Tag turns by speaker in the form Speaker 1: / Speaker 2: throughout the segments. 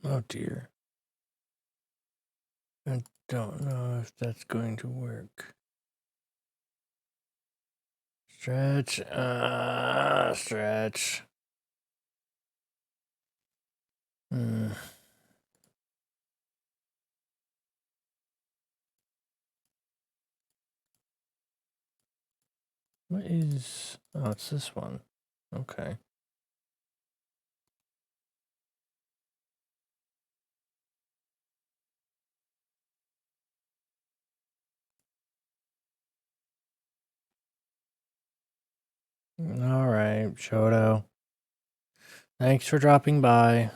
Speaker 1: Oh dear. I don't know if that's going to work. Stretch. Stretch. What is... Oh, it's this one. Okay. All right, Shoto. Thanks for dropping by.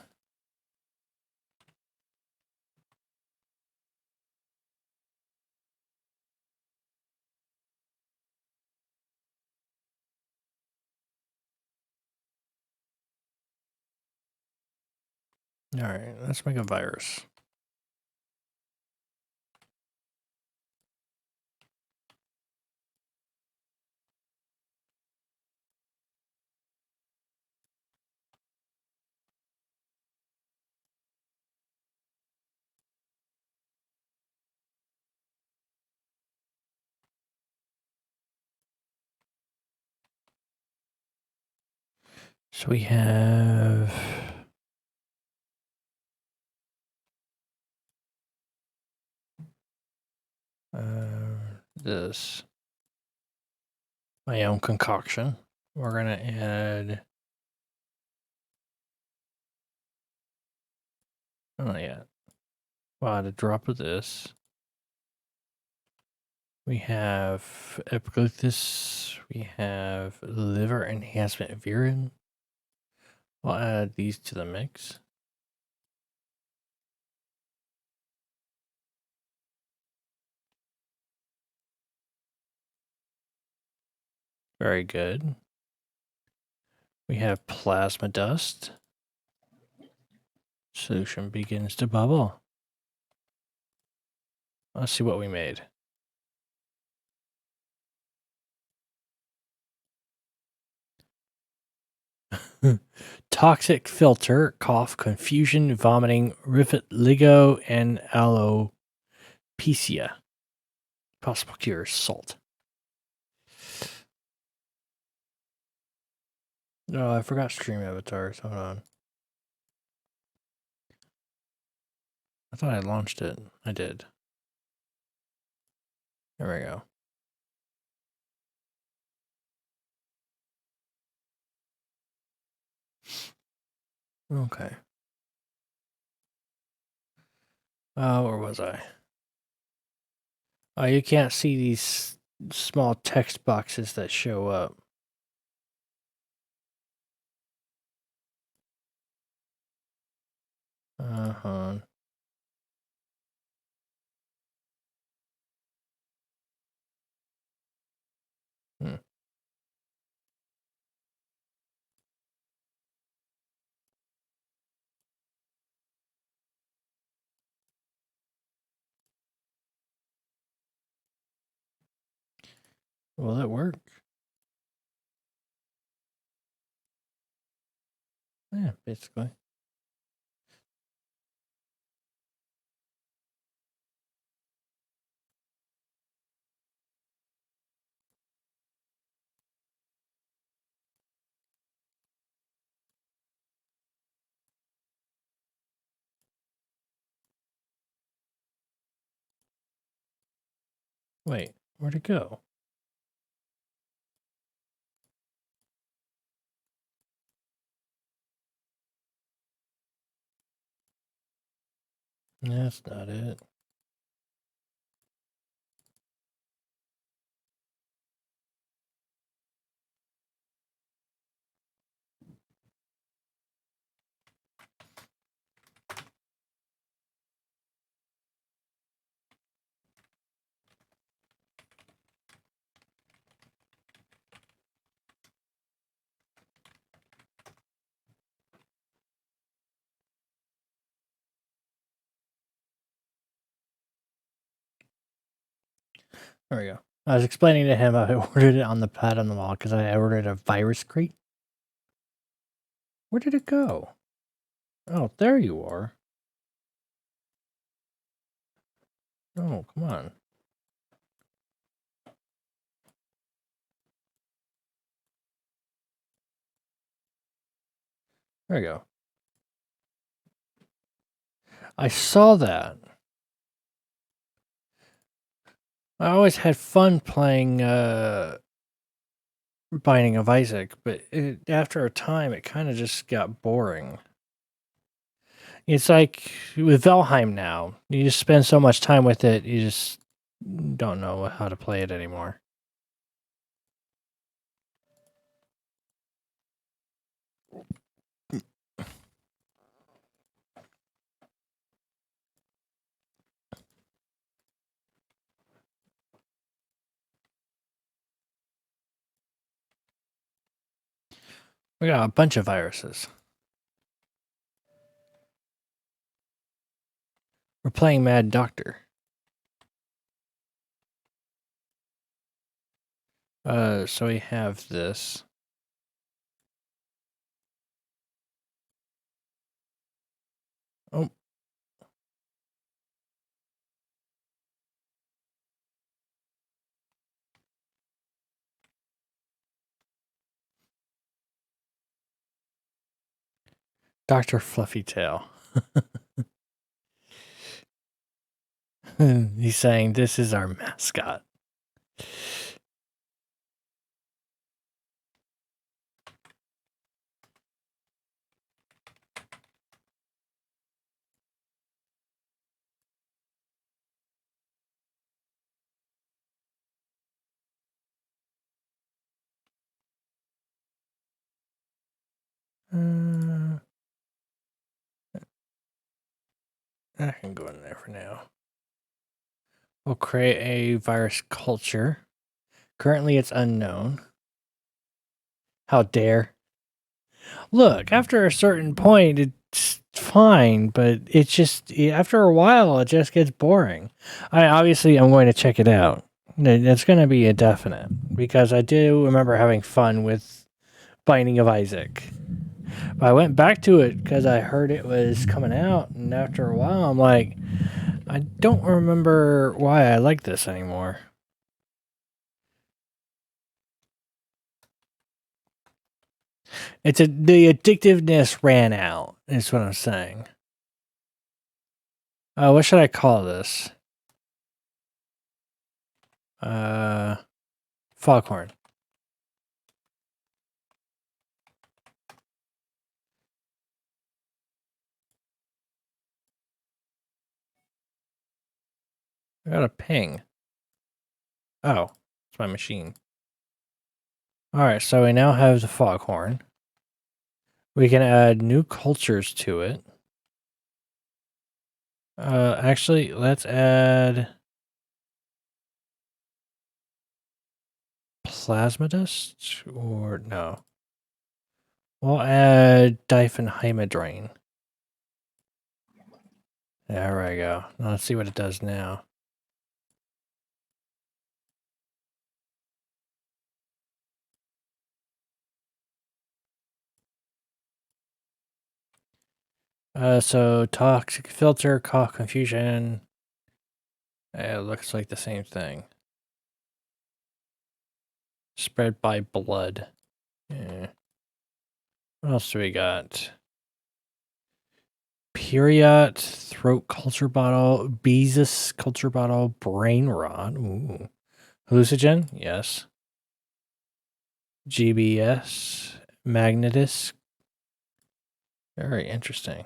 Speaker 1: All right, let's make a virus. So we have... this. My own concoction. We're going to add... Oh, not yet. Well, add a drop of this. We have Epicluthus. We have liver enhancement virin. I'll add these to the mix. Very good. We have plasma dust. Solution begins to bubble. Let's see what we made. Toxic filter, cough, confusion, vomiting, rifit-ligo, and alopecia. Possible cure, salt. Oh, I forgot stream avatars. Hold on. I thought I launched it. I did. There we go. Okay. Where was I? Oh, you can't see these small text boxes that show up. Uh-huh. Hmm. Will it work? Yeah, basically. Wait, where'd it go? That's not it. There we go. I was explaining to him I ordered it on the pad on the wall because I ordered a virus crate. Where did it go? Oh, there you are. Oh, come on. There we go. I saw that. I always had fun playing Binding of Isaac, but after a time, it kind of just got boring. It's like with Valheim now. You just spend so much time with it, you just don't know how to play it anymore. We got a bunch of viruses. We're playing Mad Doctor. So we have this. Oh. Dr. Fluffy Tail. He's saying this is our mascot. I can go in there for now. We'll create a virus culture. Currently, it's unknown. How dare. Look, after a certain point, it's fine, but it's just, after a while, it just gets boring. I'm going to check it out. It's going to be a definite, because I do remember having fun with Binding of Isaac. But I went back to it because I heard it was coming out, and after a while, I'm like, I don't remember why I like this anymore. The addictiveness ran out, is what I'm saying. What should I call this? Foghorn. I got a ping. Oh, it's my machine. Alright, so we now have the foghorn. We can add new cultures to it. Actually, let's add plasma dust, or no. We'll add diphenhydramine. There we go. Now let's see what it does now. So toxic filter, cause confusion. It looks like the same thing. Spread by blood. Yeah. What else do we got? Period, throat culture bottle, Beezus culture bottle, brain rot. Ooh. Hallucinogen? Yes. GBS, magnetus. Very interesting.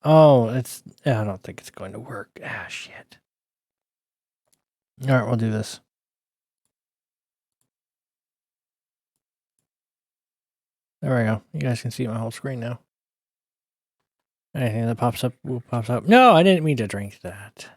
Speaker 1: Oh, it's. I don't think it's going to work. Ah, shit. All right, we'll do this. There we go. You guys can see my whole screen now. Anything that pops up pops up. No, I didn't mean to drink that.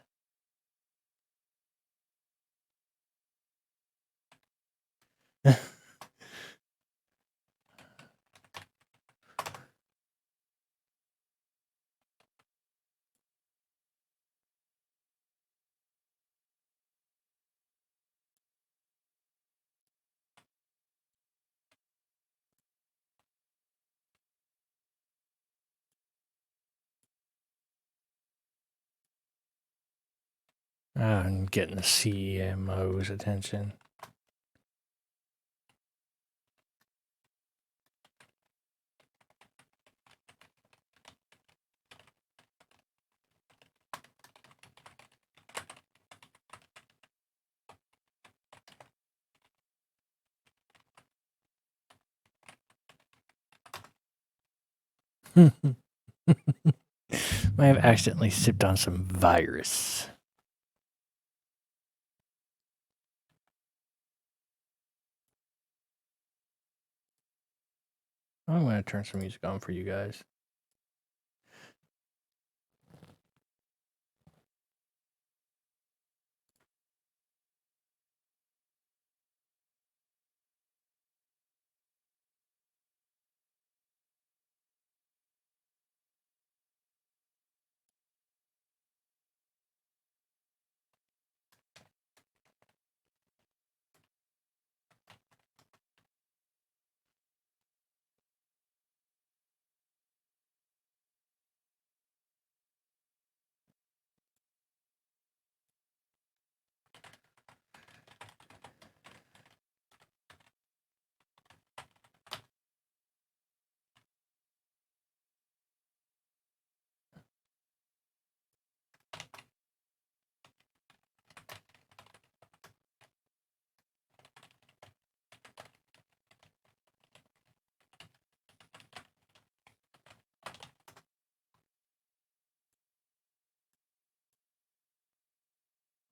Speaker 1: I'm getting the CMO's attention. I have accidentally sipped on some virus. I'm going to turn some music on for you guys.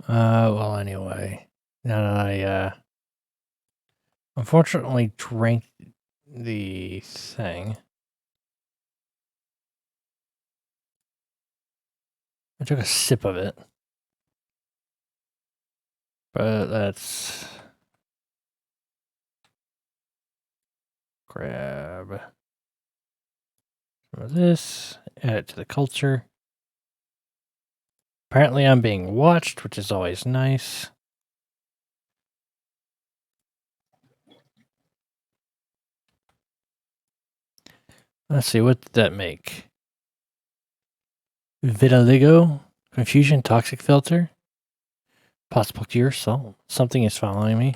Speaker 1: Well, anyway, now that I, unfortunately drank the thing, I took a sip of it, but that's grab some of this, add it to the culture. Apparently, I'm being watched, which is always nice. Let's see, what did that make? Vitiligo, confusion, toxic filter, possible cure, salt. Something is following me.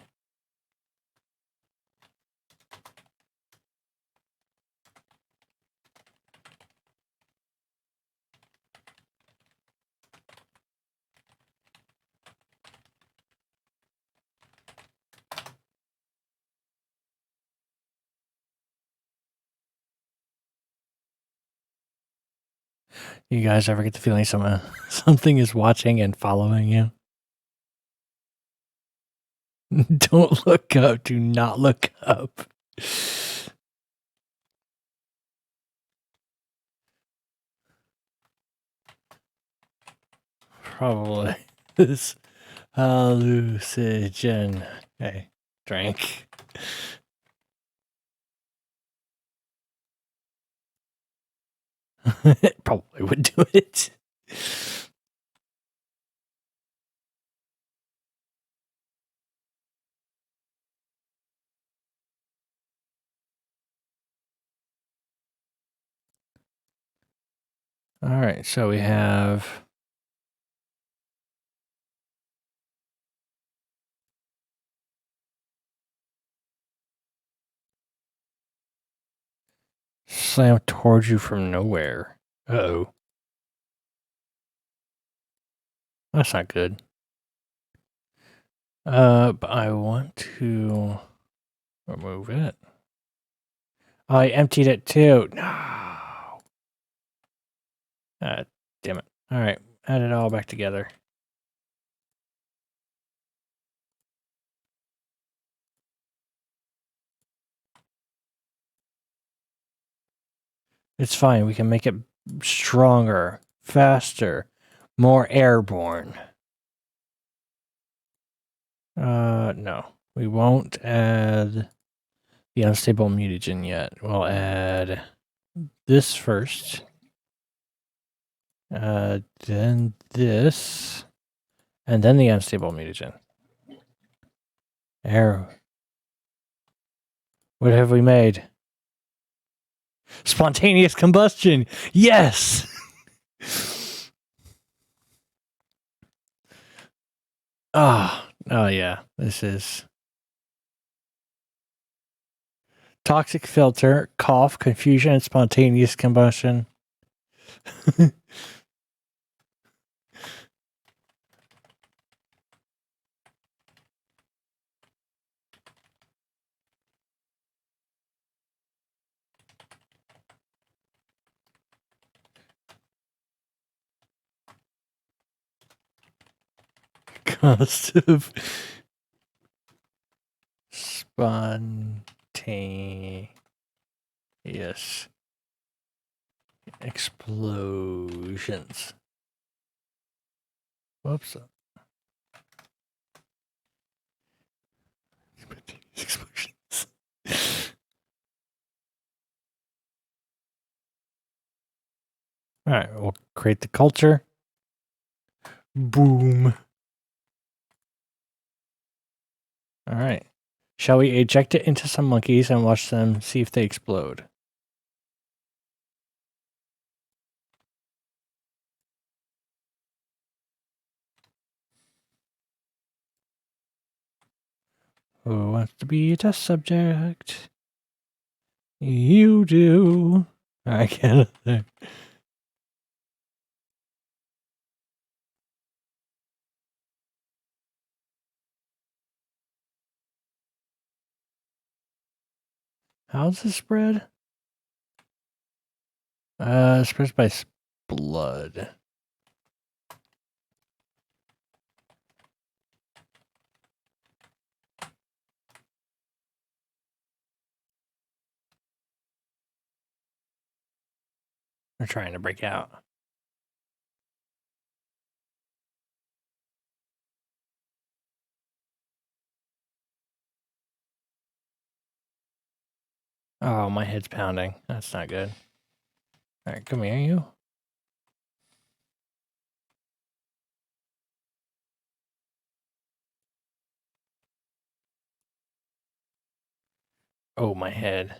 Speaker 1: You guys ever get the feeling something is watching and following you? Don't look up. Do not look up. Probably this hallucinogen. Okay, drank. It probably would do it. All right, so we have slam towards you from nowhere. Uh-oh. That's not good. But I want to remove it. I emptied it too. No. Damn it. All right, add it all back together. It's fine. We can make it stronger, faster, more airborne. No. We won't add the unstable mutagen yet. We'll add this first. Then this. And then the unstable mutagen. There. What have we made? Spontaneous combustion! Yes! Oh yeah. This is toxic filter, cough, confusion, and spontaneous combustion. Cost of spontaneous explosions. Whoops. Explosions. All right, we'll create the culture. Boom. All right. Shall we eject it into some monkeys and watch them see if they explode? Who wants to be a test subject? You do. I get it. How's this spread? Spreads by blood. They're trying to break out. Oh, my head's pounding. That's not good. All right, come here, you. Oh, my head.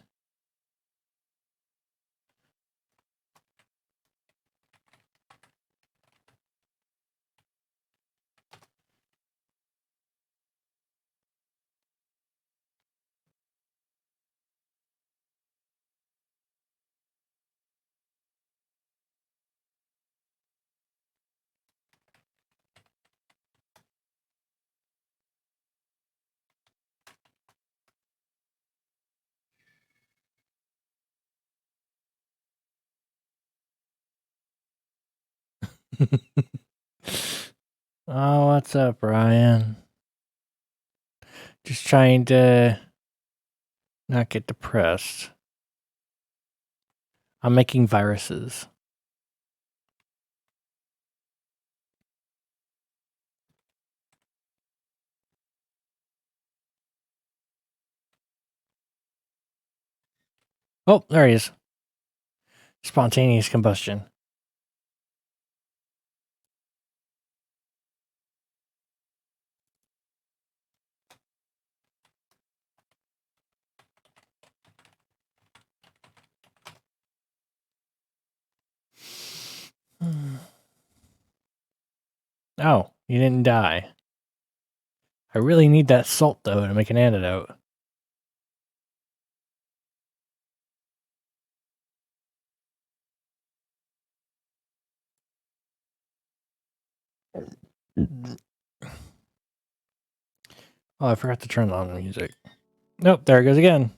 Speaker 1: Oh, what's up, Ryan? Just trying to not get depressed. I'm making viruses. Oh, there he is. Spontaneous combustion. Oh, you didn't die. I really need that salt, though, to make an antidote. Oh, I forgot to turn on the music. Nope, there it goes again.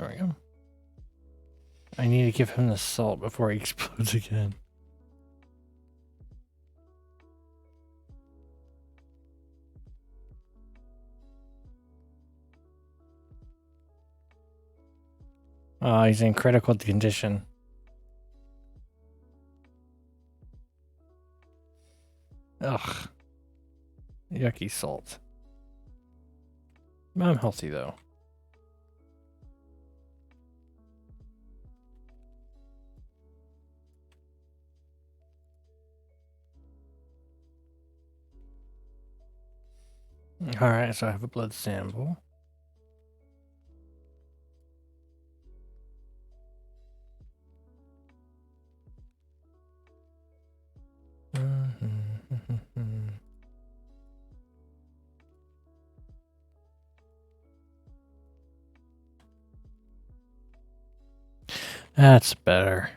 Speaker 1: There we go. I need to give him the salt before he explodes again. Oh, he's in critical condition. Ugh. Yucky salt. I'm healthy though. Alright, so I have a blood sample. That's better.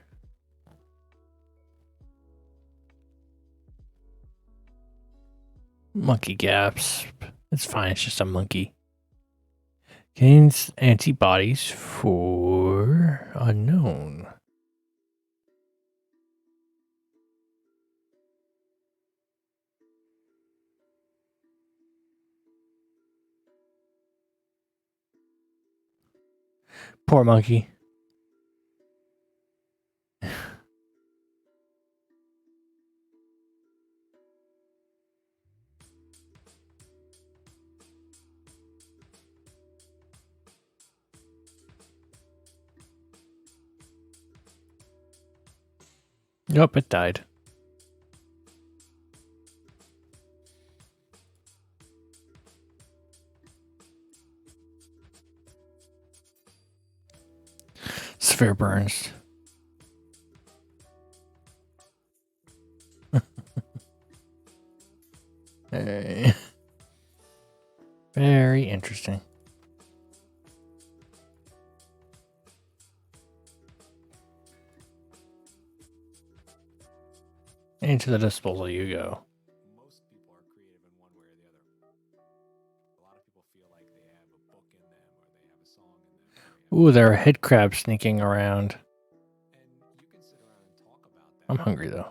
Speaker 1: Monkey gaps. It's fine, it's just a monkey. Gains antibodies for unknown. Poor monkey. Nope, it died. Severe burns. Hey. Very interesting. Into the disposal you go.
Speaker 2: Most people are creative in one way or the other. A lot of people feel like they have a book in them or they have a song in them.
Speaker 1: Ooh, there are head crabs sneaking around.
Speaker 2: And you can sit around and talk about that.
Speaker 1: I'm hungry though.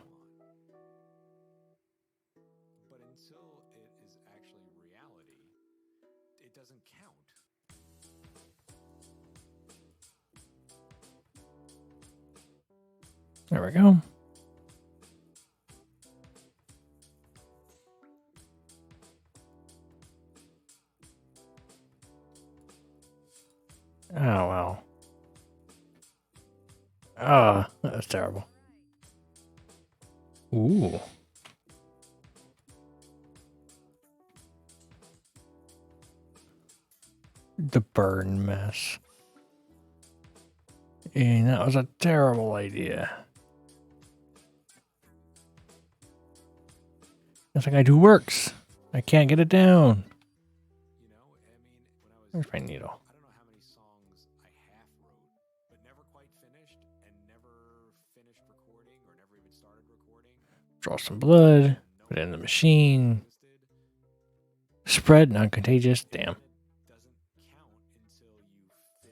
Speaker 2: But until it is actually reality, it doesn't count.
Speaker 1: There we go. Oh, wow. Ah, oh, that was terrible. Ooh. The burn mess. And that was a terrible idea. Nothing I do works. I can't get it down.
Speaker 2: You know, I mean, when I was
Speaker 1: Where's my needle?
Speaker 2: I don't know how many songs I half wrote, but never quite finished and never finished recording or never even started recording.
Speaker 1: Draw some blood. Put it in the machine. Spread, non-contagious. Damn.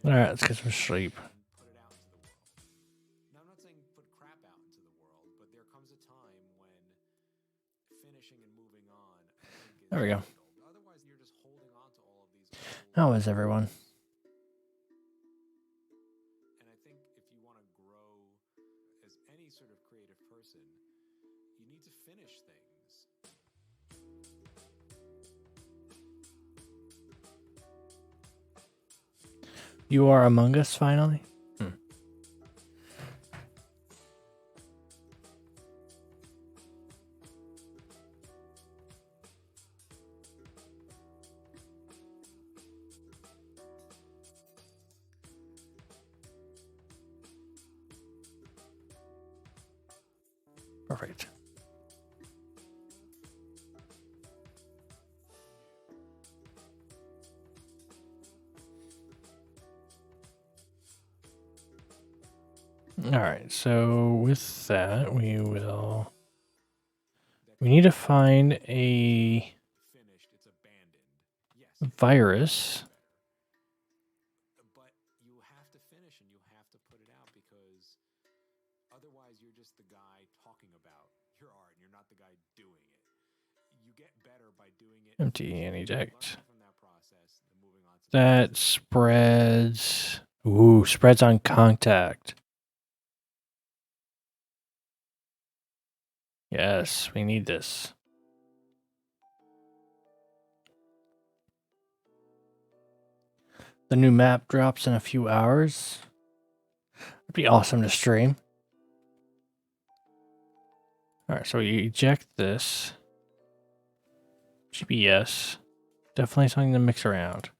Speaker 1: Alright, let's get some sleep.
Speaker 2: Put it out into the world. Now, I'm not saying put crap out into the world, but there comes a time when finishing and moving on.
Speaker 1: There we go.
Speaker 2: Otherwise, you're just holding on to all of these.
Speaker 1: How is everyone?
Speaker 2: And I think if you want to grow as any sort of creative person, you need to finish things.
Speaker 1: You are among us finally? Perfect. All right, so with that, we need to find a virus.
Speaker 2: But you have to
Speaker 1: Empty and eject.
Speaker 2: From that process, and moving on to
Speaker 1: That spreads. Ooh, spreads on contact. Yes, we need this. The new map drops in a few hours. It'd be awesome to stream. Alright, so you eject this. GPS. Definitely something to mix around.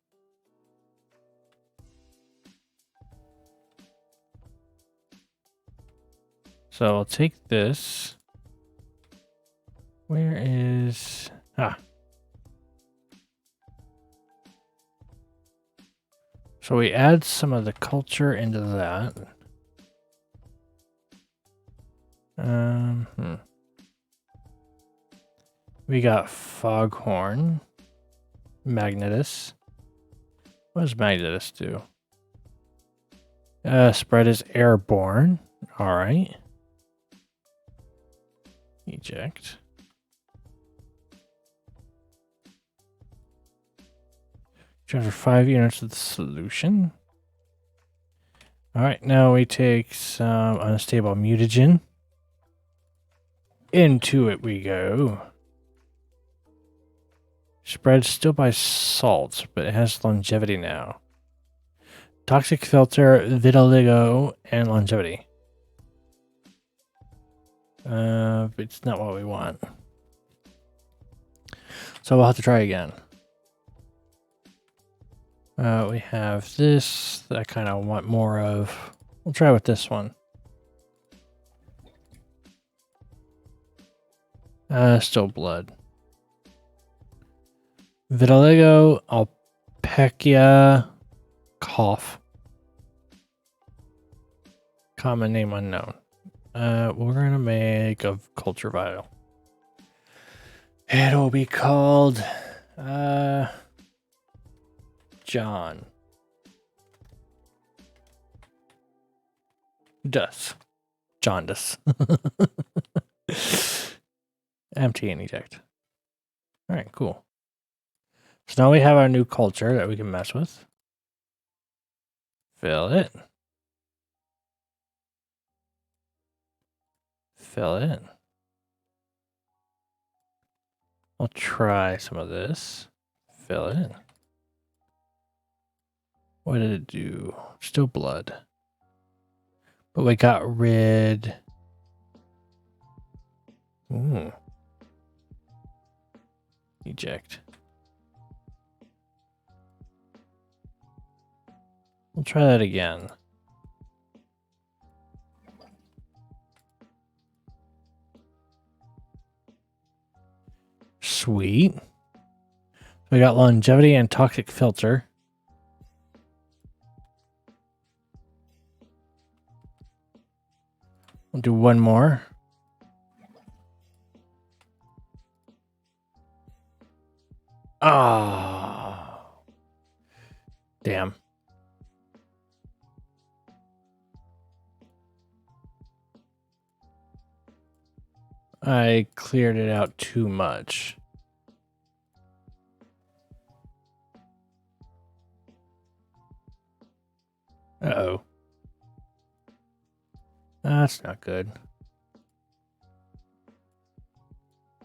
Speaker 1: So I'll take this. Where is... Ah. So we add some of the culture into that. We got Foghorn. Magnetus. What does Magnetus do? Spread is airborne. Alright. Eject. Transfer 5 units of the solution. Alright, now we take some unstable mutagen. Into it we go. Spread still by salt, but it has longevity now. Toxic filter, vitiligo, and longevity. But it's not what we want. So we'll have to try again. We have this that I kind of want more of. We'll try with this one. Still blood. Vitiligo, Alpaca, cough. Common name unknown. We're gonna make a culture vial. It'll be called John. Jaundice. Empty and eject. Alright, cool. So now we have our new culture that we can mess with. Fill it. Fill it. I'll try some of this. Fill it. What did it do? Still blood. But we got rid. Ooh. Eject. We'll try that again. Sweet. We got longevity and toxic filter. We'll do one more. Ah. Damn. I cleared it out too much. Uh-oh. That's not good.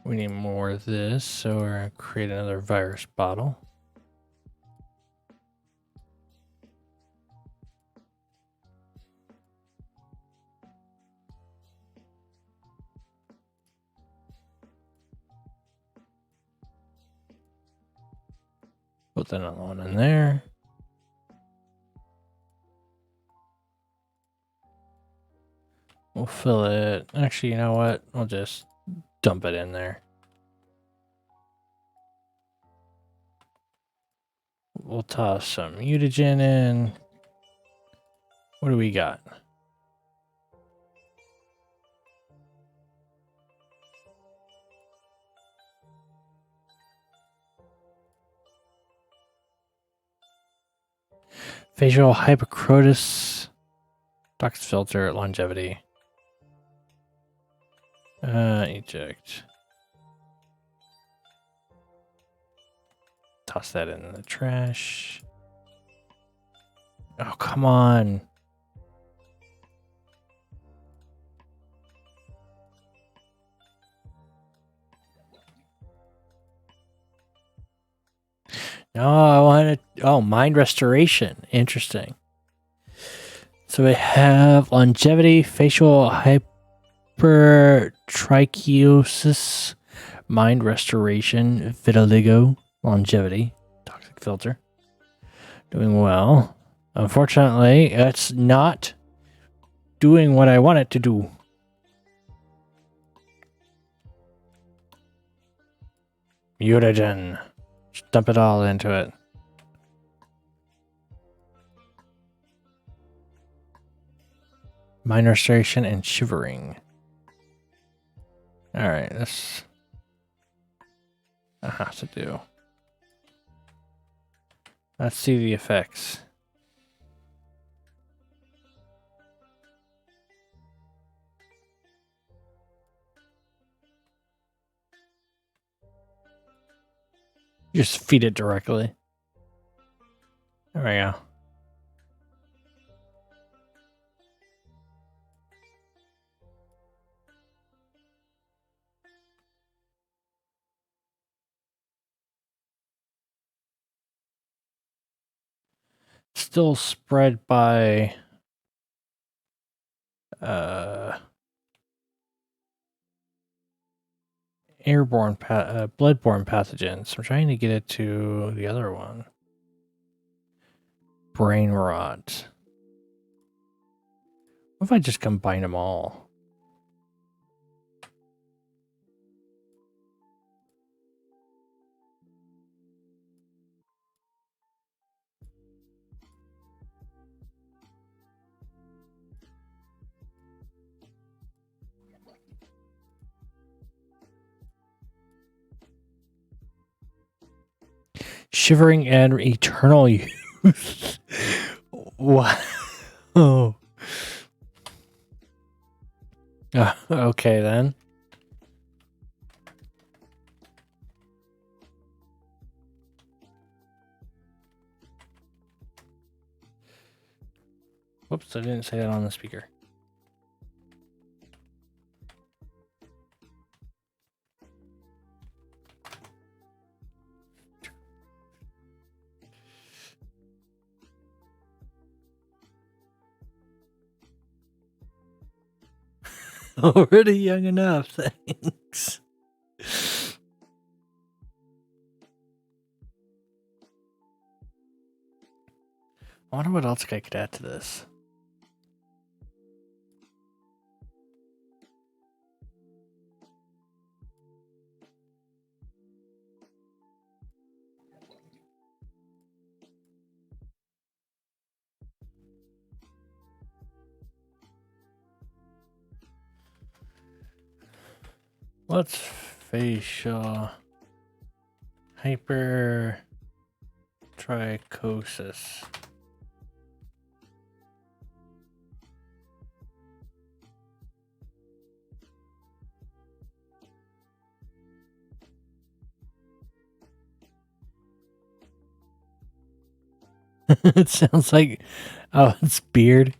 Speaker 1: We need more of this, so we're going to create another virus bottle. Put another one in there. We'll fill it. Actually, you know what? I'll just dump it in there. We'll toss some mutagen in. What do we got? Facial hypocrotis, toxic filter, longevity. Eject. toss that in the trash. Oh, come on. No, I wanted. Oh, mind restoration. Interesting. So we have longevity, facial hypertrichosis, mind restoration, vitiligo, longevity, toxic filter. Doing well. Unfortunately, it's not doing what I want it to do. Mutagen. Just dump it all into it. Mind restoration and shivering. Alright, this I have to do. Let's see the effects. Just feed it directly. There we go. Still spread by airborne, bloodborne pathogens. I'm trying to get it to the other one. Brain rot. What if I just combine them all? Shivering and eternal youth. Wow. Oh. Okay then. Whoops, I didn't say that on the speaker. Already young enough, thanks. I wonder what else I could add to this. What's facial hypertrichosis? It sounds like, oh, it's beard.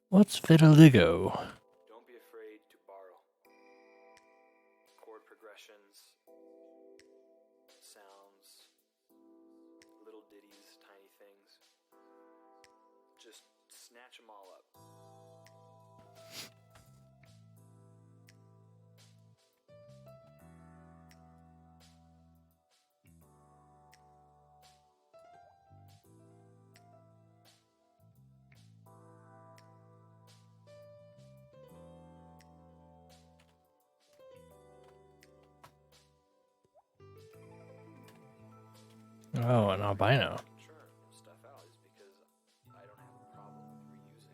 Speaker 1: What's vitiligo?
Speaker 2: Don't be afraid to borrow. Chord progressions, sounds, little ditties, tiny things. Just snatch them all up.
Speaker 1: Oh, an albino.
Speaker 2: Churn stuff out is because I don't have a problem with reusing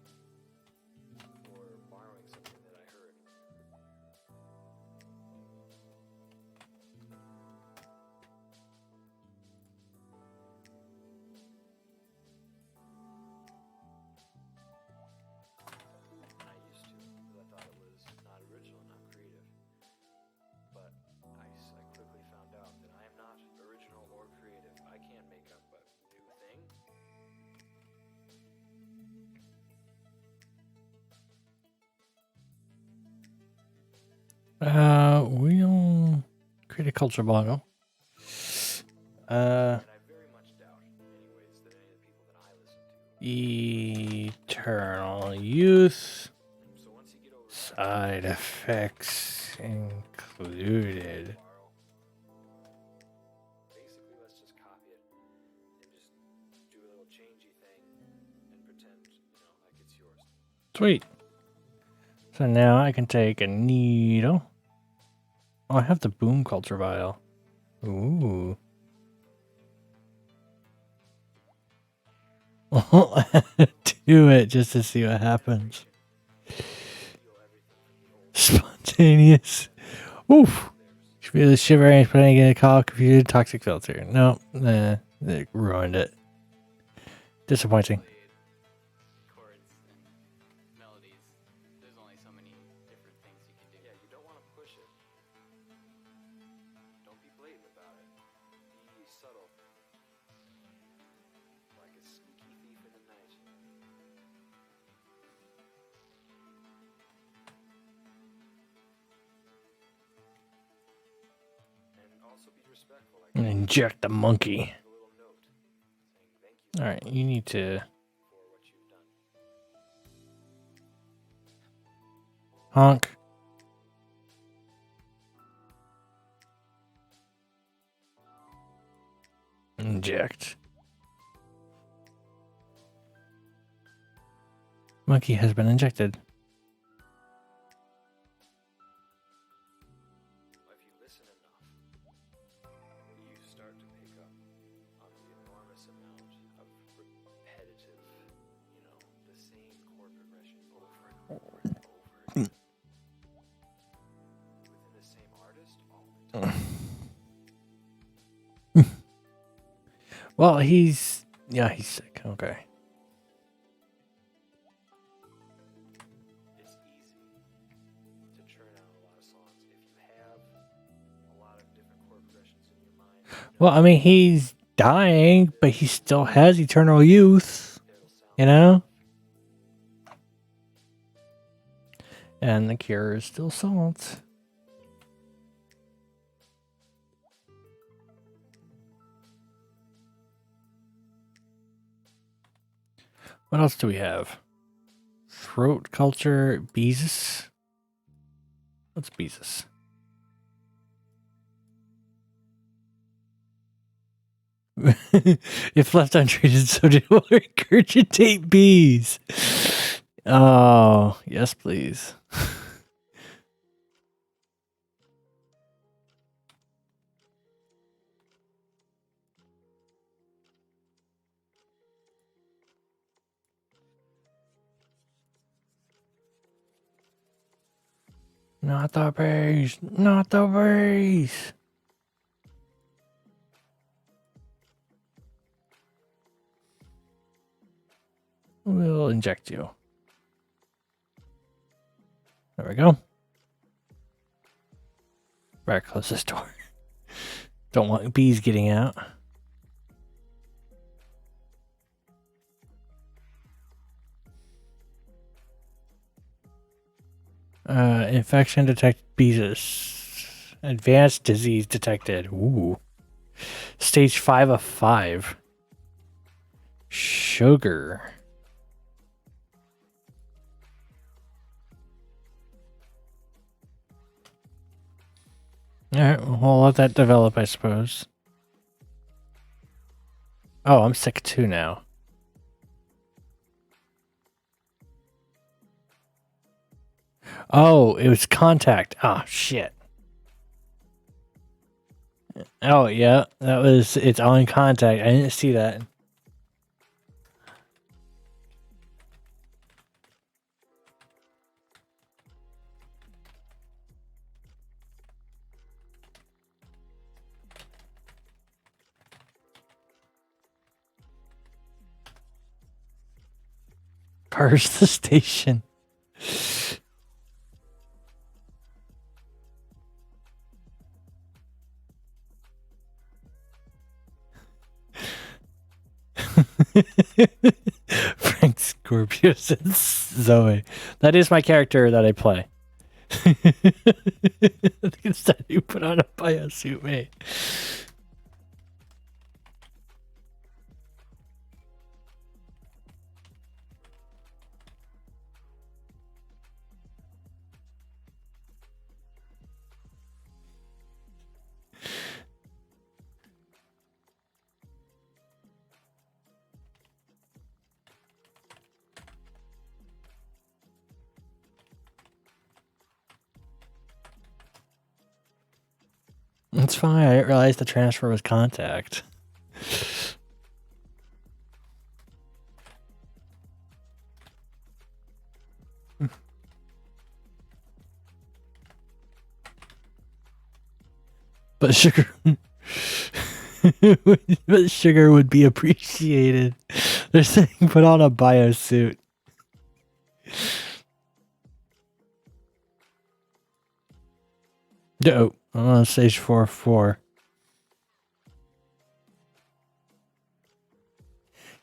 Speaker 2: or borrowing something that I heard. And I used to, because I thought it was not original, not creative. But I quickly found out that I am not original or creative. I can't make up a new thing.
Speaker 1: We'll create a culture model.
Speaker 2: And I very much doubt, anyways, that any of the people that I listen to.
Speaker 1: Eternal youth.
Speaker 2: So once you get over
Speaker 1: Side effects included.
Speaker 2: basically, let's just copy it and just do a little changey thing and pretend, like it's yours.
Speaker 1: Sweet. So now I can take a needle. Oh, I have the boom culture vial. Ooh. Do it just to see what happens. Spontaneous. Oof. Should be the shivering, putting in a call, confused, toxic filter. No, nah, they ruined it. Disappointing.
Speaker 3: Chords and melodies. There's only so many different things you can do.
Speaker 2: Yeah, you don't want to push it. Don't be blatant about it. Be subtle. Like a sneaky thief in the night. And also be respectful. Like
Speaker 1: Inject the monkey.
Speaker 2: a little note saying thank you
Speaker 1: Alright, you need to
Speaker 2: for what you've done.
Speaker 1: honk. Inject. Monkey has been injected.
Speaker 2: If you listen enough, you start to pick up on the enormous amount of repetitive, the same chord progression over and over and over again. Within the same artist all the time.
Speaker 1: Well, he's sick. Okay.
Speaker 2: It's easy to churn out a lot of songs if you have a lot of different chord progressions in your mind.
Speaker 1: Well, I mean, he's dying, but he still has eternal youth,
Speaker 2: It'll sound
Speaker 1: you know? And the cure is still salt. What else do we have? Throat culture, Beezus. What's Beezus? If left untreated, so it will regurgitate bees. Oh, yes, please. Not the bees. Not the bees. We'll inject you. There we go. Better close this door. Don't want bees getting out. Infection detected. Beezus. Advanced disease detected. Ooh. Stage 5 of 5. Sugar. Alright, we'll let that develop, I suppose. Oh, I'm sick too now. Oh, it was contact. Oh, shit. Oh, yeah. That was its on contact. I didn't see that. Purge the station. Frank Scorpio says Zoe. That is my character that I play. I think it's time you put on a biosuit, mate. It's fine. I didn't realize the transfer was contact. But sugar, but sugar would be appreciated. They're saying put on a biosuit. No, I'm on stage 4-4.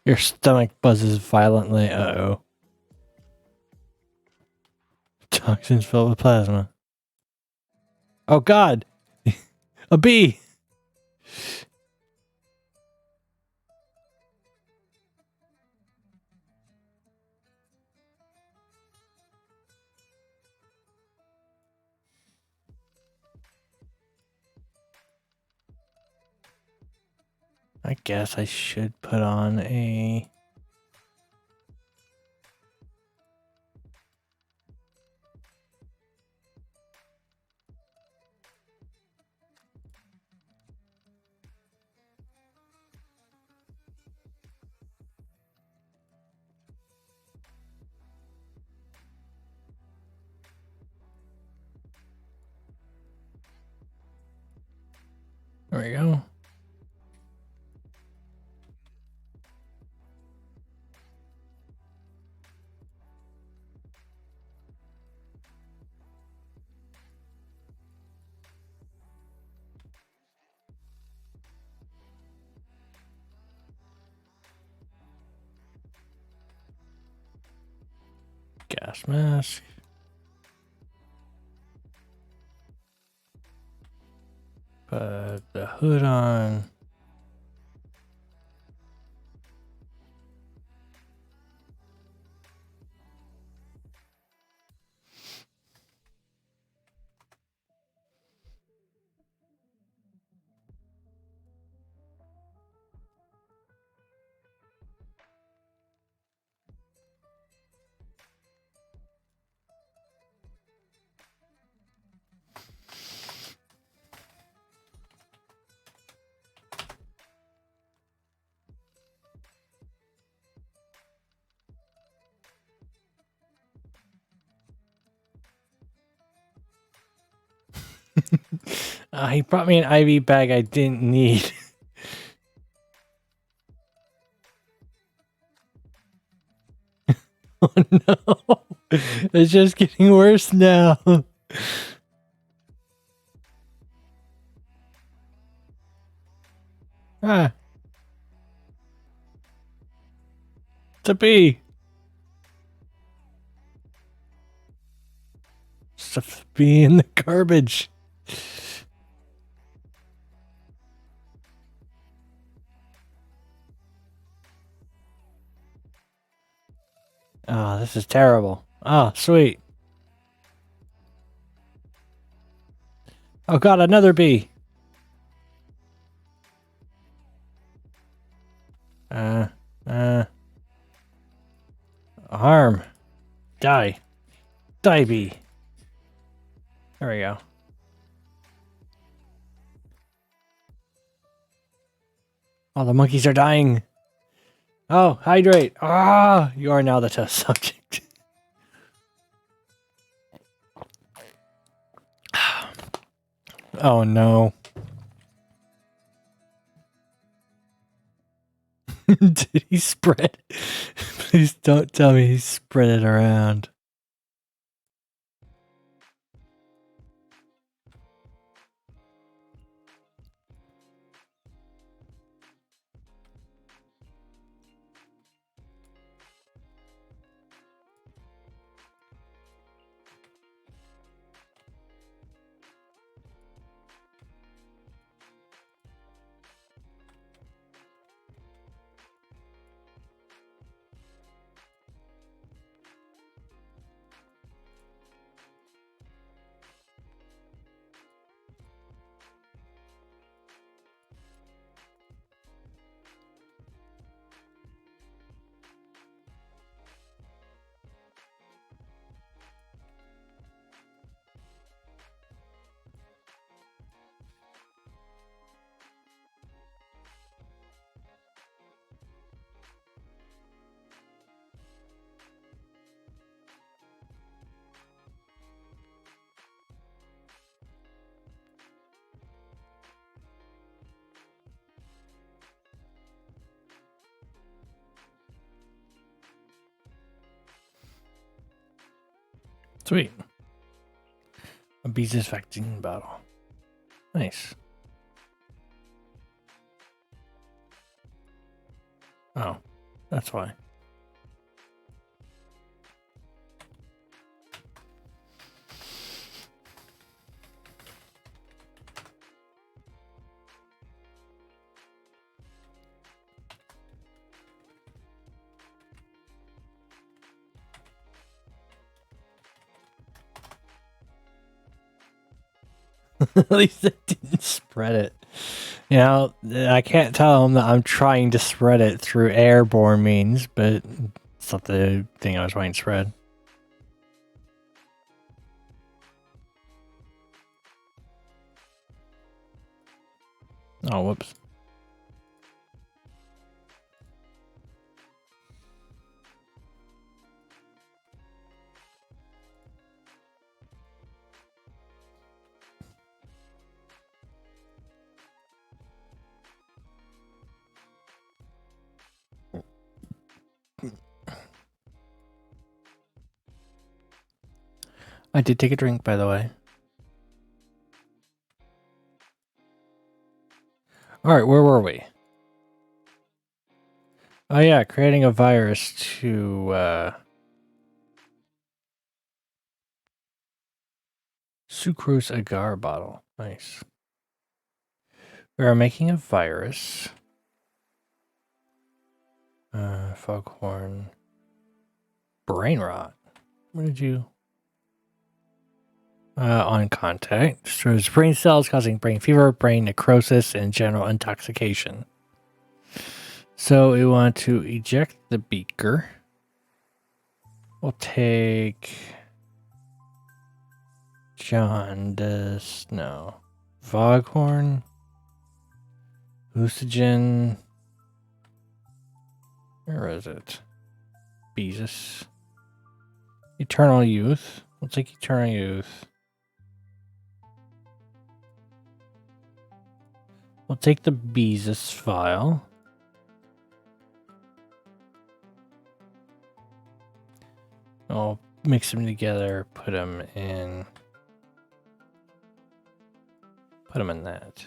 Speaker 1: Your stomach buzzes violently. Uh-oh. Toxins filled with plasma. Oh, God. A bee. I guess I should put on a... There we go. Gas mask. Put the hood on. He brought me an IV bag I didn't need. Oh no. It's just getting worse now. Ah. It's a bee. Stuff bee in the garbage. Oh, this is terrible. Oh, sweet. Oh god, another bee. Harm. Die. Die, bee. There we go. Oh, the monkeys are dying. Oh, hydrate. Ah, you are now the test subject. Oh no. Did he spread? Please don't tell me he spread it around. Sweet. A bees vaccine bottle. Nice. Oh, that's why. At least it didn't spread it. You know, I can't tell him that I'm trying to spread it through airborne means, but it's not the thing I was trying to spread. Oh, whoops. I did take a drink, by the way. Alright, where were we? Oh yeah, creating a virus to, sucrose agar bottle. Nice. We are making a virus. Foghorn. Brain rot. What did you... on contact. Destroys brain cells, causing brain fever, brain necrosis, and general intoxication. So we want to eject the beaker. We'll take... jaundice. No. Foghorn. Lucigen. Where is it? Beezus. Eternal Youth. We'll take Eternal Youth. We'll take the Beezus file. I'll mix them together, put them in that.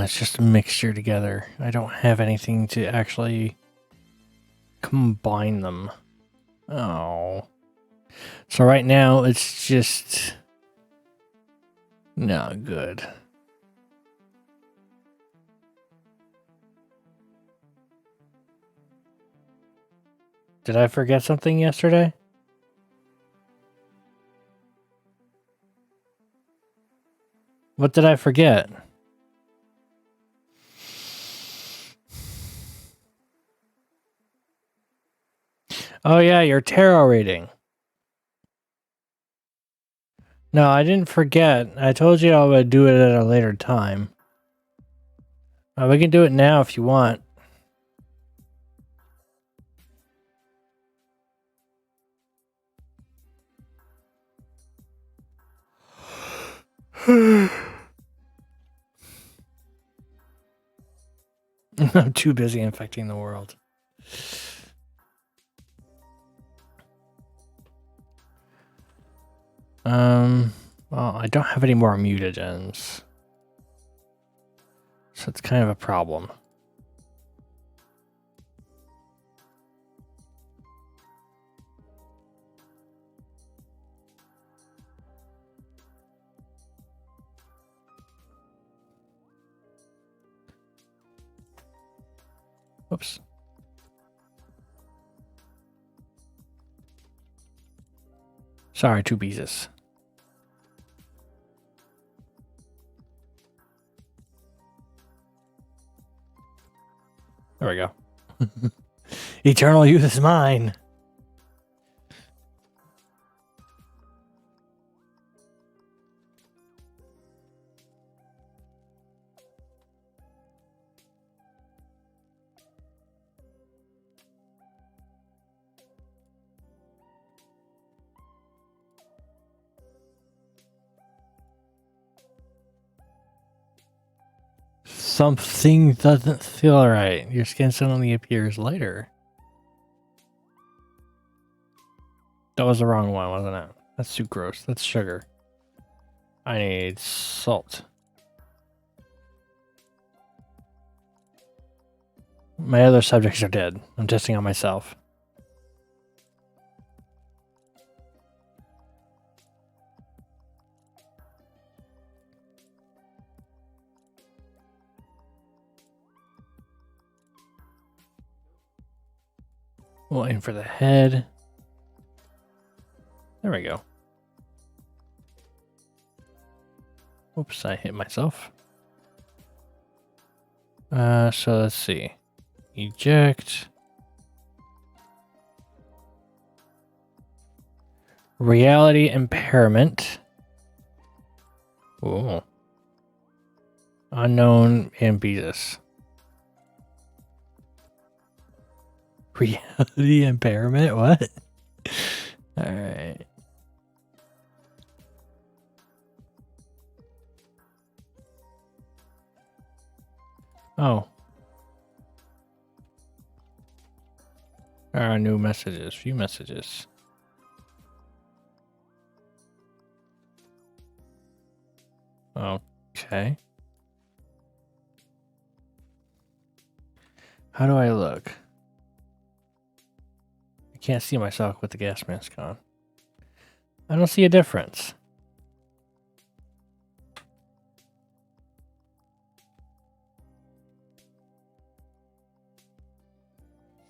Speaker 1: It's just a mixture together. I don't have anything to actually combine them. Oh. So right now, it's just not good. Did I forget something yesterday? What did I forget? Oh yeah, your tarot reading. No, I didn't forget. I told you I would do it at a later time. We can do it now if you want. I'm too busy infecting the world. Well, I don't have any more mutagens. So it's kind of a problem. Whoops. Sorry, two pieces. There we go. Eternal youth is mine. Something doesn't feel right. Your skin suddenly appears lighter. That was the wrong one, wasn't it? That's sucrose. That's sugar. I need salt. My other subjects are dead. I'm testing on myself. We'll aim for the head. There we go. Oops, I hit myself. So let's see. Eject. Reality impairment. Ooh. Unknown ambiguous. Reality impairment? What? Alright. Oh. New messages. Few messages. Okay. How do I look? I can't see myself with the gas mask on. I don't see a difference.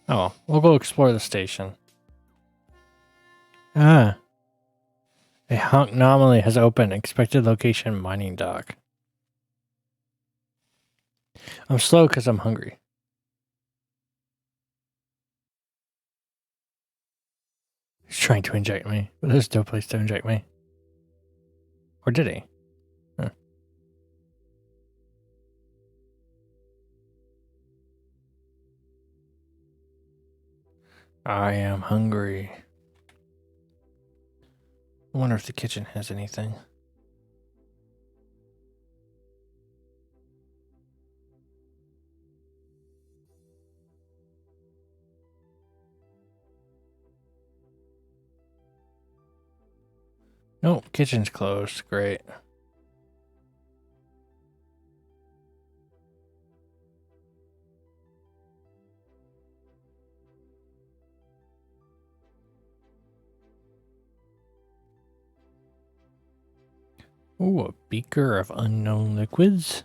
Speaker 1: Oh, we'll go explore the station. Ah. A honk anomaly has opened. Expected location mining dock. I'm slow because I'm hungry. He's trying to inject me, but there's no place to inject me. Or did he? Huh. I am hungry. I wonder if the kitchen has anything. Nope, kitchen's closed. Great. Ooh, a beaker of unknown liquids.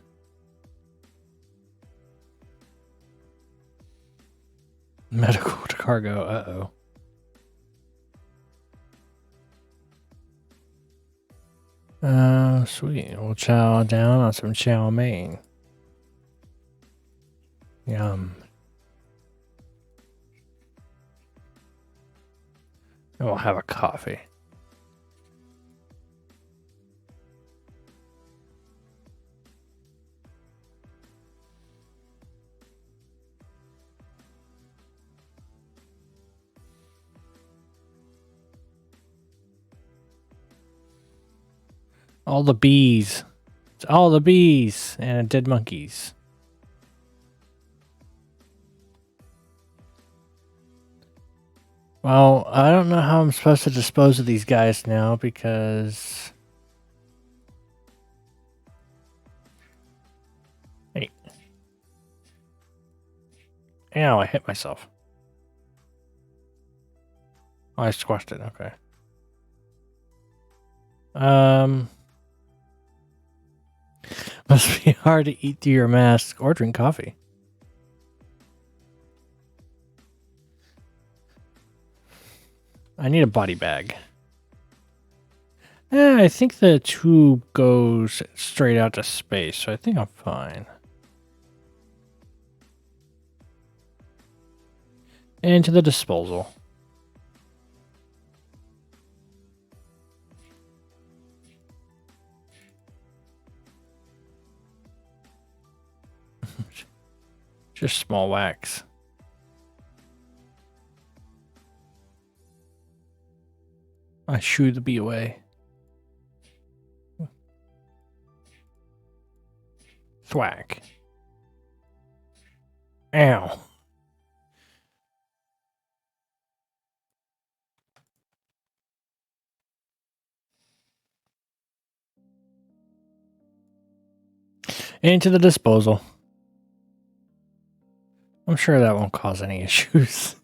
Speaker 1: Medical to cargo. Uh-oh. Sweet. We'll chow down on some chow mein. Yum. And we'll have a coffee. All the bees. It's all the bees and dead monkeys. Well, I don't know how I'm supposed to dispose of these guys now because... Hey. Ow, I hit myself. Oh, I squashed it, okay. Must be hard to eat through your mask or drink coffee. I need a body bag. I think the tube goes straight out to space, so I think I'm fine. Into the disposal. Just small wax. I shoo the bee away. Thwack. Ow. Into the disposal. I'm sure that won't cause any issues.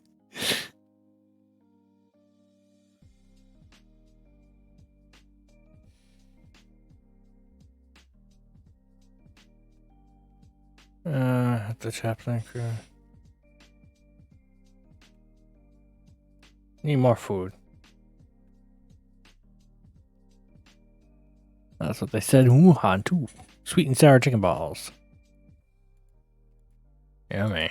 Speaker 1: The chaplain crew. Need more food. That's what they said. Wuhan too. Sweet and sour chicken balls. Yummy.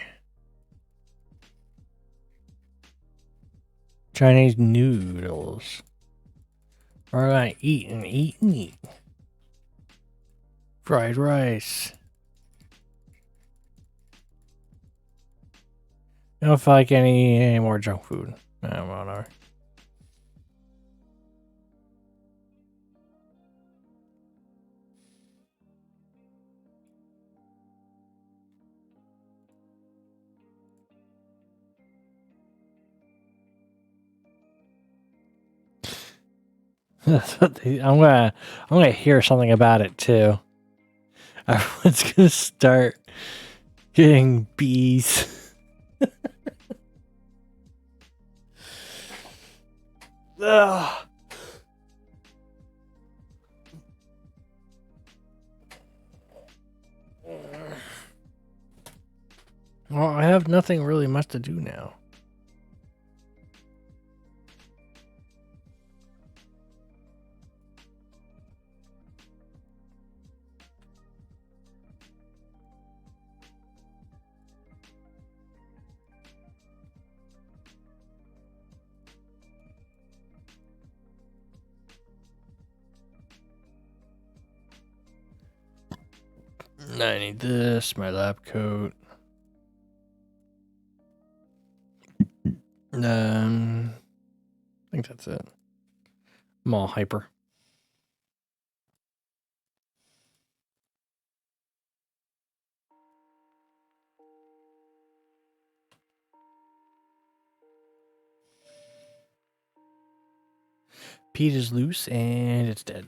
Speaker 1: Chinese noodles. We're gonna eat and eat and eat. Fried rice. I don't feel like any more junk food. Whatever. That's what I'm gonna hear something about it too. Everyone's gonna start getting bees. Ugh. Well, I have nothing really much to do now. I need this, my lab coat. I think that's it. I'm all hyper. Pete is loose and it's dead.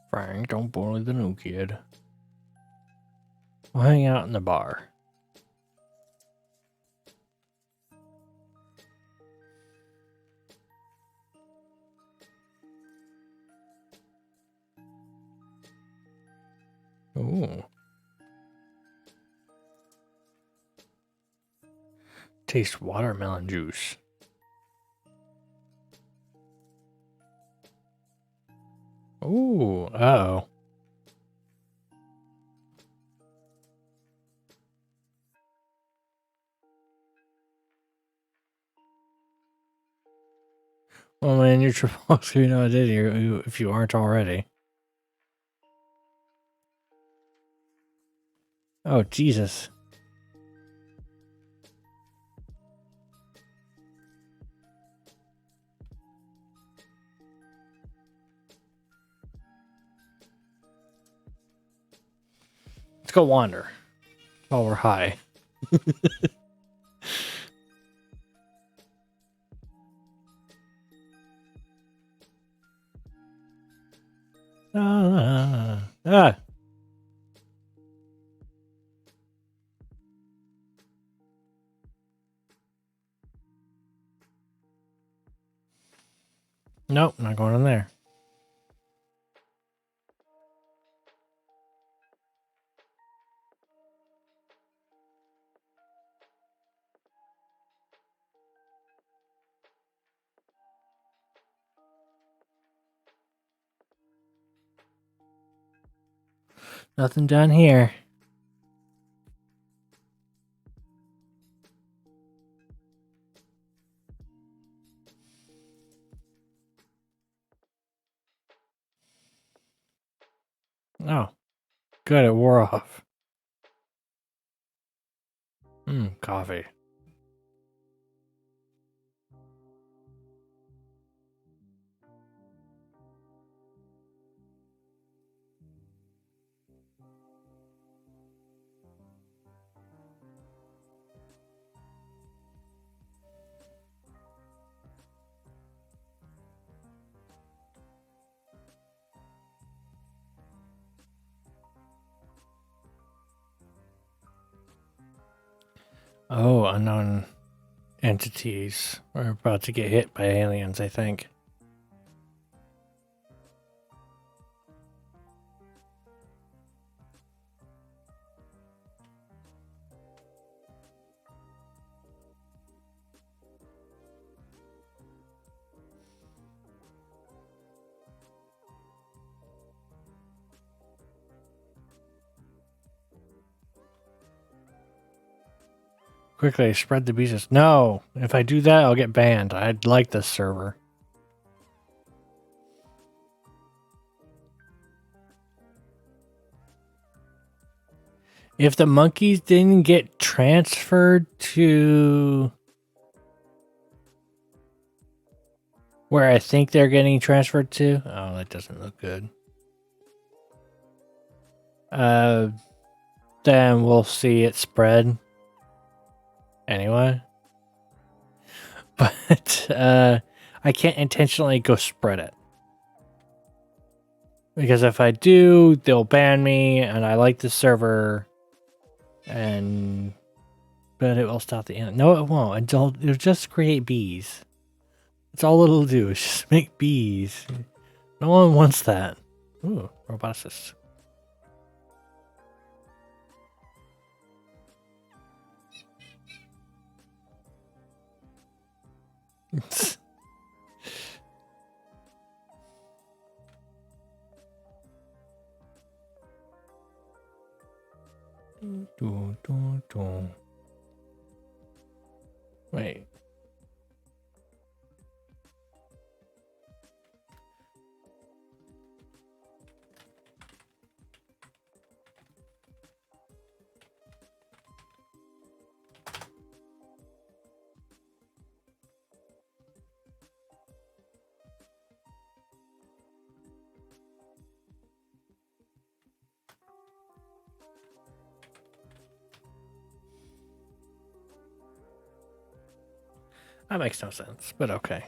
Speaker 1: Frank, don't bully the new kid. We'll hang out in the bar. Ooh. Taste watermelon juice. Ooh, uh-oh. Well, man, you're triple you know, did you if you aren't already. Oh, Jesus. Let's go wander while we're high. Ah. Nope, not going in there. Nothing done here. Oh, good, it wore off. Coffee. Oh, unknown entities. We're about to get hit by aliens, I think. Quickly, spread the beaches. No! If I do that, I'll get banned. I'd like this server. If the monkeys didn't get transferred to where I think they're getting transferred to, oh, that doesn't look good. Then we'll see it spread anyway. But I can't intentionally go spread it. Because if I do, they'll ban me, and I like the server. But it will stop the end. No, it won't. It'll just create bees. That's all it'll do is just make bees. No one wants that. Ooh, roboticist. Wait. That makes no sense, but okay.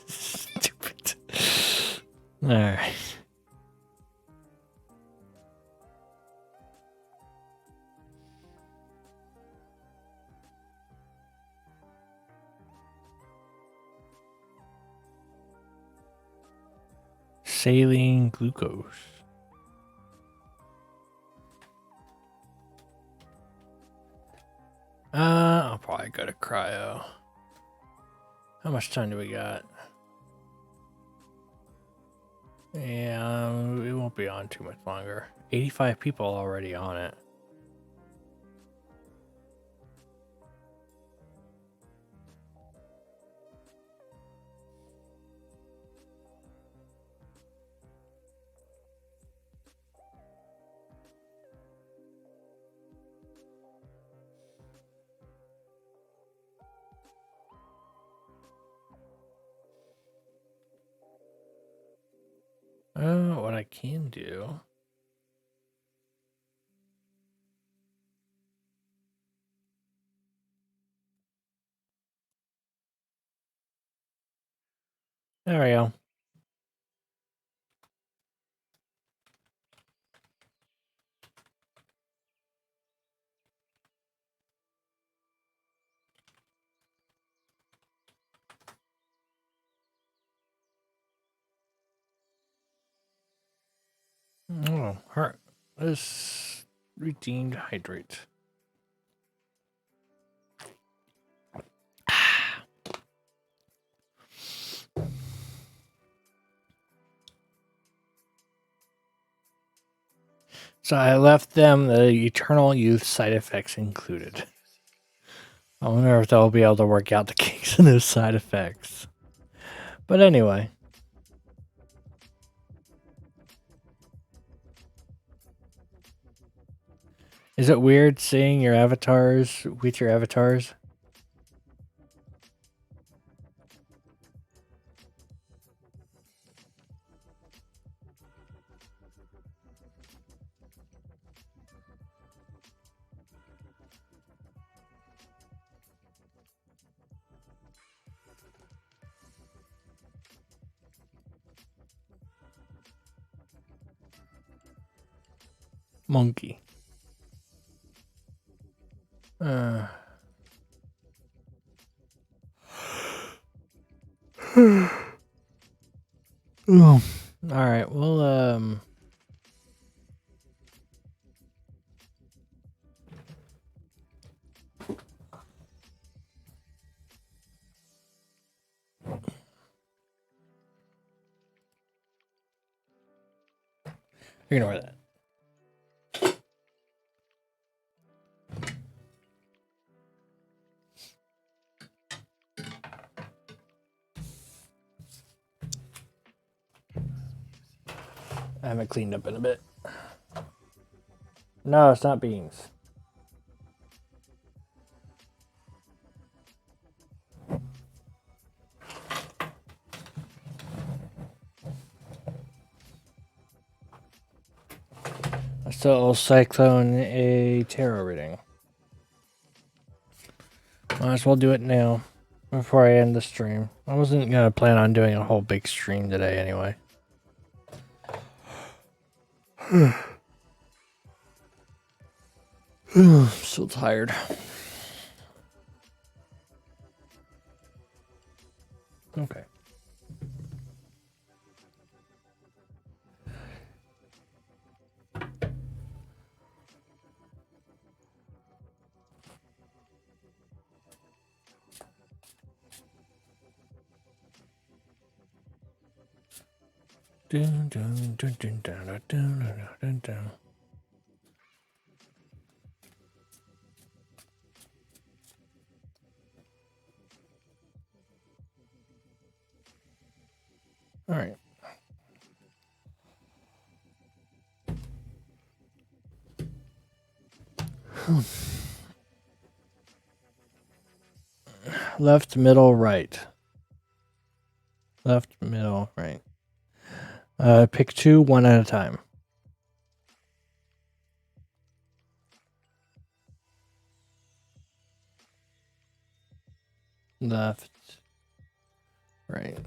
Speaker 1: Stupid. All right. Saline glucose. I'll probably go to cryo. How much time do we got? Yeah, it won't won't be on too much longer. 85 people already on it. What I can do. There we go. Oh, heart. This redeemed hydrate. So I left them the eternal youth side effects included. I wonder if they'll be able to work out the kinks in those side effects. But anyway. Is it weird seeing your avatars with your avatars? Monkey. Oh, all right. Well, ignore that. I haven't cleaned up in a bit. No, it's not beans. So Cyclone a tarot reading. Might as well do it now before I end the stream. I wasn't gonna plan on doing a whole big stream today anyway. So tired. Okay. Dun, dun, dun, dun, dun, dun, dun, dun, dun. All right. Left, middle, right. Left, middle, right. Pick two, one at a time. Left, right.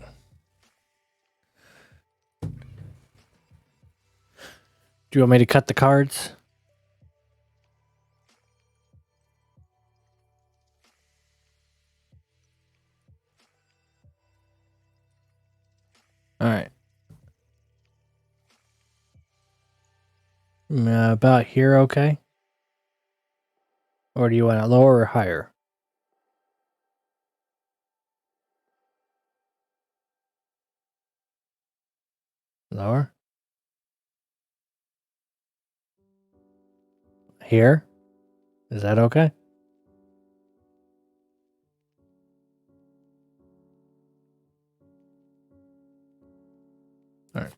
Speaker 1: Do you want me to cut the cards? All right. About here, okay? Or do you want it lower or higher? Lower? Here? Is that okay? All right.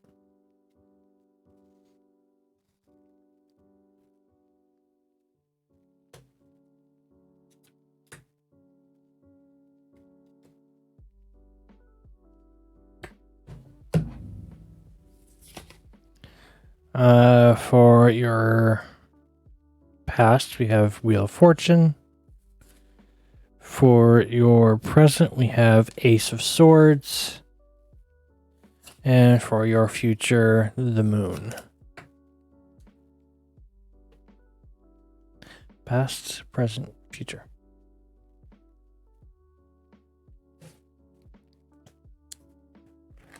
Speaker 1: For your past, we have Wheel of Fortune. For your present, we have Ace of Swords. And for your future, the Moon. Past, present, future.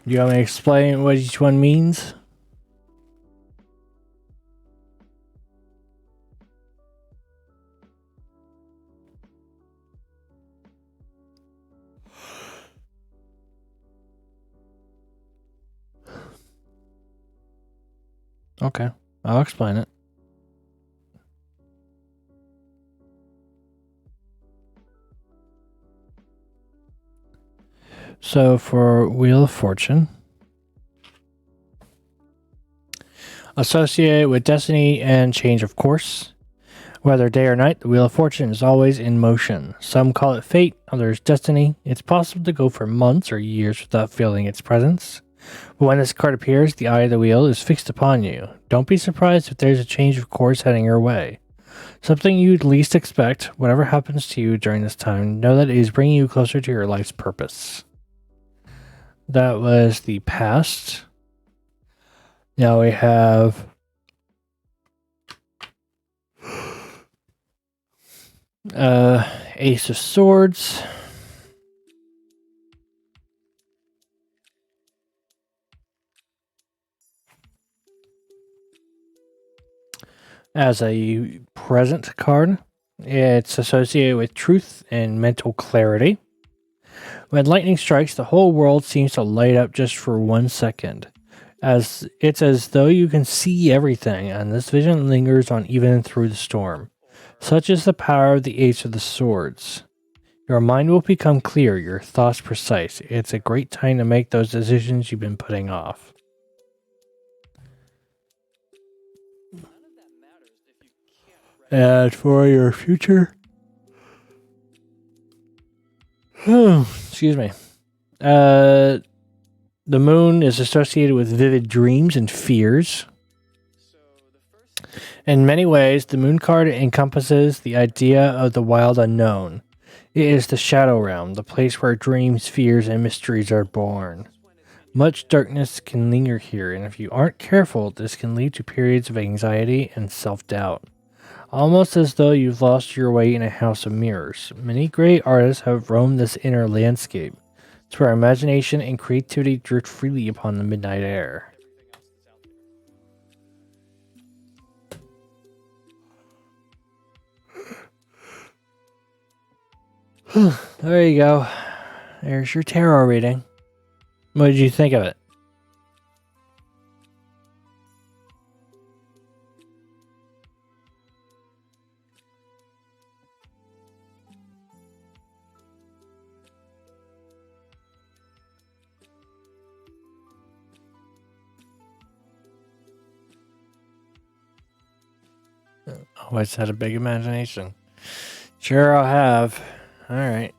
Speaker 1: Do you want me to explain what each one means? Okay, I'll explain it. So for Wheel of Fortune, associated with destiny and change of course. Whether day or night, the Wheel of Fortune is always in motion. Some call it fate, others destiny. It's possible to go for months or years without feeling its presence. But when this card appears, the eye of the wheel is fixed upon you. Don't be surprised if there's a change of course heading your way. Something you'd least expect, whatever happens to you during this time, know that it is bringing you closer to your life's purpose. That was the past. Now we have Ace of Swords. As a present card, it's associated with truth and mental clarity. When lightning strikes, the whole world seems to light up just for 1 second. As it's as though you can see everything, and this vision lingers on even through the storm. Such is the power of the Ace of the Swords. Your mind will become clear, your thoughts precise. It's a great time to make those decisions you've been putting off. And for your future, excuse me. The moon is associated with vivid dreams and fears. In many ways, the moon card encompasses the idea of the wild unknown. It is the shadow realm, the place where dreams, fears, and mysteries are born. Much darkness can linger here, and if you aren't careful, this can lead to periods of anxiety and self-doubt. Almost as though you've lost your way in a house of mirrors. Many great artists have roamed this inner landscape. It's where imagination and creativity drift freely upon the midnight air. There you go. There's your tarot reading. What did you think of it? Always had a big imagination. Sure, I'll have. All right.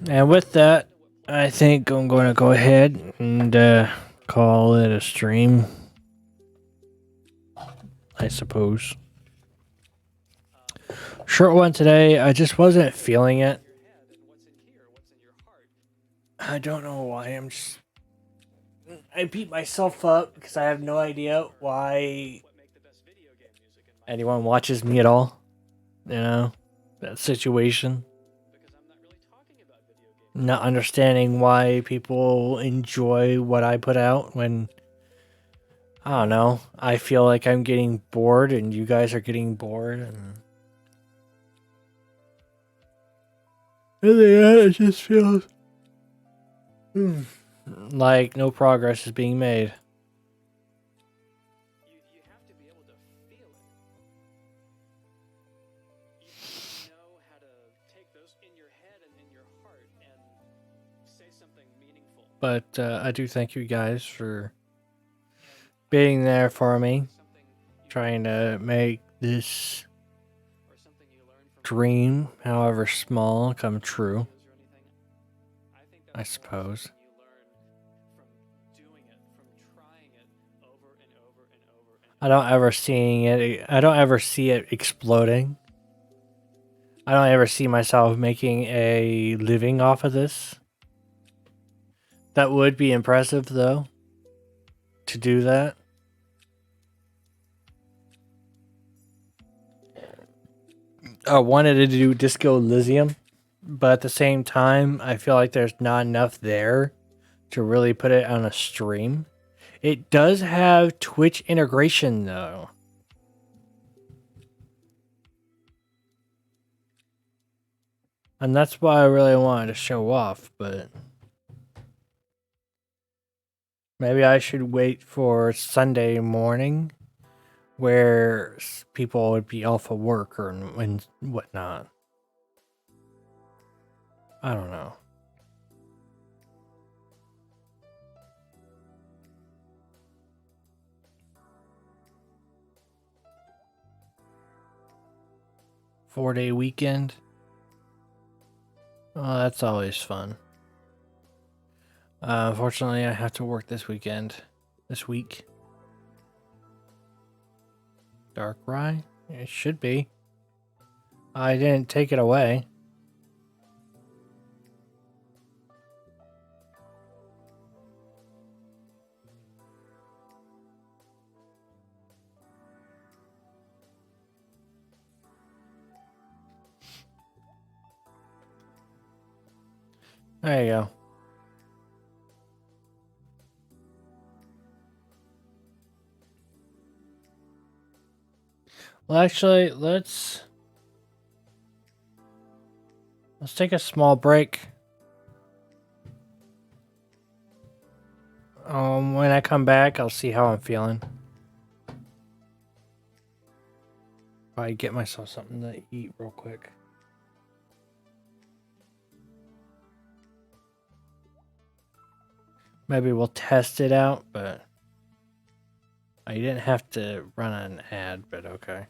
Speaker 1: And with that, I think I'm going to go ahead and call it a stream. I suppose. Short one today. I just wasn't feeling it. I don't know why. I beat myself up because I have no idea why anyone watches me at all. You know, that situation. Not understanding why people enjoy what I put out when, I don't know, I feel like I'm getting bored and you guys are getting bored. And in the end, it just feels Like no progress is being made.
Speaker 2: You have to be able to feel it. You know how to take those in your head and in your heart and say something meaningful.
Speaker 1: But I do thank you guys for being there for me, trying to make this
Speaker 2: Or something you learn from
Speaker 1: dream, however small, come true.
Speaker 2: or anything. I think
Speaker 1: I
Speaker 2: that's
Speaker 1: suppose.
Speaker 2: something you learn from doing it, from trying it over and over and over and
Speaker 1: I don't ever seeing it. I don't ever see it exploding. I don't ever see myself making a living off of this. That would be impressive, though, to do that. I wanted to do Disco Elysium, but at the same time, I feel like there's not enough there to really put it on a stream. It does have Twitch integration, though. And that's why I really wanted to show off, but maybe I should wait for Sunday morning where people would be off of work or and whatnot. I don't know. Four-day weekend. Oh, that's always fun. Unfortunately, I have to work this week. Dark Rye? It should be. I didn't take it away. There you go. Well, actually, let's take a small break. When I come back, I'll see how I'm feeling. Probably get myself something to eat real quick. Maybe we'll test it out, but you didn't have to run an ad, but okay.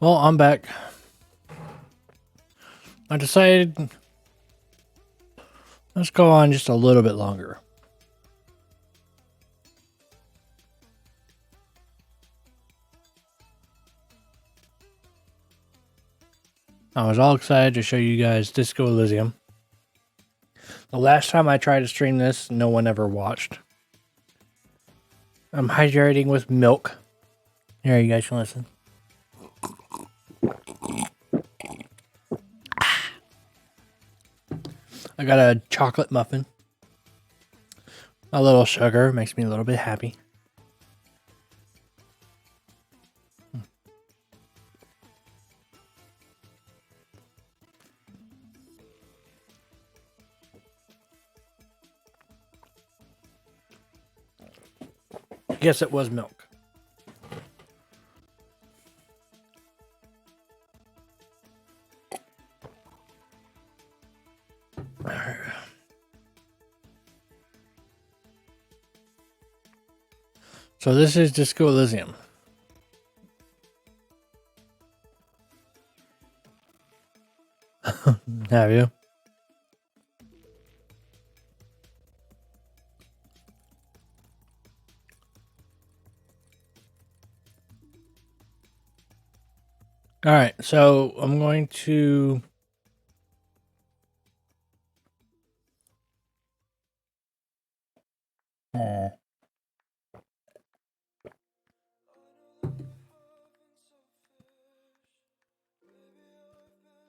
Speaker 1: Well, I'm back. I decided let's go on just a little bit longer. I was all excited to show you guys Disco Elysium. The last time I tried to stream this, no one ever watched. I'm hydrating with milk. Here, you guys can listen. I got a chocolate muffin. A little sugar makes me a little bit happy. Guess it was milk. So this is Disco Elysium. Have you? All right, so I'm going to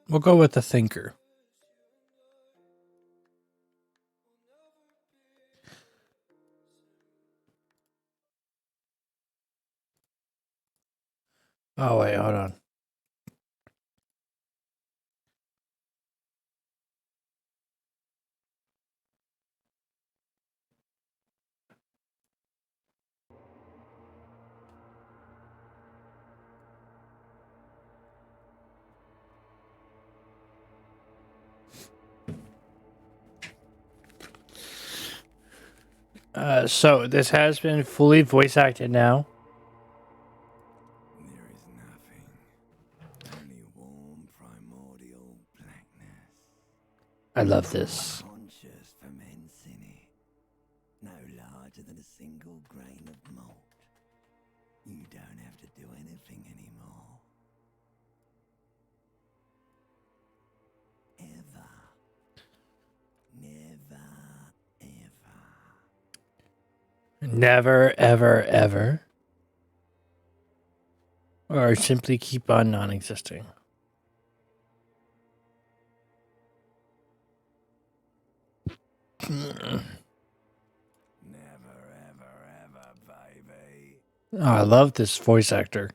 Speaker 1: we'll go with the thinker. Oh wait, hold on. So this has been fully voice acted now.
Speaker 4: There is nothing, only warm primordial blackness.
Speaker 1: I love this.
Speaker 4: Conscious ferments in it, no larger than a single grain of malt. You don't have to do anything anymore. Ever. Never, ever.
Speaker 1: Never, ever, ever. Or simply keep on non-existing.
Speaker 4: Never, ever, ever, baby.
Speaker 1: Oh, I love this voice actor.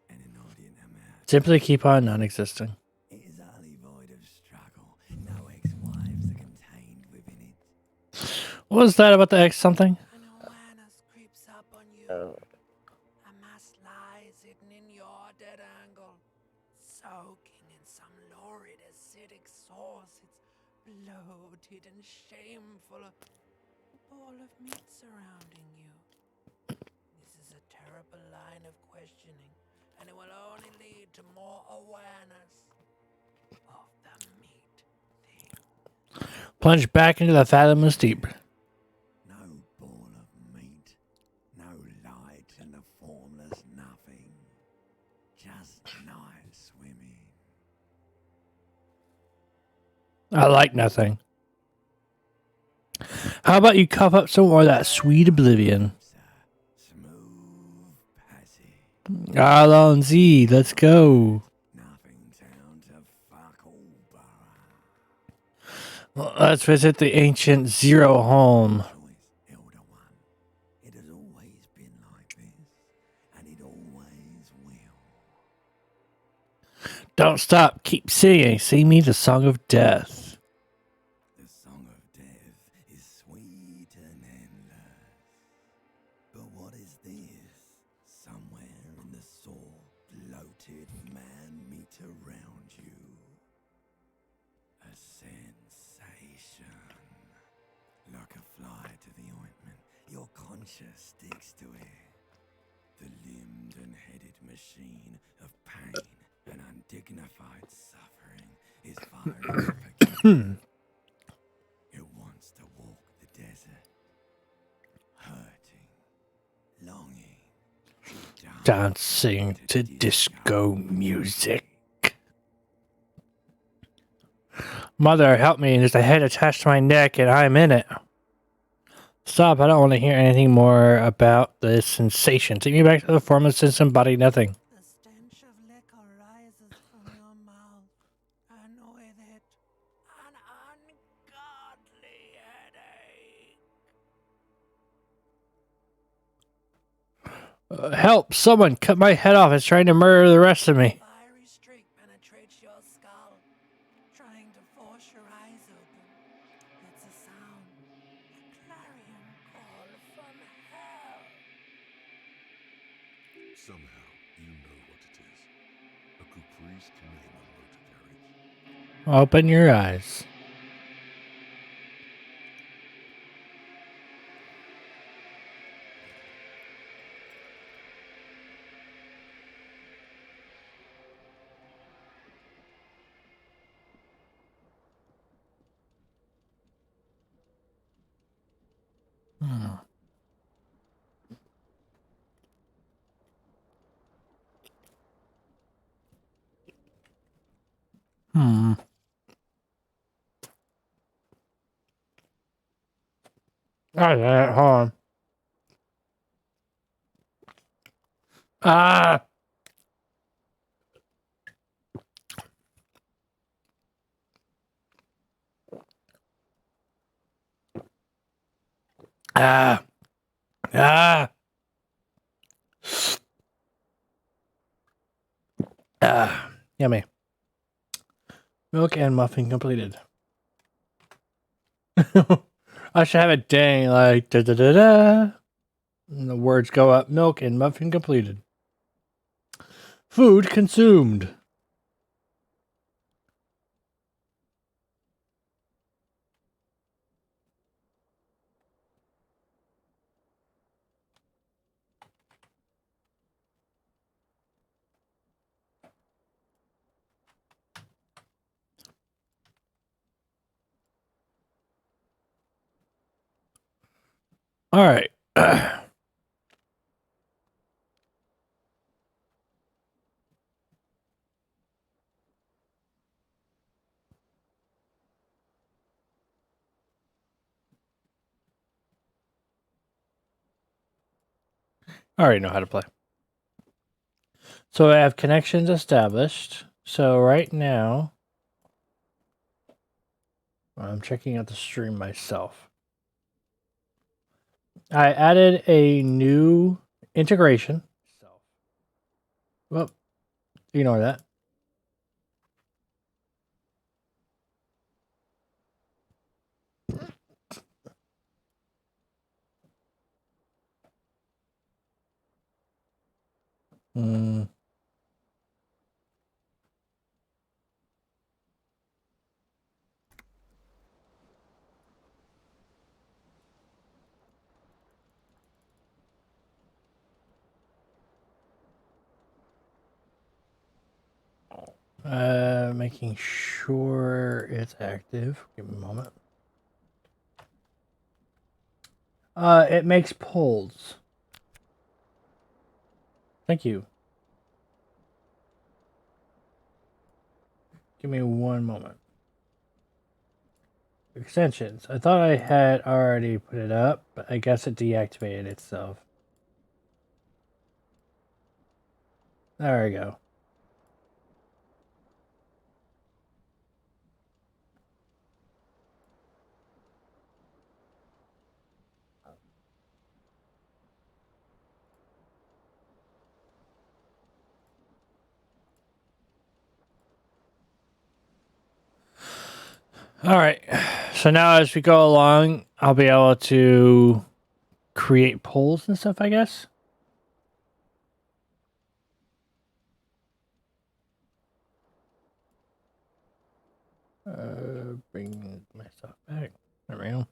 Speaker 4: An inordinate amount.
Speaker 1: Simply keep on non-existing.
Speaker 4: It is utterly void of struggle. No ex-wives are contained within it.
Speaker 1: What was that about the X something?
Speaker 4: An awareness creeps up on you. A mass lies hidden in your dead angle, soaking in some lurid acidic sauce. It's bloated and shameful. A ball of meat surrounding you. This is a terrible line of questioning, and it will only lead to more awareness of the meat thing.
Speaker 1: Plunge back into the fathomless deep.
Speaker 4: No ball of meat, no light in the formless nothing, just night swimming.
Speaker 1: I like nothing. How about you cup up some more of that sweet oblivion?
Speaker 4: Smooth passage.
Speaker 1: Alonzi, let's go.
Speaker 4: Nothing down to fuck all borough.
Speaker 1: Well, let's visit the ancient Zero home.
Speaker 4: Choice, Elder One. It has always been like this, and it always will.
Speaker 1: Don't stop. Keep singing. Sing me the song of death.
Speaker 4: The song of death is sweet and endless. But what is this? Somewhere in the sore, bloated man meat around you. A sensation. Like a fly to the ointment, your conscience sticks to it. The limbed
Speaker 5: golden-headed machine of pain and undignified suffering is firing up again. It wants to walk the desert, hurting, longing,
Speaker 1: Dancing to disco music. Mother, help me. There's a head attached to my neck and I'm in it. Stop. I don't want to hear anything more about this sensation. Take me back to the formless disembodied nothing.
Speaker 4: The stench of liquor rises from your mouth, and with it, an ungodly headache.
Speaker 1: Help! Someone cut my head off. It's trying to murder the rest of me.
Speaker 4: Fiery streak penetrates your skull, trying to force your eyes open. It's a sound, a clarion call from hell.
Speaker 6: Somehow, you know what it is. A caprice to name a motor carriage.
Speaker 1: Open your eyes. Hmm. Alright, hold on. Ah! Ah! Ah! Ah! Yummy. Milk and muffin completed. I should have a dang like da da da da. And the words go up. Milk and muffin completed. Food consumed. All right. I already know how to play. So I have connections established. So right now, I'm checking out the stream myself. I added a new integration. Well, ignore that. Hmm. Making sure it's active. Give me a moment. It makes polls. Thank you. Give me one moment. Extensions. I thought I had already put it up, but I guess it deactivated itself. There we go. All right. So now as we go along, I'll be able to create polls and stuff, I guess. Bring myself back. There we go.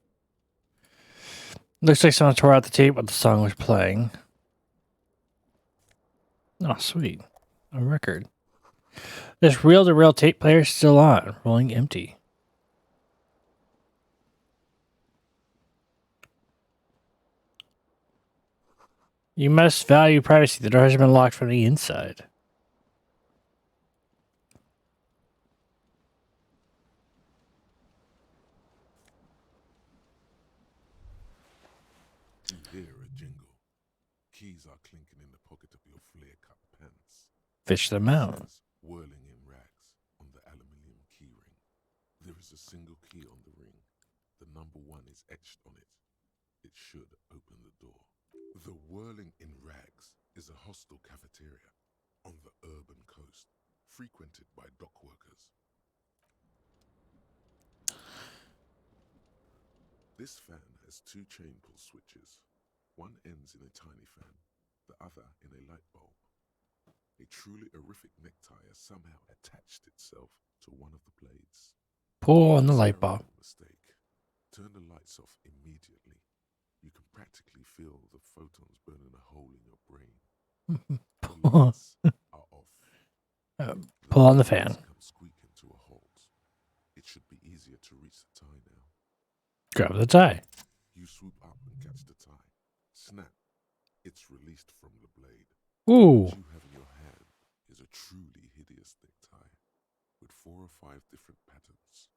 Speaker 1: Looks like someone tore out the tape while the song was playing. Oh, sweet. A record. This reel-to-reel tape player is still on, rolling empty. You must value privacy. The door has been locked from the inside.
Speaker 6: You hear a jingle. Keys are clinking in the pocket of your flare-cut pants.
Speaker 1: Fish them
Speaker 6: It
Speaker 1: out.
Speaker 6: says, whirling in rags on the aluminium keyring. There is a single key on the ring. The number 1 is etched on it. It should open the door. The whirling in rags is a hostel cafeteria on the urban coast, frequented by dock workers. This fan has 2 chain pull switches. One ends in a tiny fan, the other in a light bulb. A truly horrific necktie has somehow attached itself to one of the blades.
Speaker 1: Pull on the light
Speaker 6: Terrible
Speaker 1: bulb.
Speaker 6: mistake. Turn the lights off immediately. You can practically feel the photons burning a hole in your brain. The lights are off.
Speaker 1: Pull on the fan.
Speaker 6: Come squeaking to a halt. It should be easier to reach the tie now.
Speaker 1: Grab the tie.
Speaker 6: You swoop up and catch the tie. Snap. It's released from the blade.
Speaker 1: Ooh.
Speaker 6: What you have in your hand is a truly hideous necktie with 4 or 5 different patterns.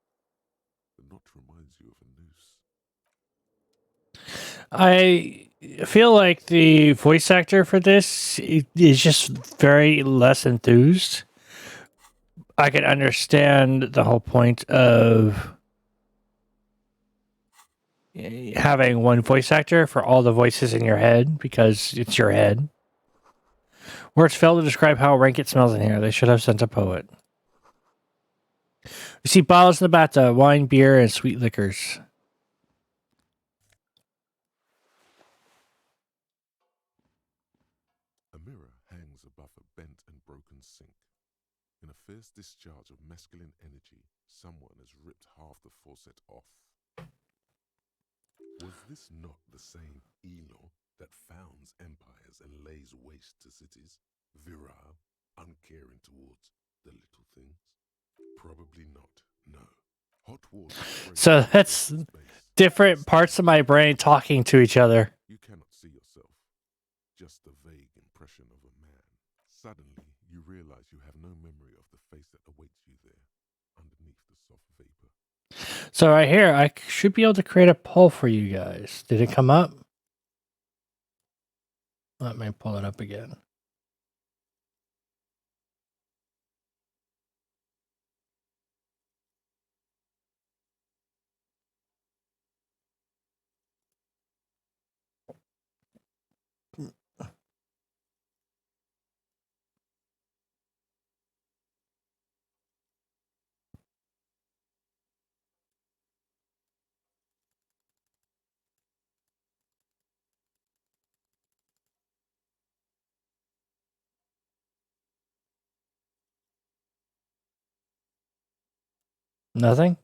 Speaker 6: The knot reminds you of a noose.
Speaker 1: I feel like the voice actor for this is just very less enthused. I can understand the whole point of having one voice actor for all the voices in your head because it's your head. Words fail to describe how rank it smells in here. They should have sent a poet. We see bottles in the bathtub, wine, beer, and sweet liquors.
Speaker 6: A mirror hangs above a bent and broken sink. In a fierce discharge of masculine energy, someone has ripped half the faucet off. Was this not the same Elo that founds empires and lays waste to cities? Virile, uncaring towards the little things? Probably not, no. Hot water.
Speaker 1: So that's different parts of my brain talking to each other.
Speaker 6: You cannot see yourself, just a vague impression of a man. Suddenly, you realize you have no memory of the face that awaits you there, underneath the soft vapor.
Speaker 1: So right here, I should be able to create a poll for you guys. Did it come up? Let me pull it up again. Nothing?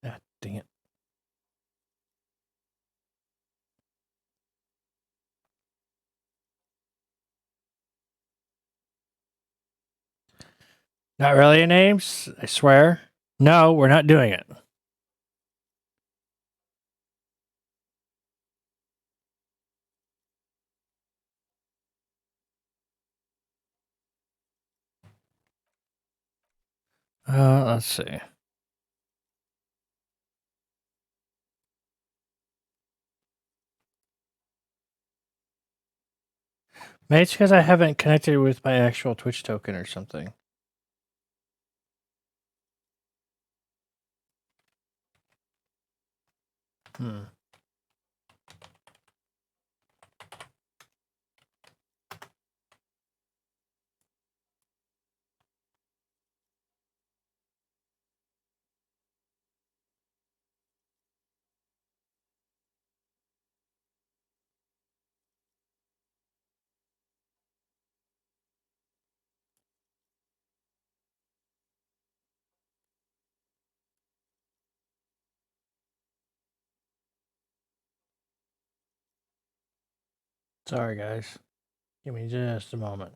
Speaker 1: Ah, dang it. Not really names, I swear. No, we're not doing it. Let's see. Maybe it's because I haven't connected with my actual Twitch token or something. Sorry, guys. Give me just a moment.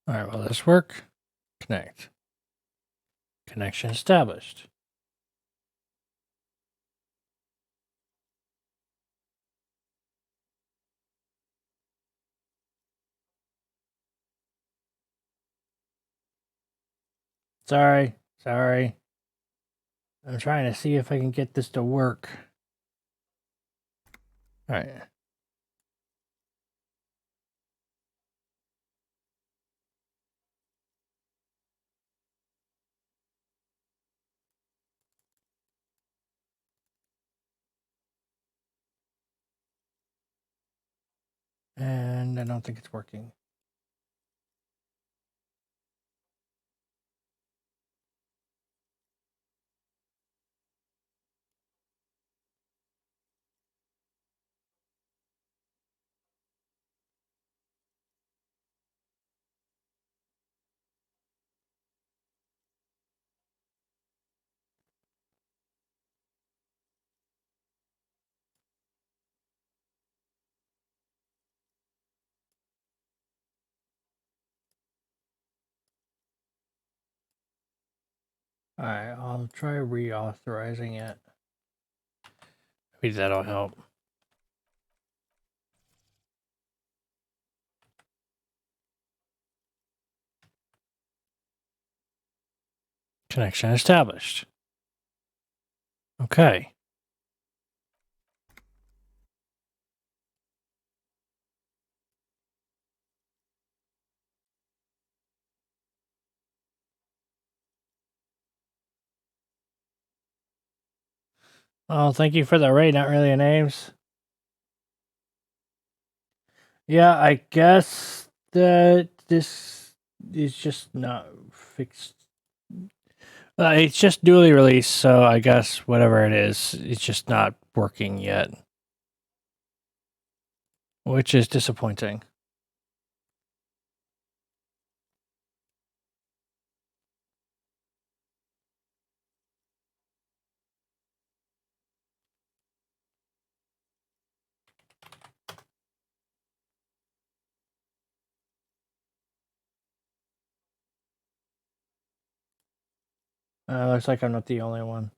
Speaker 1: All right, will this work? Connect. Connection established. Sorry. I'm trying to see if I can get this to work. All right. And I don't think it's working. All right, I'll try reauthorizing it. Maybe that'll help. Connection established. Okay. Well, thank you for the rate. Not really a names. Yeah, I guess that this is just not fixed. It's just newly released, so I guess whatever it is, it's just not working yet. Which is disappointing. Looks like I'm not the only one.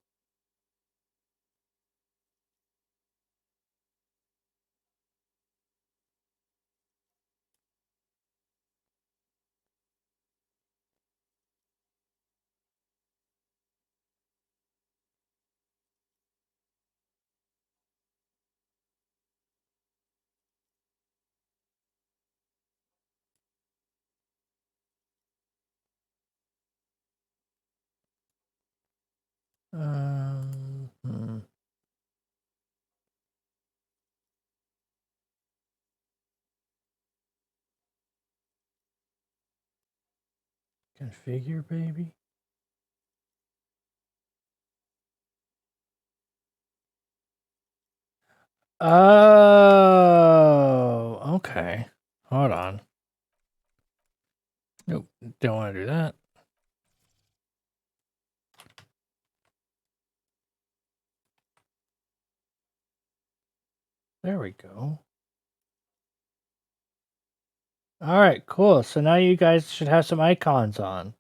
Speaker 1: Hmm. Configure, baby. Oh, okay. Hold on. Nope, don't want to do that. There we go. All right, cool. So now you guys should have some icons on.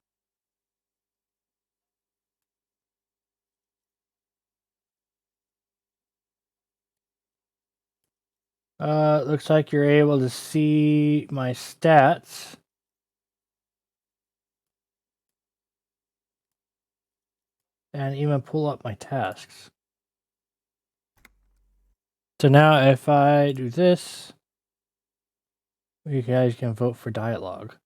Speaker 1: Looks like you're able to see my stats. And even pull up my tasks. So now if I do this, you guys can vote for dialogue.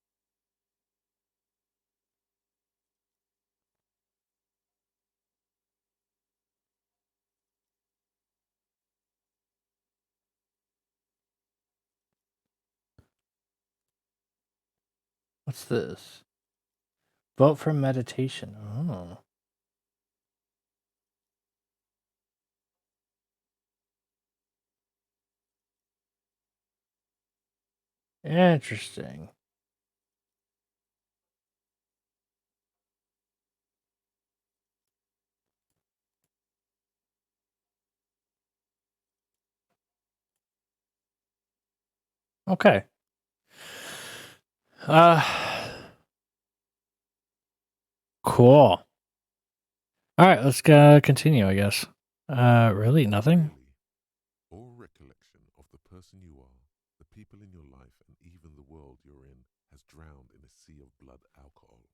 Speaker 1: What's this? Vote for meditation. Oh. Interesting. Okay. Cool. All right, let's continue, I guess. Really nothing?
Speaker 6: Clearly, all recollection of the person you are, the people in your life, and even the world you're in has drowned in a sea of blood alcohol.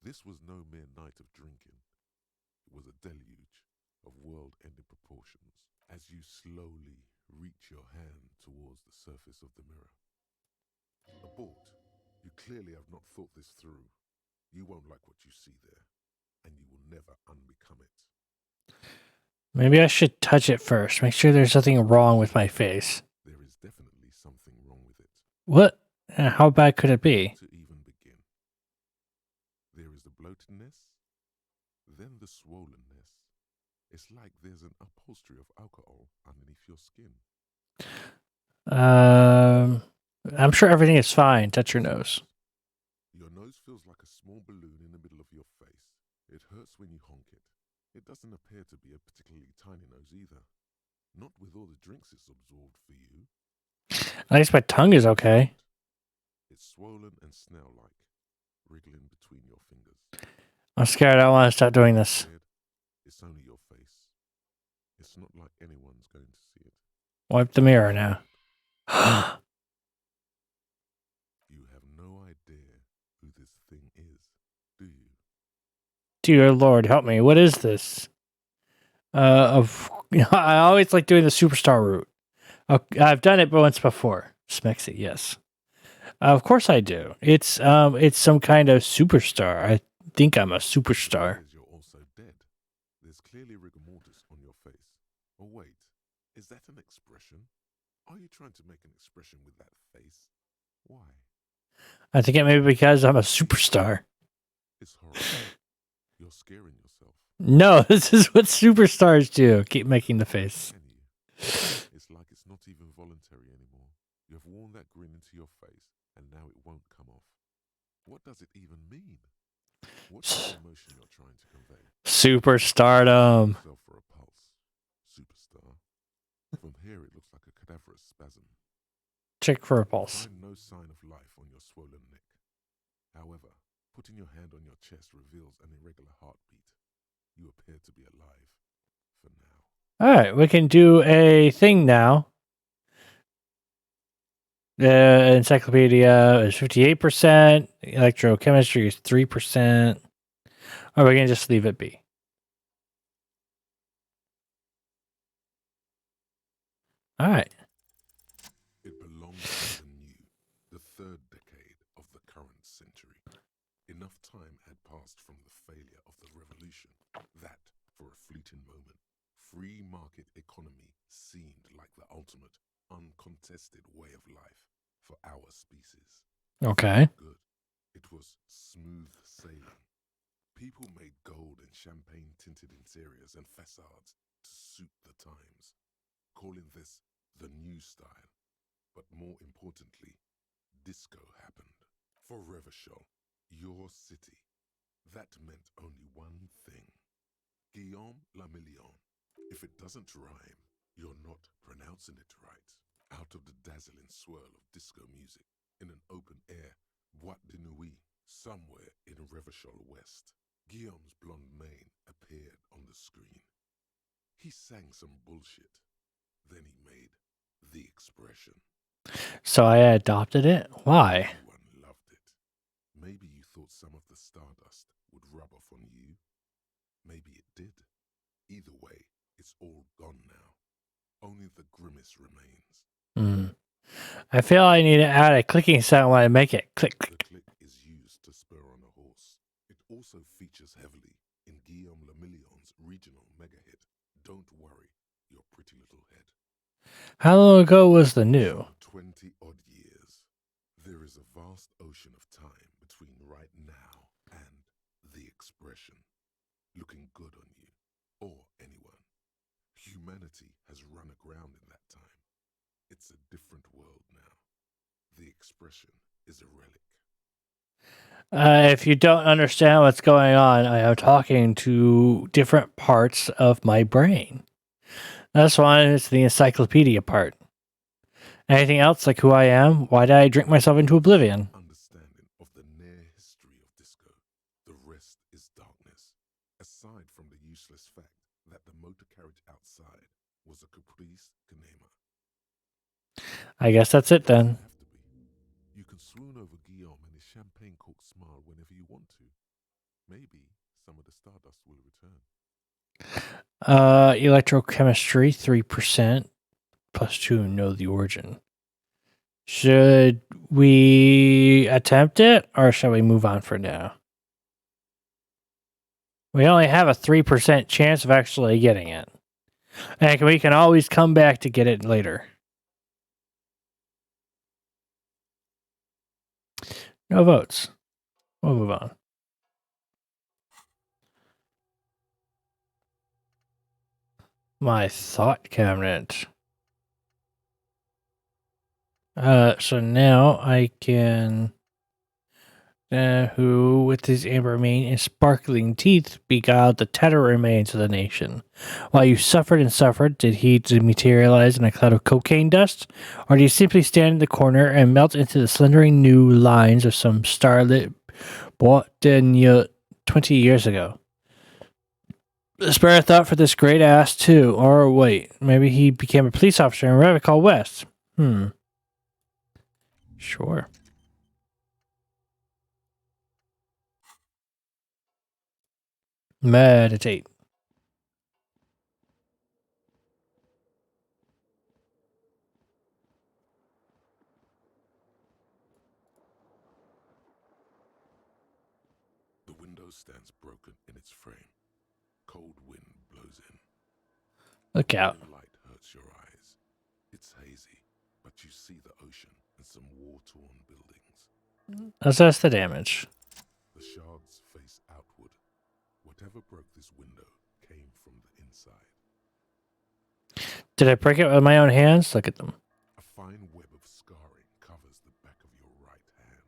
Speaker 6: This was no mere night of drinking. It was a deluge of world-ending proportions as you slowly reach your hand towards the surface of the mirror. Abort. You clearly have not thought this through. You won't like what you see there, and you will never unbecome it.
Speaker 1: Maybe I should touch it first. Make sure there's nothing wrong with my face.
Speaker 6: There is definitely something wrong with it.
Speaker 1: What? How bad could it be?
Speaker 6: To even begin. There is the bloatedness, then the swollenness. It's like there's an upholstery of alcohol underneath your skin.
Speaker 1: I'm sure everything is fine. Touch your nose.
Speaker 6: Your nose feels like a small balloon in the middle of your face. It hurts when you honk it. It doesn't appear to be a particularly tiny nose either. Not with all the drinks it's absorbed for you.
Speaker 1: At least my tongue is okay.
Speaker 6: It's swollen and snail-like, wriggling between your fingers.
Speaker 1: I'm scared. I don't want to stop doing this.
Speaker 6: It's only your face. It's not like anyone's going to see it.
Speaker 1: Wipe the mirror now.
Speaker 6: You have no idea who this thing is, do you?
Speaker 1: Dear Lord, help me. What is this? I always like doing the superstar route. I've done it once before. Smexy, yes. Of course I do. It's some kind of superstar. I think I'm a superstar.
Speaker 6: You're also dead. There's clearly rigor mortis on your face. Oh wait, is that an expression? Are you trying to make an expression with that face? Why?
Speaker 1: I think it may be because I'm a superstar.
Speaker 6: It's horrible. You're scaring yourself.
Speaker 1: No, this is what superstars do. Keep making the face.
Speaker 6: Can you? It's like it's not even voluntary anymore. You have worn that grin into your face, and now it won't come off. What does it even mean? What's the emotion you're trying to convey?
Speaker 1: Superstardom.
Speaker 6: Yourself for a pulse. Superstar. From here it looks like a cadaverous spasm.
Speaker 1: Check for a pulse.
Speaker 6: Find no sign of life on your swollen neck. However, putting your hand on your chest reveals an irregular heartbeat. You appear to be alive for now.
Speaker 1: All right, we can do a thing now. The encyclopedia is 58%. Electrochemistry is 3%. Or we can just leave it be. All right.
Speaker 6: It belongs to the new, the third decade of the current century. Enough time had passed from the failure of the revolution that, for a fleeting moment, free market economy seemed like the ultimate, uncontested way of life for our species.
Speaker 1: Okay.
Speaker 6: Good. It was smooth sailing. People made gold and champagne-tinted interiors and facades to suit the times, calling this the new style. But more importantly, disco happened. For Revachol, your city, that meant only one thing. Guillaume Lamillion. If it doesn't rhyme, you're not pronouncing it right. Out of the dazzling swirl of disco music, in an open-air boîte de nuit, somewhere in Revachol West, Guillaume's blonde mane appeared on the screen. He sang some bullshit. Then he made the expression.
Speaker 1: So I adopted it? Why?
Speaker 6: Everyone loved it. Maybe you thought some of the stardust would rub off on you. Maybe it did. Either way, it's all gone now. Only the grimace remains.
Speaker 1: I feel I need to add a clicking sound when I make it. Click,
Speaker 6: The
Speaker 1: click.
Speaker 6: click is used to spur on a horse. It also features heavily in Guillaume Lamillion's regional mega hit, Don't Worry, Your Pretty Little Head.
Speaker 1: How long ago was the new?
Speaker 6: 20 odd years. There is a vast ocean of time expression looking good on you or anyone. Humanity has run aground in that time. It's a different world now. The expression is a relic.
Speaker 1: If you don't understand what's going on, I am talking to different parts of my brain. This one is the encyclopedia part. Anything else, like who I am? Why did I drink myself into oblivion?
Speaker 6: Understanding of the near history of disco. The rest is darkness. Aside from the useless fact that the motor carriage outside was a caprice canema.
Speaker 1: I guess that's it then.
Speaker 6: Have to be. You can swoon over Guillaume and his champagne cork smile whenever you want to. Maybe some of the stardust will return.
Speaker 1: Electrochemistry, 3%. +2, know the origin. Should we attempt it, or shall we move on for now? We only have a 3% chance of actually getting it. And we can always come back to get it later. No votes. We'll move on. My thought cabinet. So now I can... who, with his amber mane and sparkling teeth, beguiled the tattered remains of the nation. While you suffered and suffered, did he dematerialize in a cloud of cocaine dust? Or did he simply stand in the corner and melt into the slendering new lines of some starlit Boitenia 20 years ago? Spare a thought for this great ass, too. Or wait, maybe he became a police officer in Revicol West. Sure. Meditate.
Speaker 6: The window stands broken in its frame. Cold wind blows in.
Speaker 1: Look out.
Speaker 6: Blue light hurts your eyes. It's hazy, but you see the ocean and some war-torn buildings.
Speaker 1: Assess the damage.
Speaker 6: The shards face outward. Whatever broke this window came from the inside.
Speaker 1: Did I break it with my own hands? Look at them.
Speaker 6: A fine web of scarring covers the back of your right hand,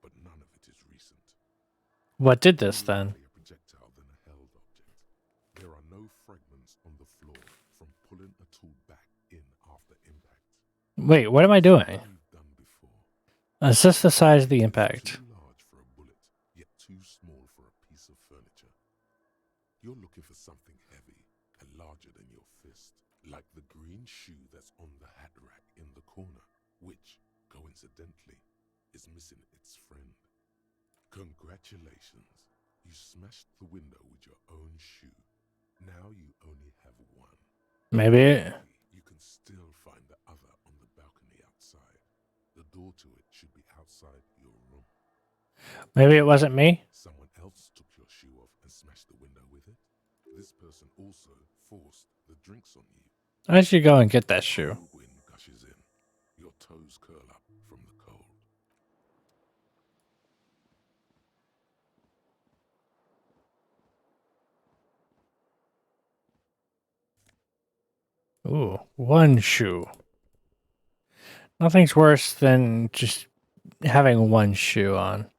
Speaker 6: but none of it is recent.
Speaker 1: What did this then?
Speaker 6: More likely a projectile than a held object. There are no fragments on the floor from pulling a tool back in after impact.
Speaker 1: Wait, what am I doing?
Speaker 6: You've done before.
Speaker 1: Assess the size of the impact.
Speaker 6: Too large for a bullet, yet too small for a piece of furniture. You're looking for something heavy and larger than your fist, like the green shoe that's on the hat rack in the corner, which, coincidentally, is missing its friend. Congratulations. You smashed the window with your own shoe. Now you only have one.
Speaker 1: Maybe.
Speaker 6: You can still find the other on the balcony outside. The door to it should be outside your room.
Speaker 1: Maybe it wasn't me.
Speaker 6: Someone else took your shoe off and smashed the window with it. This person also forced the drinks on you.
Speaker 1: I should go and get that shoe.
Speaker 6: Cold wind gushes in. Your toes curl up from the cold.
Speaker 1: Ooh, one shoe. Nothing's worse than just having one shoe on.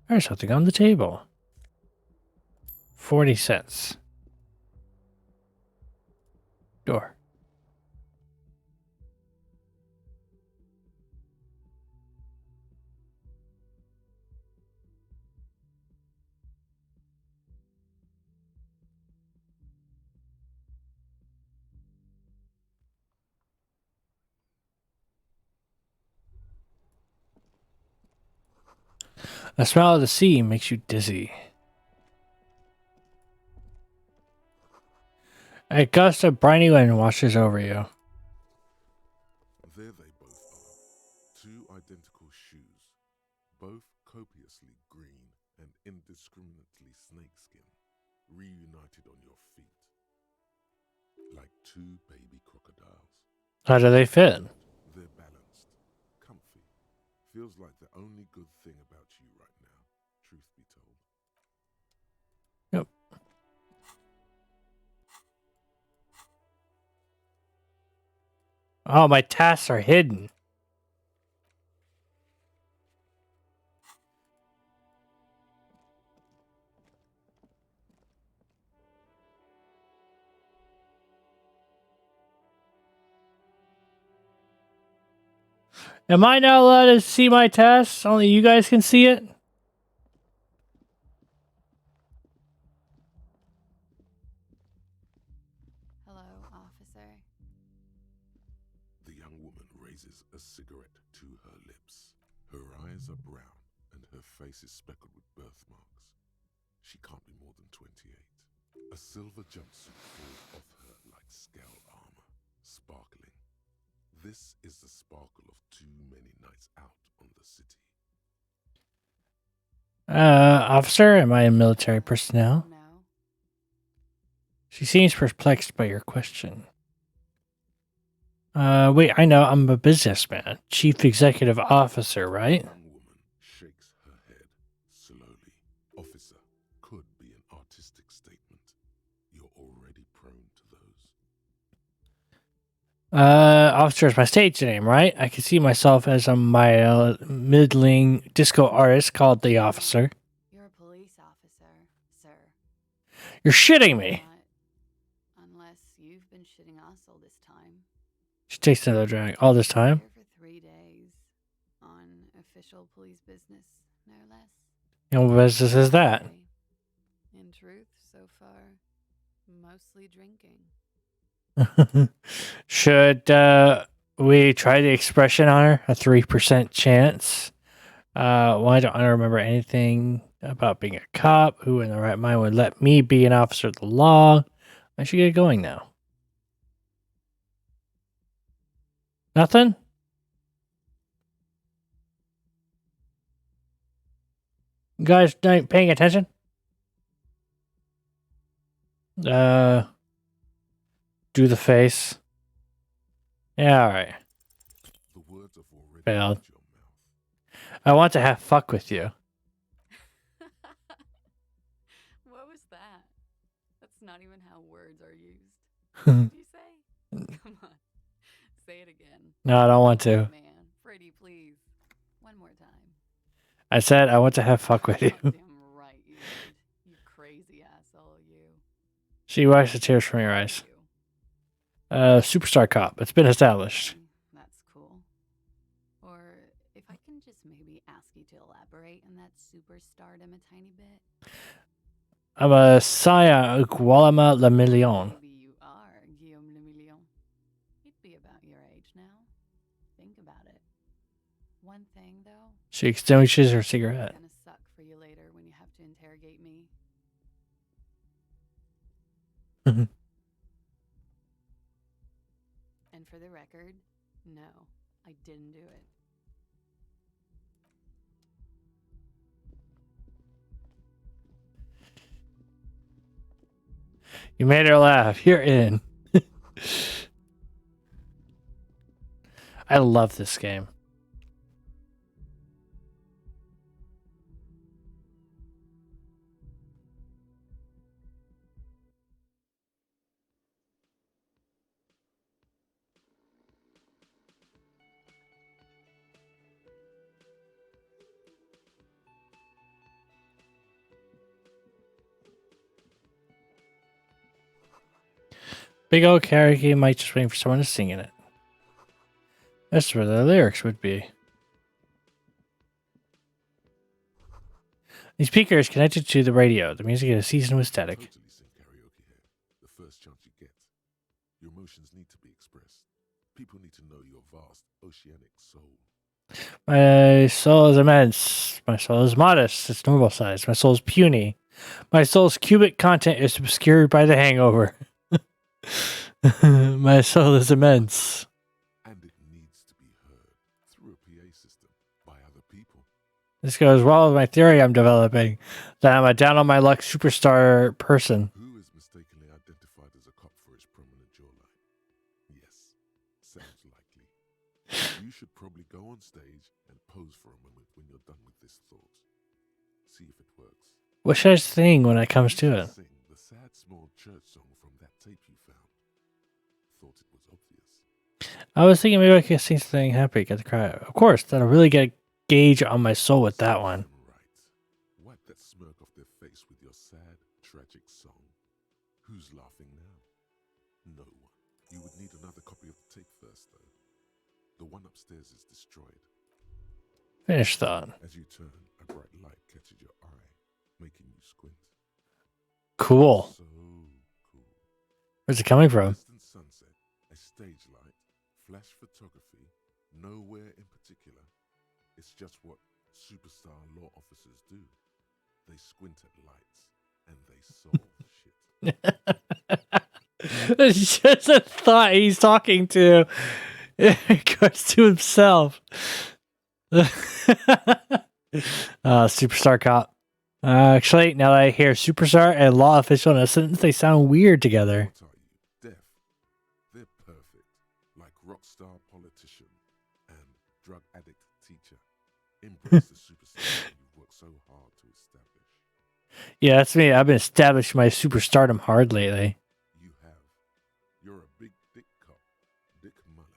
Speaker 1: There's something on the table. 40 cents. Door. The smell of the sea makes you dizzy. A gust of briny wind washes over you.
Speaker 6: There they both are. Two identical shoes, both copiously green and indiscriminately snakeskin, reunited on your feet. Like two baby crocodiles.
Speaker 1: How do they fit?
Speaker 6: They're balanced. feels like the only good thing about you right now, truth be told.
Speaker 1: Yep. Oh, my tasks are hidden. Am I not allowed to see my tasks? Only you guys can see it?
Speaker 7: Hello, officer.
Speaker 6: The young woman raises a cigarette to her lips. Her eyes are brown and her face is speckled with birthmarks. She can't be more than 28. A silver jumpsuit falls off her like scale armor, sparkling. This is the sparkle of too many nights out on the city.
Speaker 1: Officer, am I a military personnel?
Speaker 7: No.
Speaker 1: She seems perplexed by your question. Wait, I know, I'm a businessman. Chief Executive Officer, right?
Speaker 6: The young woman shakes her head slowly. Officer could be an artistic statement. You're already prone to those.
Speaker 1: Officer is my stage name, right? I can see myself as a middling disco artist called the Officer.
Speaker 7: You're a police officer, sir.
Speaker 1: You're shitting me.
Speaker 7: Not unless you've been shitting us all this time.
Speaker 1: She takes another drag. All this time?
Speaker 7: Here for 3 days. On official police business, no less.
Speaker 1: And what business is that?
Speaker 7: In truth, so far, mostly drinking.
Speaker 1: Should we try the expression on her? A 3% chance. Well, I don't remember anything about being a cop. Who in the right mind would let me be an officer of the law? I should get going now. Nothing? You guys not paying attention? Do the face. Yeah, alright.
Speaker 6: The words have already
Speaker 1: Failed.
Speaker 6: left your mouth.
Speaker 1: I want to have fuck with you.
Speaker 7: What was that? That's not even how words are used. What did you say? Come on. Say it again.
Speaker 1: No, I don't want to.
Speaker 7: Man, Freddy, please. One more time.
Speaker 1: I said I want to have fuck with you.
Speaker 7: Goddamn right you did. You crazy asshole, you.
Speaker 1: She wipes the tears from your eyes.
Speaker 7: You.
Speaker 1: Superstar cop. It's been established.
Speaker 7: That's cool. Or if I can just maybe ask you to elaborate on that superstardom a tiny bit.
Speaker 1: I'm a sire Gualama Le Million.
Speaker 7: Maybe you are Guillaume Le Million. You'd be about your age now. Think about it. One thing, though.
Speaker 1: She extinguishes her cigarette.
Speaker 7: It's gonna suck for you later when you have to interrogate me. And for the record, no, I didn't do it.
Speaker 1: You made her laugh. You're in. I love this game. Big old karaoke mic just waiting for someone to sing in it. That's where the lyrics would be. The speaker is connected to the radio. The music is seasoned with static.
Speaker 6: Totally sing karaoke here. The first chance you get. Your emotions need to be expressed. People need to know your vast oceanic soul.
Speaker 1: My soul is immense. My soul is modest. It's normal size. My soul is puny. My soul's cubic content is obscured by the hangover. My soul is immense.
Speaker 6: And it needs to be heard through a PA system by other people.
Speaker 1: This goes well with my theory I'm developing that I'm a down on my luck superstar person.
Speaker 6: Who is mistakenly identified as a cop for his prominent jawline? Yes, sounds likely. You should probably go on stage and pose for a moment when you're done with this thought. See if it works.
Speaker 1: What should I sing when it comes to it?
Speaker 6: Sing the sad small church song from that tape you found. Thought it was obvious.
Speaker 1: I was thinking maybe I could sing something happy, get the cry. Of course, that'll really get a gauge on my soul with that one.
Speaker 6: Right. Wipe that smirk off their face with your sad, tragic song. Who's laughing now? No one. You would need another copy of the tape first, though. The one upstairs is destroyed.
Speaker 1: Finish thought.
Speaker 6: As you turn, a bright light catches your eye, making you squint.
Speaker 1: Cool.
Speaker 6: So cool.
Speaker 1: Where's it coming from?
Speaker 6: Distant sunset, a stage light, flash photography, nowhere in particular. It's just what superstar law officers do. They squint at lights and they solve shit.
Speaker 1: It's just a thought he's talking to. It goes to himself. Superstar cop. Actually, now that I hear superstar and law official in a sentence, they sound weird together.
Speaker 6: What are you, deaf? They're perfect, like rock star politician and drug addict teacher. Embrace the superstar you've worked so hard to establish.
Speaker 1: Yeah, that's me. I've been establishing my superstardom hard lately.
Speaker 6: You have. You're a big dick cop, Dick Mullen,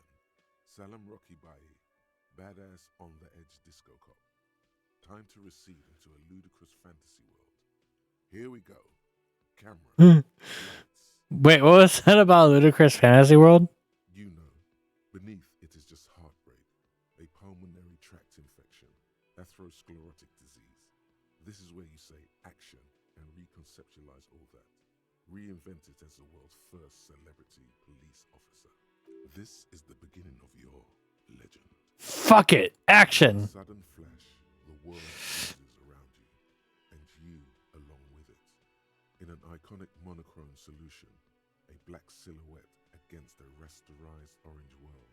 Speaker 6: Salem Rocky Baye, badass on the edge disco cop. Time to recede into a ludicrous fantasy world. Here we go. Camera. Lights.
Speaker 1: Wait, what was that about ludicrous fantasy world?
Speaker 6: You know, beneath it is just heartbreak, a pulmonary tract infection, atherosclerotic disease. This is where you say action and reconceptualize all that. Reinvent it as the world's first celebrity police officer. This is the beginning of your legend.
Speaker 1: Fuck it. Action.
Speaker 6: Sudden flash, the world freezes around you, and you along with it. In an iconic monochrome solution, a black silhouette against a rasterized orange world.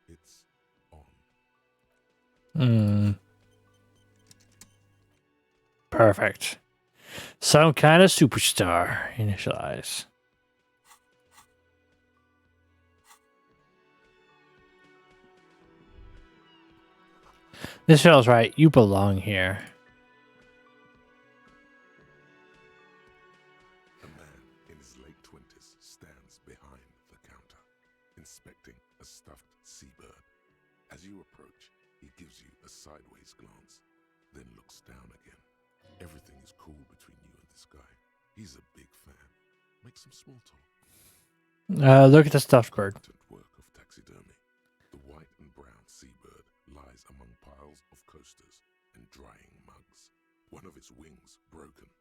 Speaker 6: It's on.
Speaker 1: Perfect. Some kind of superstar. Initialize. This feels right. You belong here.
Speaker 6: A man in his late 20s stands behind the counter, inspecting a stuffed seabird. As you approach, he gives you a sideways glance, then looks down again. Everything is cool between you and this guy. He's a big fan. Make some small talk.
Speaker 1: Look at the stuffed bird.
Speaker 6: Competent work of taxidermy. The white and brown seabird lies among piles of coasters and drying mugs. One of its wings broken.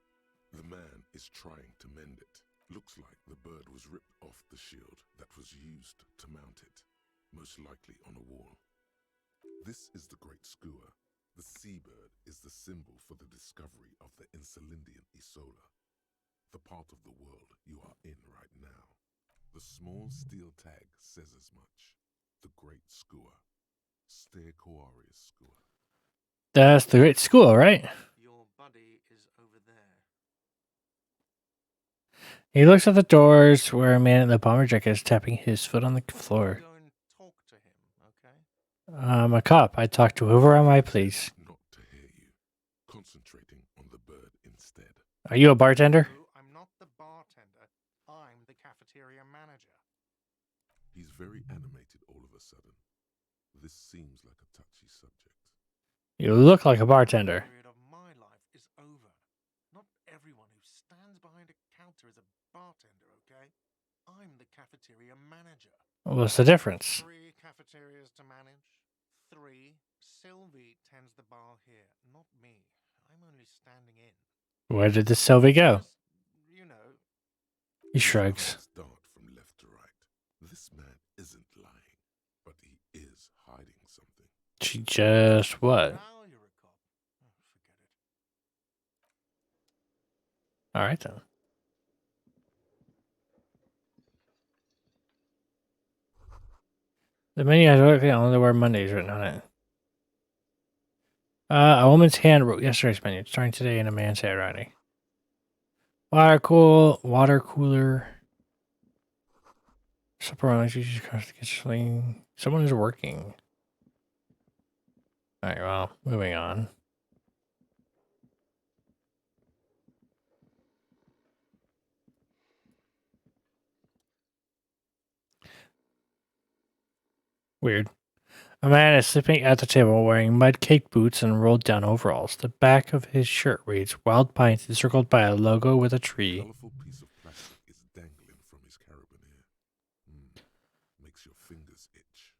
Speaker 6: The man is trying to mend it. Looks like the bird was ripped off the shield that was used to mount it, most likely on a wall. This is the Great Skua. The seabird is the symbol for the discovery of the Insulindian Isola, the part of the world you are in right now. The small steel tag says as much. The Great Skua. Stercoarius Skua.
Speaker 1: That's the great school, right?
Speaker 2: Your buddy is over there.
Speaker 1: He looks at the doors where a man in the bomber jacket is tapping his foot on the floor.
Speaker 2: Go and talk to him, okay?
Speaker 1: I'm a cop. I talk to whoever I might please.
Speaker 6: Not to hear you. Concentrating on the bird instead.
Speaker 1: Are you a bartender?
Speaker 2: No, I'm not the bartender. I'm the cafeteria manager.
Speaker 6: He's very animated all of a sudden. This seems like a touchy subject.
Speaker 1: You look like a bartender.
Speaker 2: The period of my life is over. Not everyone who stands behind a counter is a bartender, okay? I'm the cafeteria manager.
Speaker 1: What's the difference?
Speaker 2: 3 cafeterias to manage. 3. Sylvie tends the bar here, not me. I'm only standing in.
Speaker 1: Where did the Sylvie go?
Speaker 2: Just, you know,
Speaker 1: He shrugs.
Speaker 6: Eyes dart from left to right. This man isn't lying, but he is hiding something.
Speaker 1: She just what?
Speaker 2: now you're a cop. Oh, forget it.
Speaker 1: All right then. The menu has only the word Mondays written on it. A woman's hand wrote yesterday's menu, starting today in a man's handwriting. Water cooler. Supper on Jesus across the kitchen. Someone is working. All right, well, moving on. Weird. A man is sleeping at the table wearing mud-caked boots and rolled-down overalls. The back of his shirt reads, Wild Pines encircled by a logo with a
Speaker 6: A
Speaker 1: tree.
Speaker 6: colourful piece of plastic is dangling from his carabiner. Makes your fingers itch.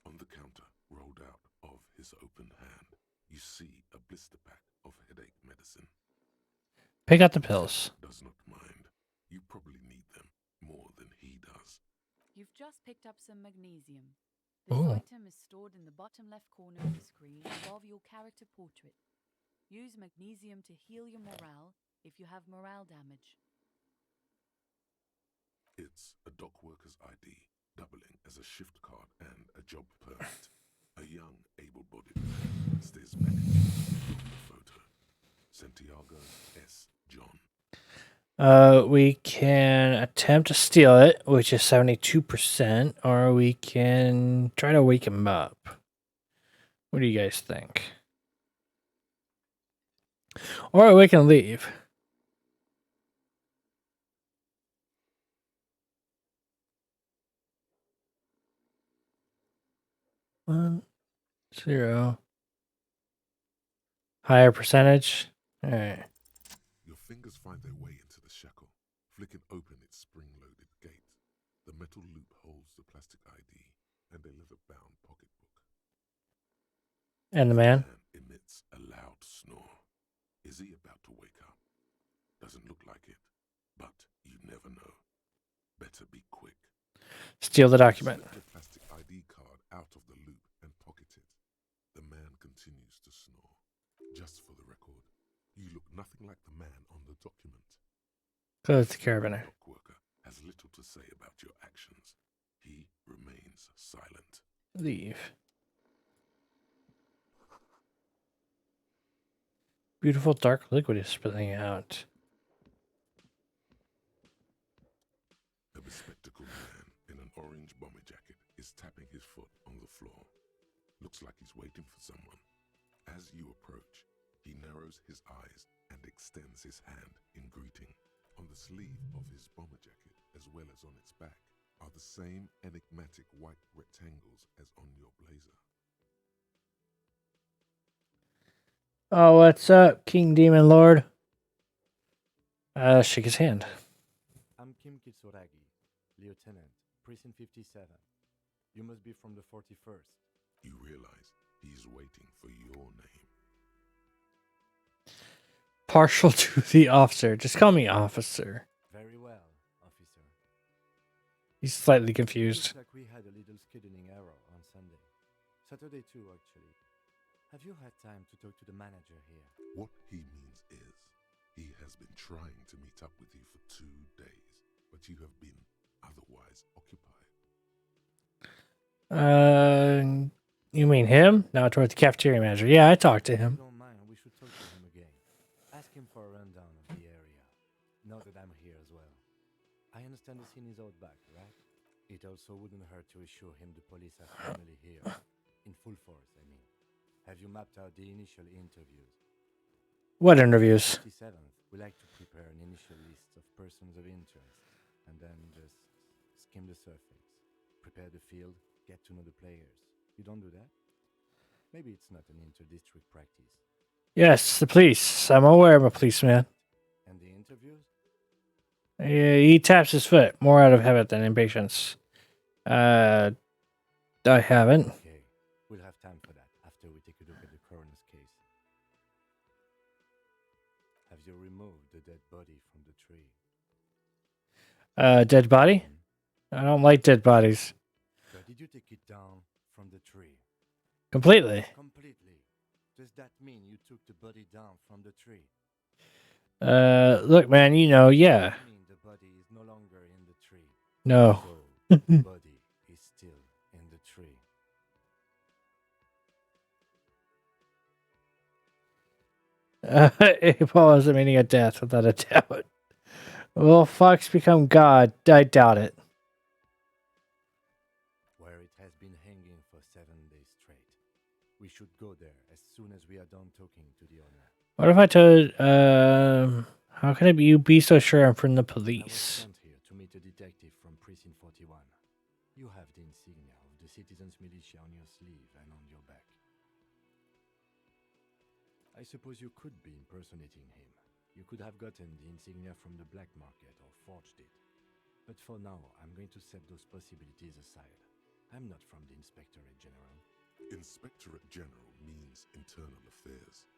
Speaker 6: On the counter, rolled out of his open hand, you see a blister pack of headache medicine.
Speaker 1: Pick out the pills.
Speaker 6: Does not mind. You probably need them more than he does.
Speaker 7: You've just picked up some magnesium. This
Speaker 1: Ooh.
Speaker 7: item is stored in the bottom left corner of the screen above your character portrait. Use magnesium to heal your morale if you have morale damage.
Speaker 6: It's a dock worker's ID, doubling as a shift card and a job permit. A young, able-bodied man stares back at you from the photo. Santiago S. John.
Speaker 1: We can attempt to steal it, which is 72%, or we can try to wake him up. What do you guys think? Or we can leave. One, 0. Higher percentage. All right.
Speaker 6: Your fingers find their way into the shackle, flicking open its spring-loaded gate. The metal loop holds the plastic ID and a leather-bound pocketbook.
Speaker 1: And the man?
Speaker 6: Emits a loud snore. Is he about to wake up? Doesn't look like it, but you never know. Better be quick.
Speaker 1: Steal the document.
Speaker 6: Slip the plastic ID card out of the loop and pocket it. The man continues to snore. Just for the record, you look nothing like the man on the document.
Speaker 1: Close the carabiner.
Speaker 6: The dock worker has little to say about your actions. He remains silent.
Speaker 1: Leave. Beautiful dark liquid is spilling out.
Speaker 6: A bespectacled man in an orange bomber jacket is tapping his foot on the floor. Looks like he's waiting for someone. As you approach, he narrows his eyes and extends his hand in greeting. On the sleeve of his bomber jacket, as well as on its back, are the same enigmatic white rectangles as on your blazer.
Speaker 1: Oh, what's up, King Demon Lord? Shake his hand.
Speaker 8: I'm Kim Kitsuragi, Lieutenant, Precinct 57. You must be from the 41st.
Speaker 6: You realize he's waiting for your name.
Speaker 1: Partial to the officer. Just call me officer.
Speaker 8: Very well, officer.
Speaker 1: He's slightly confused.
Speaker 8: Looks like we had a little scheduling error on Sunday. Saturday too, actually. Have you had time to talk to the manager here?
Speaker 6: What he means is, he has been trying to meet up with you for 2 days, but you have been otherwise occupied.
Speaker 1: You mean him? Now toward the cafeteria manager. Yeah, I talked to
Speaker 8: If you
Speaker 1: him.
Speaker 8: don't mind, we should talk to him again. Ask him for a rundown of the area. Now that I'm here as well. I understand the scene is out back, right? It also wouldn't hurt to assure him the police are finally here. In full force, I mean. Have you mapped out the initial interviews?
Speaker 1: What interviews?
Speaker 8: 57th, we like to prepare an initial list of persons of interest, and then just skim the surface. Prepare the field, get to know the players. You don't do that? Maybe it's not an inter-district practice.
Speaker 1: Yes, the police. I'm aware I'm a policeman.
Speaker 8: And the interviews?
Speaker 1: He taps his foot, more out of habit than impatience. I haven't.
Speaker 8: Okay, we'll have time for that after we take a look at the coroner's case. Have you removed the dead body from the tree?
Speaker 1: Dead body? I don't like dead bodies.
Speaker 8: But did you take it down from the tree?
Speaker 1: Completely.
Speaker 8: Completely. Does that mean you took the body down from the tree?
Speaker 1: Look, man, you know, yeah.
Speaker 8: I mean the body is no longer in the tree.
Speaker 1: No.
Speaker 8: So the body is still in the tree.
Speaker 1: April was the meaning of death, without a doubt. Will Fox become God? I doubt it.
Speaker 8: Where it has been hanging for 7 days straight. We should go there
Speaker 1: What if I told, how can you be so sure I'm from the
Speaker 8: I was
Speaker 1: police?
Speaker 8: sent here to meet a detective from Precinct 41. You have the insignia of the Citizens Militia on your sleeve and on your back. I suppose you could be impersonating him. You could have gotten the insignia from the black market or forged it. But for now, I'm going to set those possibilities aside. I'm not from the Inspectorate General.
Speaker 6: Inspectorate General means internal affairs.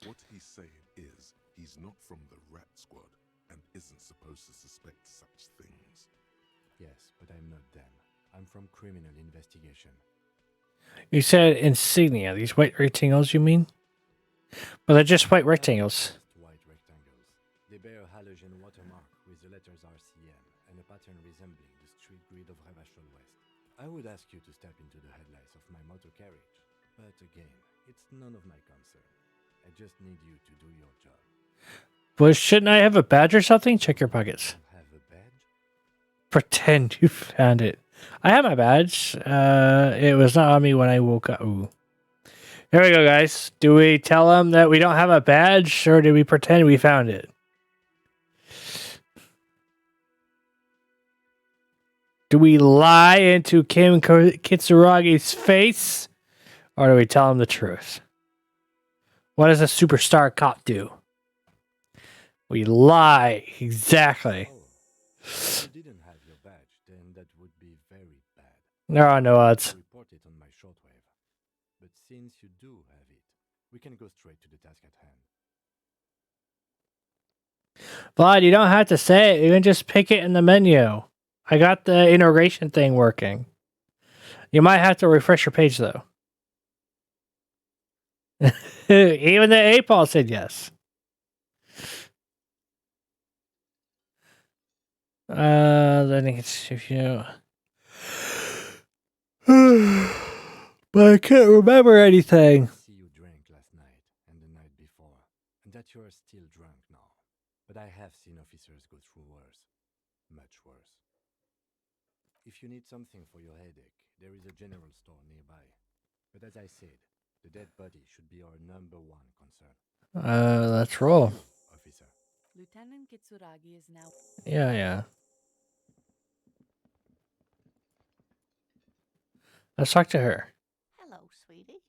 Speaker 6: What he's saying is he's not from the Rat Squad and isn't supposed to suspect such things.
Speaker 8: Yes, but I'm not them. I'm from criminal investigation.
Speaker 1: You said insignia. These white rectangles, you mean? But they're just white rectangles.
Speaker 8: Just white rectangles. They bear a halogen watermark with the letters RCN and a pattern resembling the street grid of Ravachol West. I would ask you to step into the headlights of my motor carriage, but again, it's none of my concern. I just need you to do your job.
Speaker 1: Well, shouldn't I have a badge or something? Check your pockets.
Speaker 8: You have a badge?
Speaker 1: Pretend you found it. I have my badge. It was not on me when I woke up. Ooh. Here we go, guys. Do we tell them that we don't have a badge, or do we pretend we found it? Do we lie into Kim Kitsuragi's face, or do we tell him the truth? What does a superstar cop do? We lie. Exactly.
Speaker 8: Oh, if you didn't have your badge, then that would be very bad.
Speaker 1: There are no odds.
Speaker 8: I'll report it on my shortwave. But since you do have it, we can go straight to the task at hand.
Speaker 1: Vlad, you don't have to say it. You can just pick it in the menu. I got the integration thing working. You might have to refresh your page, though. Even the A-Paul said yes. Then it's if you. But I can't remember anything.
Speaker 8: I see you drank last night and the night before, and that you are still drunk now. But I have seen officers go through worse. Much worse. If you need something for your headache, there is a general store nearby. But as I said, the dead body should be our #1 concern.
Speaker 1: Let's roll.
Speaker 8: Officer.
Speaker 7: Lieutenant Kitsuragi is now.
Speaker 1: Yeah. Let's talk to her.
Speaker 7: Hello, sweetie.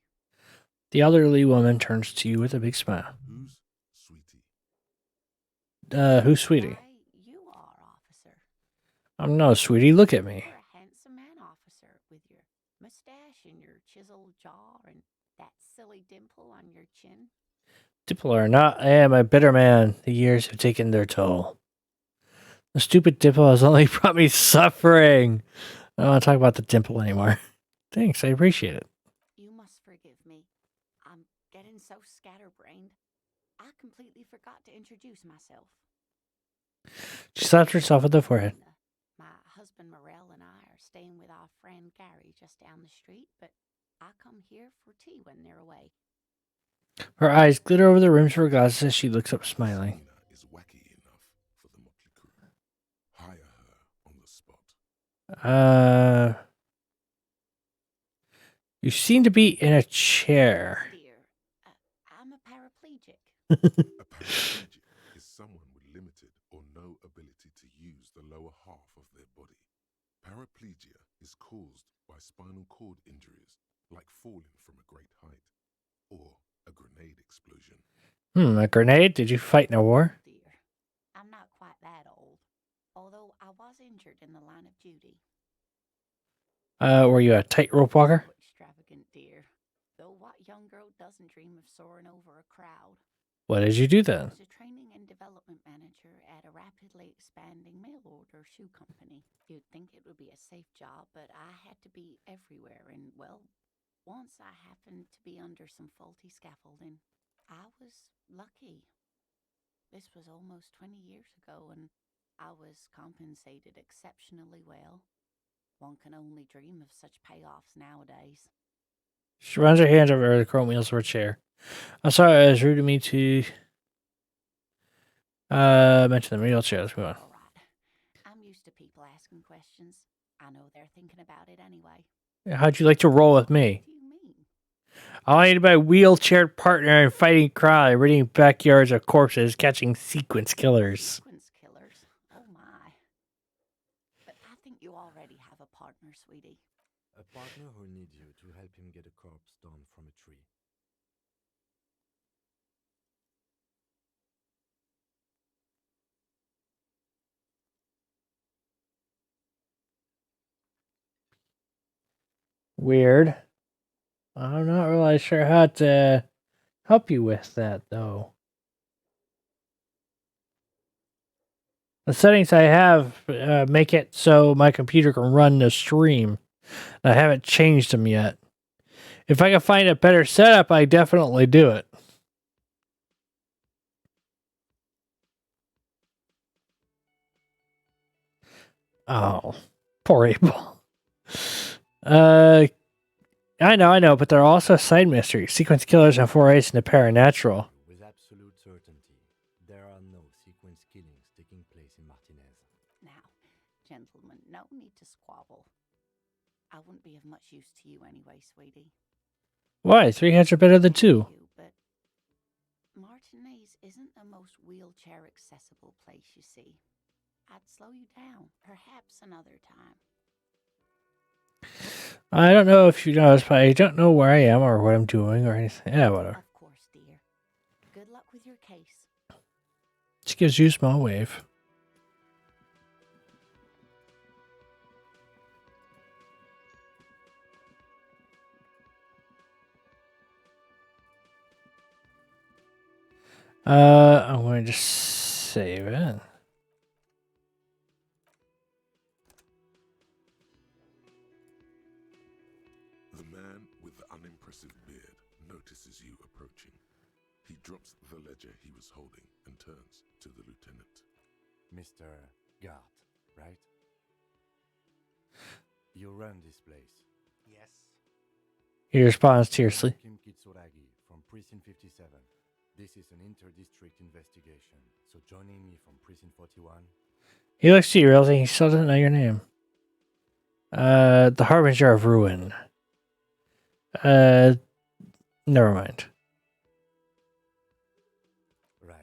Speaker 1: The elderly woman turns to you with a big smile.
Speaker 6: Who's Sweetie?
Speaker 1: Who's Sweetie?
Speaker 7: Why, you are, officer.
Speaker 1: I'm no Sweetie. Look at me.
Speaker 7: You're a handsome man, officer, with your mustache and your chiseled jaw and that silly dimple on your chin.
Speaker 1: Dimple or not, I am a bitter man. The years have taken their toll. The stupid dimple has only brought me suffering. I don't want to talk about the dimple anymore. Thanks, I appreciate it.
Speaker 7: You must forgive me. I'm getting so scatterbrained. I completely forgot to introduce myself.
Speaker 1: She slapped herself on the forehead.
Speaker 7: My husband Morel and I are staying with our friend Gary just down the street, but I come here for tea when they're away.
Speaker 1: Her eyes glitter over the rims of her glasses as she looks up, smiling.
Speaker 6: Selena is wacky enough for the motley crew. Hire her on the spot.
Speaker 1: You seem to be in a chair.
Speaker 7: Dear, I'm a paraplegic.
Speaker 6: A paraplegic is someone with limited or no ability to use the lower half of their body. Paraplegia is caused by spinal cord injuries, like falling from a great height, or a grenade explosion.
Speaker 1: A grenade? Did you fight in a war?
Speaker 7: Dear, I'm not quite that old, although I was injured in the line of duty.
Speaker 1: Were you a tightrope walker?
Speaker 7: So extravagant, dear. Though what young girl doesn't dream of soaring over a crowd?
Speaker 1: What did you do
Speaker 7: I
Speaker 1: then?
Speaker 7: was a training and development manager at a rapidly expanding mail order shoe company. You'd think it would be a safe job, but I had to be everywhere, and well, once I happened to be under some faulty scaffolding. I was lucky. This was almost 20 years ago, and I was compensated exceptionally well. One can only dream of such payoffs nowadays.
Speaker 1: She runs her hands over the chrome wheels of her chair. I'm sorry, it was rude of me to mention the wheelchair. Let's move on.
Speaker 7: All right. I'm used to people asking questions. I know they're thinking about it anyway.
Speaker 1: How'd you like to roll with me?
Speaker 7: What do you mean?
Speaker 1: I'll need my wheelchair partner in fighting crime, raiding backyards of corpses, catching sequence killers.
Speaker 7: Sequence killers. Oh my. But I think you already have a partner, sweetie.
Speaker 8: A partner who needs you to help him get a corpse down from a tree.
Speaker 1: Weird. I'm not really sure how to help you with that, though. The settings I have make it so my computer can run the stream. I haven't changed them yet. If I can find a better setup, I definitely do it. Oh, poor Abel. I know, but there are also side mysteries, sequence killers, and forays into paranatural.
Speaker 8: With absolute certainty, there are no sequence killings taking place in Martinez.
Speaker 7: Now, gentlemen, no need to squabble. I wouldn't be of much use to you anyway, sweetie.
Speaker 1: Why? 3 hands are better than 2.
Speaker 7: But Martinez isn't the most wheelchair accessible place, you see. I'd slow you down, perhaps another time.
Speaker 1: I don't know if you noticed, but I don't know where I am or what I'm doing or anything. Yeah, whatever.
Speaker 7: Of course, dear. Good luck with your case.
Speaker 1: Just gives you a small wave. I'm going to save it.
Speaker 6: The man with the unimpressive beard notices you approaching. He drops the ledger he was holding and turns to the lieutenant.
Speaker 8: Mr. Gart, right? You run this place.
Speaker 9: Yes.
Speaker 1: He responds tersely.
Speaker 8: Kim Kitsuragi from Precinct 57. This is an inter-district investigation, so joining me from Precinct 41.
Speaker 1: He looks at you, realizing he still doesn't know your name. The Harbinger of Ruin. Never mind.
Speaker 8: Right.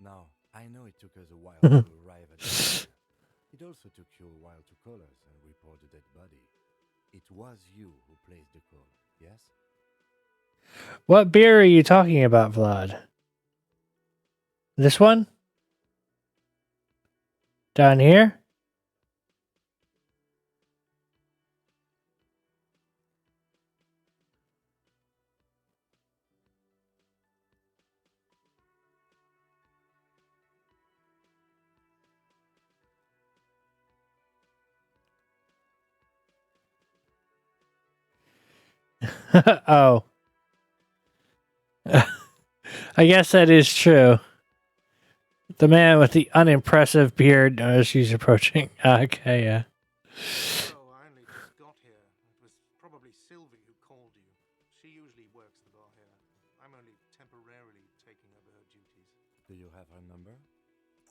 Speaker 8: Now, I know it took us a while to arrive at the area. It also took you a while to call us and report the dead body. It was you who placed the call, yes?
Speaker 1: What beer are you talking about, Vlad? This one? Down here? Oh. I guess that is true. The man with the unimpressive beard knows she's approaching. Okay, yeah.
Speaker 9: Oh, I only just got here. It was probably Sylvie who called you. She usually works the bar here. I'm only temporarily taking over her duties.
Speaker 8: Do you have her number?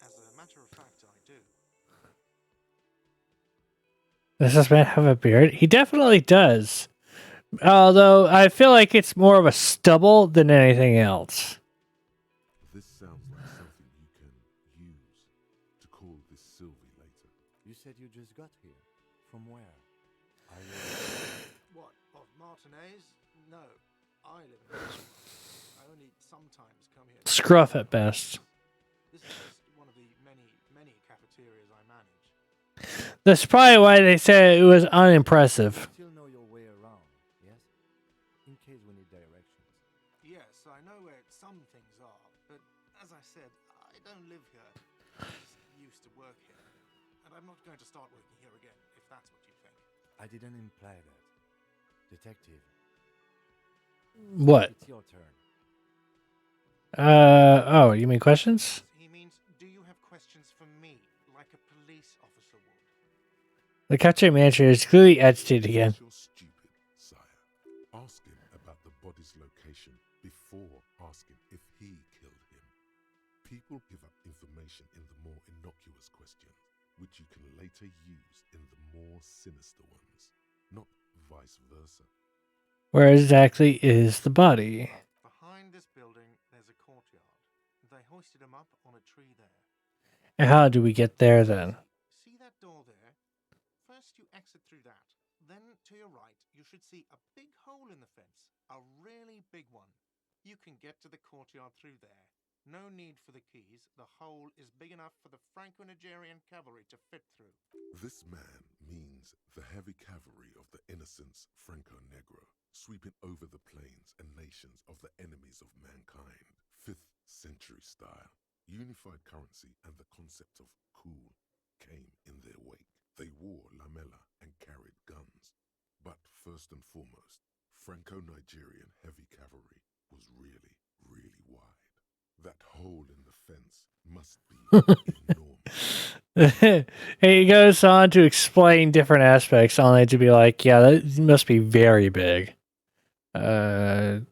Speaker 9: As a matter of fact, I do.
Speaker 1: Does this man have a beard? He definitely does. Although, I feel like it's more of a stubble than anything else.
Speaker 6: This sounds like something you can use to call this Sylvie later.
Speaker 8: You said you just got here. From where? Are you...
Speaker 9: What, of Martinez? No, I live in Elysium. I only sometimes come here.
Speaker 1: Scruff at best.
Speaker 9: This is just one of the many cafeterias I manage.
Speaker 1: That's probably why they said it was unimpressive.
Speaker 8: Still know your way around, yes? In case we need directions.
Speaker 9: Yes, I know where some things are, but as I said, I don't live here. I just used to work here, and I'm not going to start working here again, if that's what you think.
Speaker 8: I didn't imply that. Detective,
Speaker 1: What?
Speaker 8: it's your turn.
Speaker 1: Oh, you mean questions?
Speaker 9: He means, do you have questions for me, like a police officer would?
Speaker 1: The Cache manager is clearly agitated again.
Speaker 6: You're stupid, sire. Ask him about the body's location before asking if he killed him. People give up information in the more innocuous questions, which you can later use in the more sinister ones, not vice versa.
Speaker 1: Where exactly is the body?
Speaker 9: Behind this building, there's a courtyard. They hoisted him up on a tree there.
Speaker 1: And how do we get there then?
Speaker 9: See that door there? First, you exit through that. Then, to your right, you should see a big hole in the fence. A really big one. You can get to the courtyard through there. No need for the keys. The hole is big enough for the Franco-Nigerian cavalry to fit through.
Speaker 6: This man means the heavy cavalry of the innocents Franco-Negro, sweeping over the plains and nations of the enemies of mankind. 5th century style. Unified currency and the concept of cool came in their wake. They wore lamella and carried guns. But first and foremost, Franco-Nigerian heavy cavalry was really, really wide. That hole in the fence must be enormous.
Speaker 1: He goes on to explain different aspects, only to be like, yeah, that must be very big. Who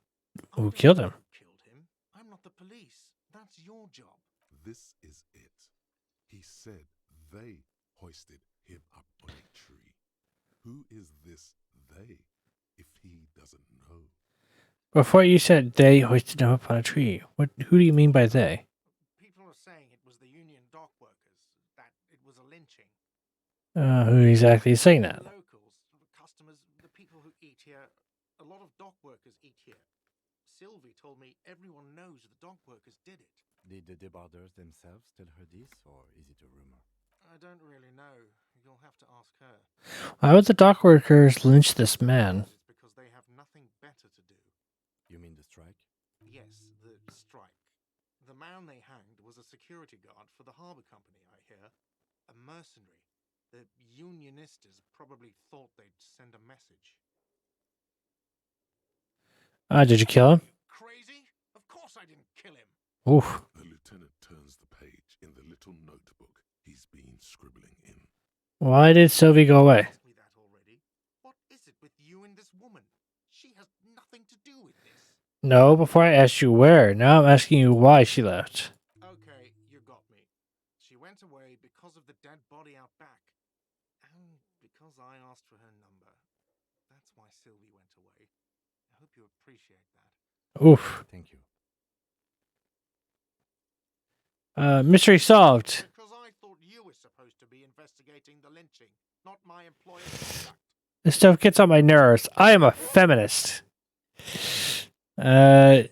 Speaker 1: killed him?
Speaker 9: Killed him? I'm not the police. That's your job.
Speaker 6: This is it. He said they hoisted him up on a tree. Who is this they, if he doesn't know?
Speaker 1: Before you said they hoisted him up on a tree. Who do you mean by they?
Speaker 9: People are saying it was the union dock workers, that it was a lynching.
Speaker 1: Who exactly is saying that?
Speaker 9: Locals, customers, the people who eat here. A lot of dock workers eat here. Sylvie told me everyone knows the dock workers did it.
Speaker 8: Did the debarders themselves tell her this, or is it a rumor?
Speaker 9: I don't really know. You'll have to ask her.
Speaker 1: Why would the dock workers lynch this man?
Speaker 9: It's because they have nothing better to do.
Speaker 8: You mean the strike?
Speaker 9: Yes, the strike. The man they hanged was a security guard for the harbour company, I hear. A mercenary. The unionistas probably thought they'd send a message.
Speaker 1: Did you kill him?
Speaker 9: Crazy? Of course I didn't kill him.
Speaker 1: Oof.
Speaker 6: The lieutenant turns the page in the little notebook he's been scribbling in.
Speaker 1: Why did Sylvie go away?
Speaker 9: Asked me that already. What is it with you and this woman? She has nothing to do with this.
Speaker 1: No, before I asked you where. Now I'm asking you why she left.
Speaker 9: Okay, you got me. She went away because of the dead body out back. And because I asked for her number. That's why Sylvie went away. I hope you appreciate that.
Speaker 1: Oof.
Speaker 8: Thank you.
Speaker 1: Mystery solved.
Speaker 9: Because I thought you were supposed to be investigating the lynching, not my employer's conduct.
Speaker 1: This stuff gets on my nerves. I am a feminist. Do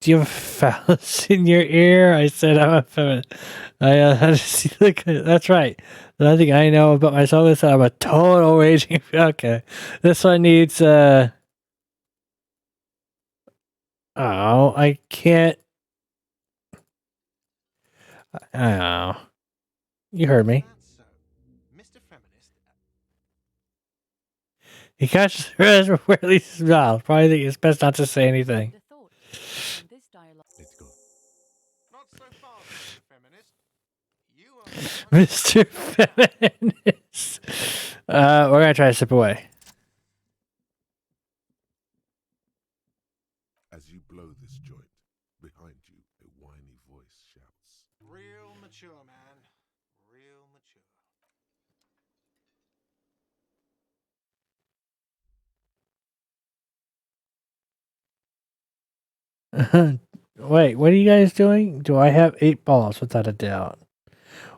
Speaker 1: you have a phallus in your ear? I said I'm a feminist. That's right. The only thing I know about myself is that I'm a total raging. Okay. This one needs, oh, I can't. Oh. You heard me.
Speaker 9: That's so. Mr. Feminist.
Speaker 1: He catches where at least his mouth. Probably think it's best not to say anything.
Speaker 10: The thought in this dialogue.
Speaker 8: Let's go.
Speaker 9: Not so fast, Mr. Feminist. You are.
Speaker 1: Mr. Feminist. We're gonna try to slip away.
Speaker 6: As you blow this joint, behind you, a whiny voice shouts.
Speaker 9: Real mature, man. Real mature.
Speaker 1: Wait, what are you guys doing? Do I have 8 balls? Without a doubt.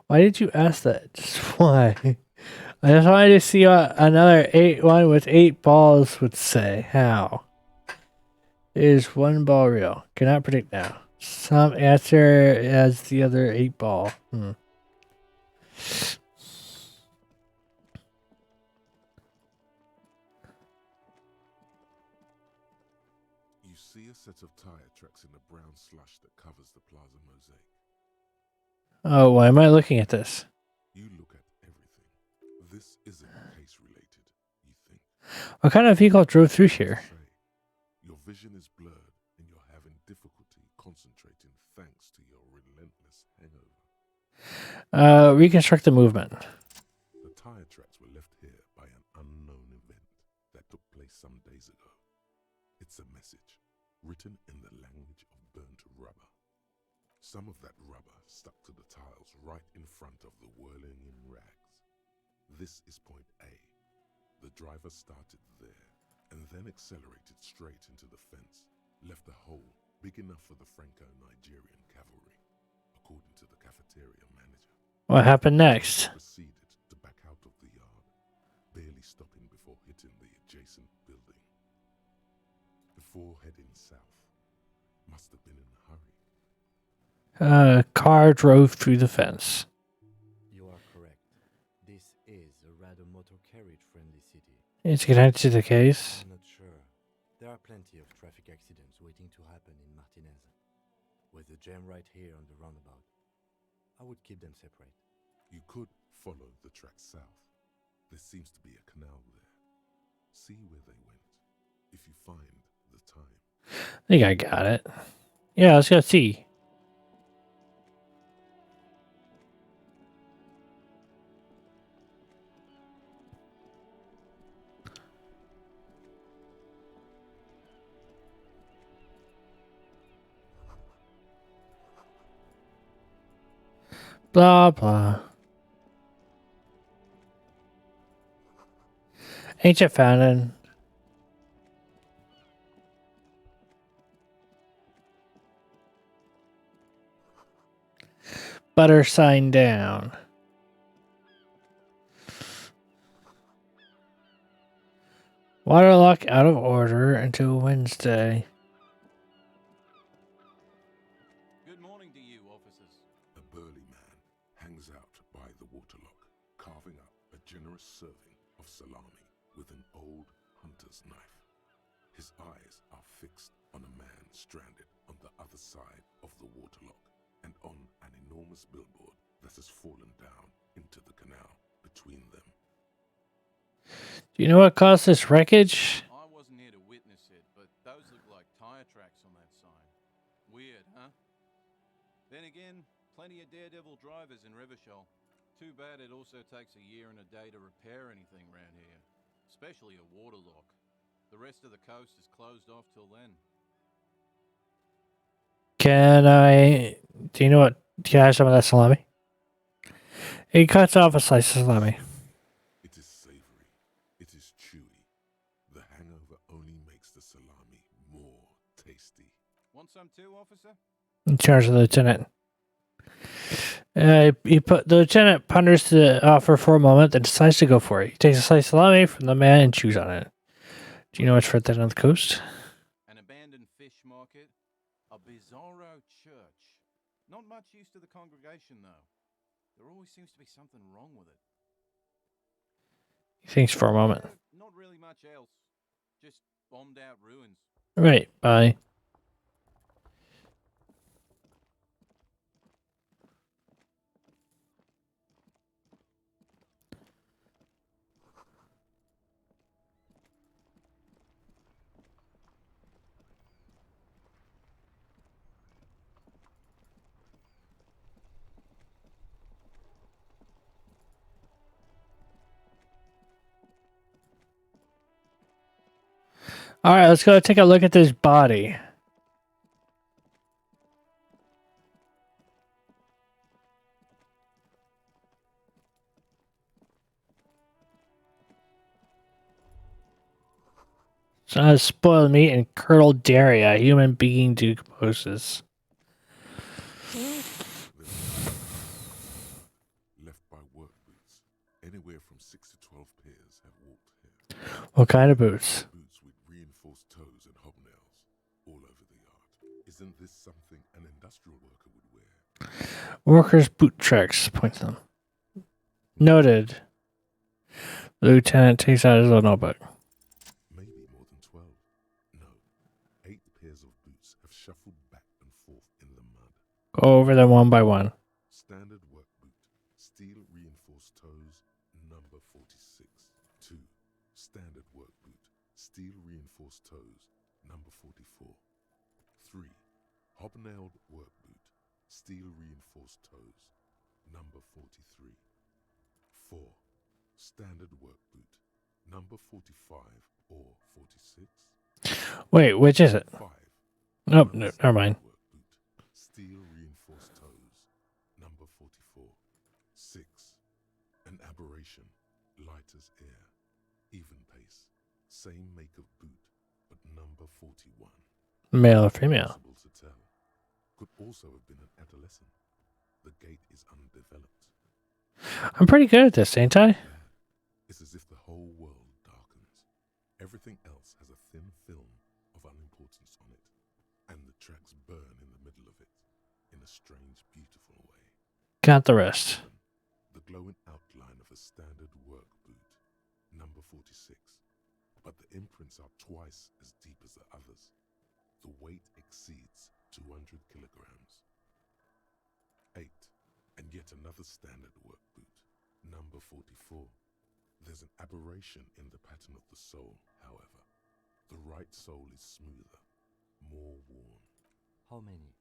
Speaker 1: Why did you ask that? Just why? I just wanted to see what another 1 with 8 balls would say. How? Is 1 ball real? Cannot predict now. Some answer as the other 8 ball.
Speaker 6: You see a set of tire tracks in the brown slush that covers the plaza mosaic.
Speaker 1: Oh, why am I looking at this?
Speaker 6: You look at everything. This isn't case related, you think.
Speaker 1: What kind of vehicle drove through here?
Speaker 6: Your vision is blurred and you're having difficulty concentrating thanks to your relentless hangover.
Speaker 1: Reconstruct the movement.
Speaker 6: The tire tracks were left here by an unknown event that took place some days ago. It's a message written in the language of burnt rubber. Some of that rubber stuck to the tiles right in front of the whirling in rags. This is point A. The driver started there and then accelerated straight into the fence, left a hole big enough for the Franco-Nigerian cavalry, according to the cafeteria manager.
Speaker 1: What happened next?
Speaker 6: Proceeded to back out of the yard, barely stopping before hitting the adjacent building. Before heading south, must have been in a hurry.
Speaker 1: A car drove through the fence.
Speaker 8: You are correct. This is a rather motor carriage-friendly city.
Speaker 1: It's connected to the case.
Speaker 8: I'm not sure. There are plenty of traffic accidents waiting to happen in Martinez. With the jam right here on the roundabout, I would keep them separate.
Speaker 6: You could follow the track south. There seems to be a canal there. See where they went, if you find the time.
Speaker 1: I think I got it. Yeah, let's go see. Blah, blah. Ancient fountain. Butter sign down. Waterlock out of order until Wednesday.
Speaker 11: Good morning to you, officers.
Speaker 6: A burly man hangs out by the waterlock, carving up a generous serving of salami with an old hunter's knife. His eyes are fixed on a man stranded on the other side of the waterlock and on an enormous billboard that has fallen down into the canal between them.
Speaker 1: Do you know what caused this wreckage?
Speaker 11: I wasn't here to witness it, but those look like tire tracks on that sign. Weird, huh? Then again, plenty of daredevil drivers in Revachol. Too bad it also takes a year and a day to repair anything around here, especially a waterlock. The rest of the coast is closed off till then.
Speaker 1: Can I... Do you know what... Can I have some of that salami? He cuts off a slice of salami.
Speaker 6: It is savory. It is chewy. The hangover only makes the salami more tasty.
Speaker 11: Want some too, officer?
Speaker 1: In charge of the lieutenant. The lieutenant ponders the offer for a moment, then decides to go for it. He takes a slice of salami from the man and chews on it. Do you know what's further down the coast?
Speaker 11: An abandoned fish market, a bizarro church. Not much use to the congregation, though. There always seems to be something wrong with it.
Speaker 1: He thinks for a moment.
Speaker 11: Not really much else. Just bombed out ruins.
Speaker 1: Right, bye. All right, let's go take a look at this body. So spoiled meat and curdled dairy. A human being decomposes.
Speaker 6: Left by work boots. Anywhere from 6 to 12 pairs have walked here.
Speaker 1: What kind of boots?
Speaker 6: Boots with reinforced toes and hobnails all over the yard. Isn't this something an industrial worker would wear?
Speaker 1: Workers' boot tracks. Point them. Noted. The lieutenant takes out his little notebook.
Speaker 6: Maybe more than 12. No. 8 pairs of boots have shuffled back and forth in the mud.
Speaker 1: Go over them one by one.
Speaker 6: Standard work boot. Steel reinforced toes. Number 46. 2. Standard work boot. Steel reinforced toes. Number 44. 3. Hobnailed work boot. Steel reinforced toes. Number 43. 4. Standard work boot. Number 45 or 46.
Speaker 1: Wait, which is it?
Speaker 6: 5.
Speaker 1: Nope, no, never mind.
Speaker 6: Work boot. Steel reinforced toes. Number 44. 6. An aberration. Light as air. Even pace. Same make of boot, but number 41.
Speaker 1: Male or female?
Speaker 6: Impossible to tell. Could also have been an adolescent. The gate is undeveloped.
Speaker 1: I'm pretty good at this, ain't I?
Speaker 6: It's as if the whole world darkens. Everything else has a thin film of unimportance on it, and the tracks burn in the middle of it, in a strange, beautiful way.
Speaker 1: Count the rest.
Speaker 6: The glowing outline of a standard work boot, number 46. But the imprints are twice as deep as the others. The weight exceeds 200 kilograms. 8. And yet another standard work boot, number 44. There's an aberration in the pattern of the sole, however. The right sole is smoother, more worn.
Speaker 8: How many?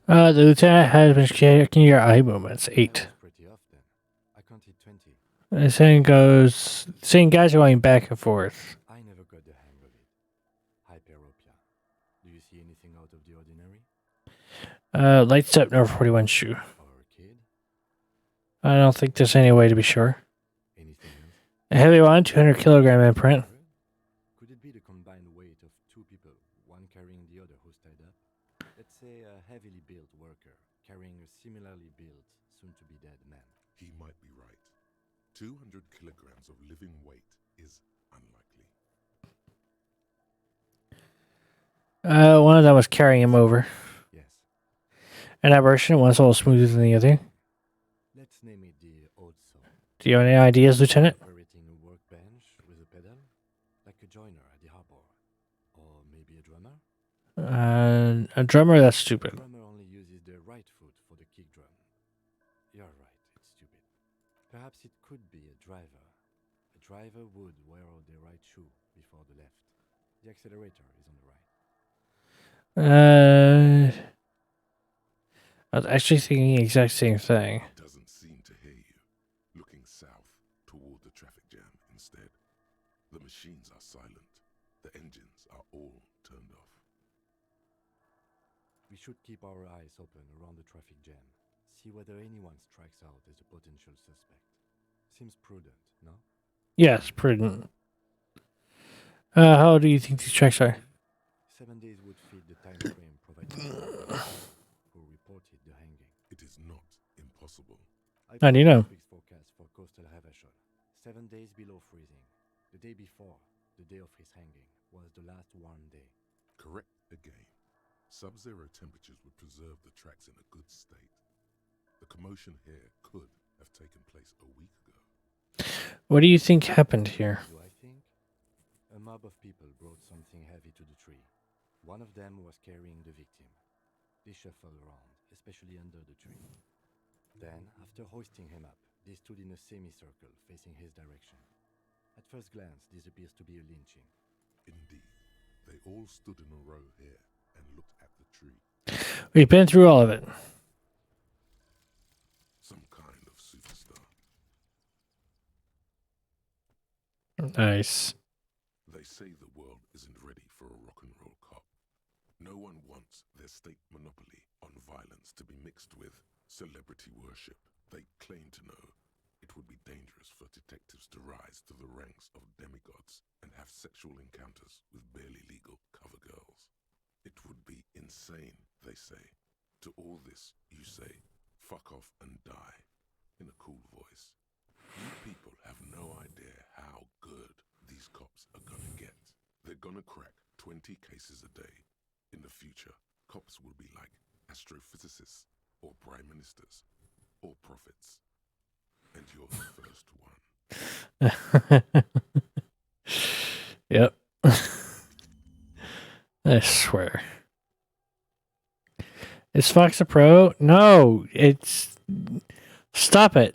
Speaker 1: The lieutenant has been checking your eye movements. 8.
Speaker 8: Pretty often. I counted 20.
Speaker 1: The saying guys are going back and forth.
Speaker 8: I never got the hang of it. Hyperopia. Do you see anything out of the ordinary?
Speaker 1: Lights up number 41 shoe.
Speaker 8: Or a kid?
Speaker 1: I don't think there's any way to be sure.
Speaker 8: Anything else?
Speaker 1: A heavy one, 200 kilogram imprint.
Speaker 8: Could it be the combined weight of two people, one carrying the other who's tied up? Let's say a heavily built worker carrying a similarly built, soon-to-be-dead man.
Speaker 6: He might be right. 200 kilograms of living weight is unlikely.
Speaker 1: One of them was carrying him over.
Speaker 8: Yes.
Speaker 1: An aberration, one's a little smoother than the other.
Speaker 8: Let's name it the odd saw.
Speaker 1: Do you have any ideas, Lieutenant?
Speaker 8: Operating a workbench with a pedal, like a joiner at the harbor. Or maybe a drummer?
Speaker 1: A drummer, that's stupid.
Speaker 8: A drummer only uses their right foot for the kick drum. You're right, it's stupid. Perhaps it could be a driver. A driver would wear out their right shoe before the left. The accelerator is on the right.
Speaker 1: I was actually thinking the exact same thing.
Speaker 6: Doesn't seem to hear you. Looking south toward the traffic jam instead. The machines are silent. The engines are all turned off.
Speaker 8: We should keep our eyes open around the traffic jam. See whether anyone strikes out as a potential suspect. Seems prudent, no?
Speaker 1: Yes, prudent. How do you think these tracks are?
Speaker 8: 7 days would fit the time frame provided by the who reported the hanging.
Speaker 6: It is not impossible.
Speaker 1: How do you know?
Speaker 8: Week's forecast for coastal Havashol. 7 days below freezing. The day before, the day of his hanging, was the last warm day.
Speaker 6: Correct again. Sub-zero temperatures would preserve the tracks in a good state. The commotion here could have taken place a week ago.
Speaker 1: What do you think happened here?
Speaker 8: Do I think? A mob of people brought something heavy to the tree. One of them was carrying the victim. They shuffled around, especially under the tree. Then, after hoisting him up, they stood in a semicircle facing his direction. At first glance, this appears to be a lynching.
Speaker 6: Indeed. They all stood in a row here and looked at the tree.
Speaker 1: We've been through all of it.
Speaker 6: Some kind of superstar.
Speaker 1: Nice.
Speaker 6: They say the world isn't ready for a rock and roll cop. No one wants their state monopoly on violence to be mixed with celebrity worship. They claim to know it would be dangerous for detectives to rise to the ranks of demigods and have sexual encounters with barely legal cover girls. It would be insane, they say. To all this, you say, fuck off and die, in a cool voice. You people have no idea how good these cops are gonna get. They're gonna crack 20 cases a day. In the future, cops will be like astrophysicists, or prime ministers, or prophets. And you're the first one.
Speaker 1: Yep. I swear. Is Fox a pro? No, it's... Stop it.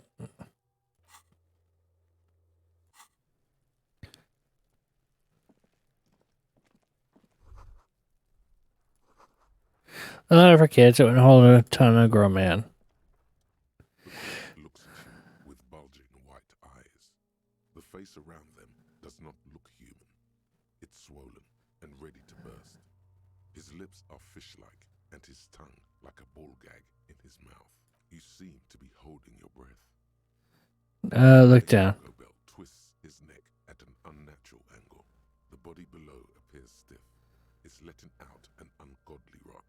Speaker 1: A lot of her kids, it would hold a ton of grown man.
Speaker 6: Looks at you with bulging white eyes. The face around them does not look human. It's swollen and ready to burst. His lips are fish-like and his tongue like a ball gag in his mouth. You seem to be holding your breath.
Speaker 1: Look down.
Speaker 6: Taco Bell twists his neck at an letting out an ungodly rot.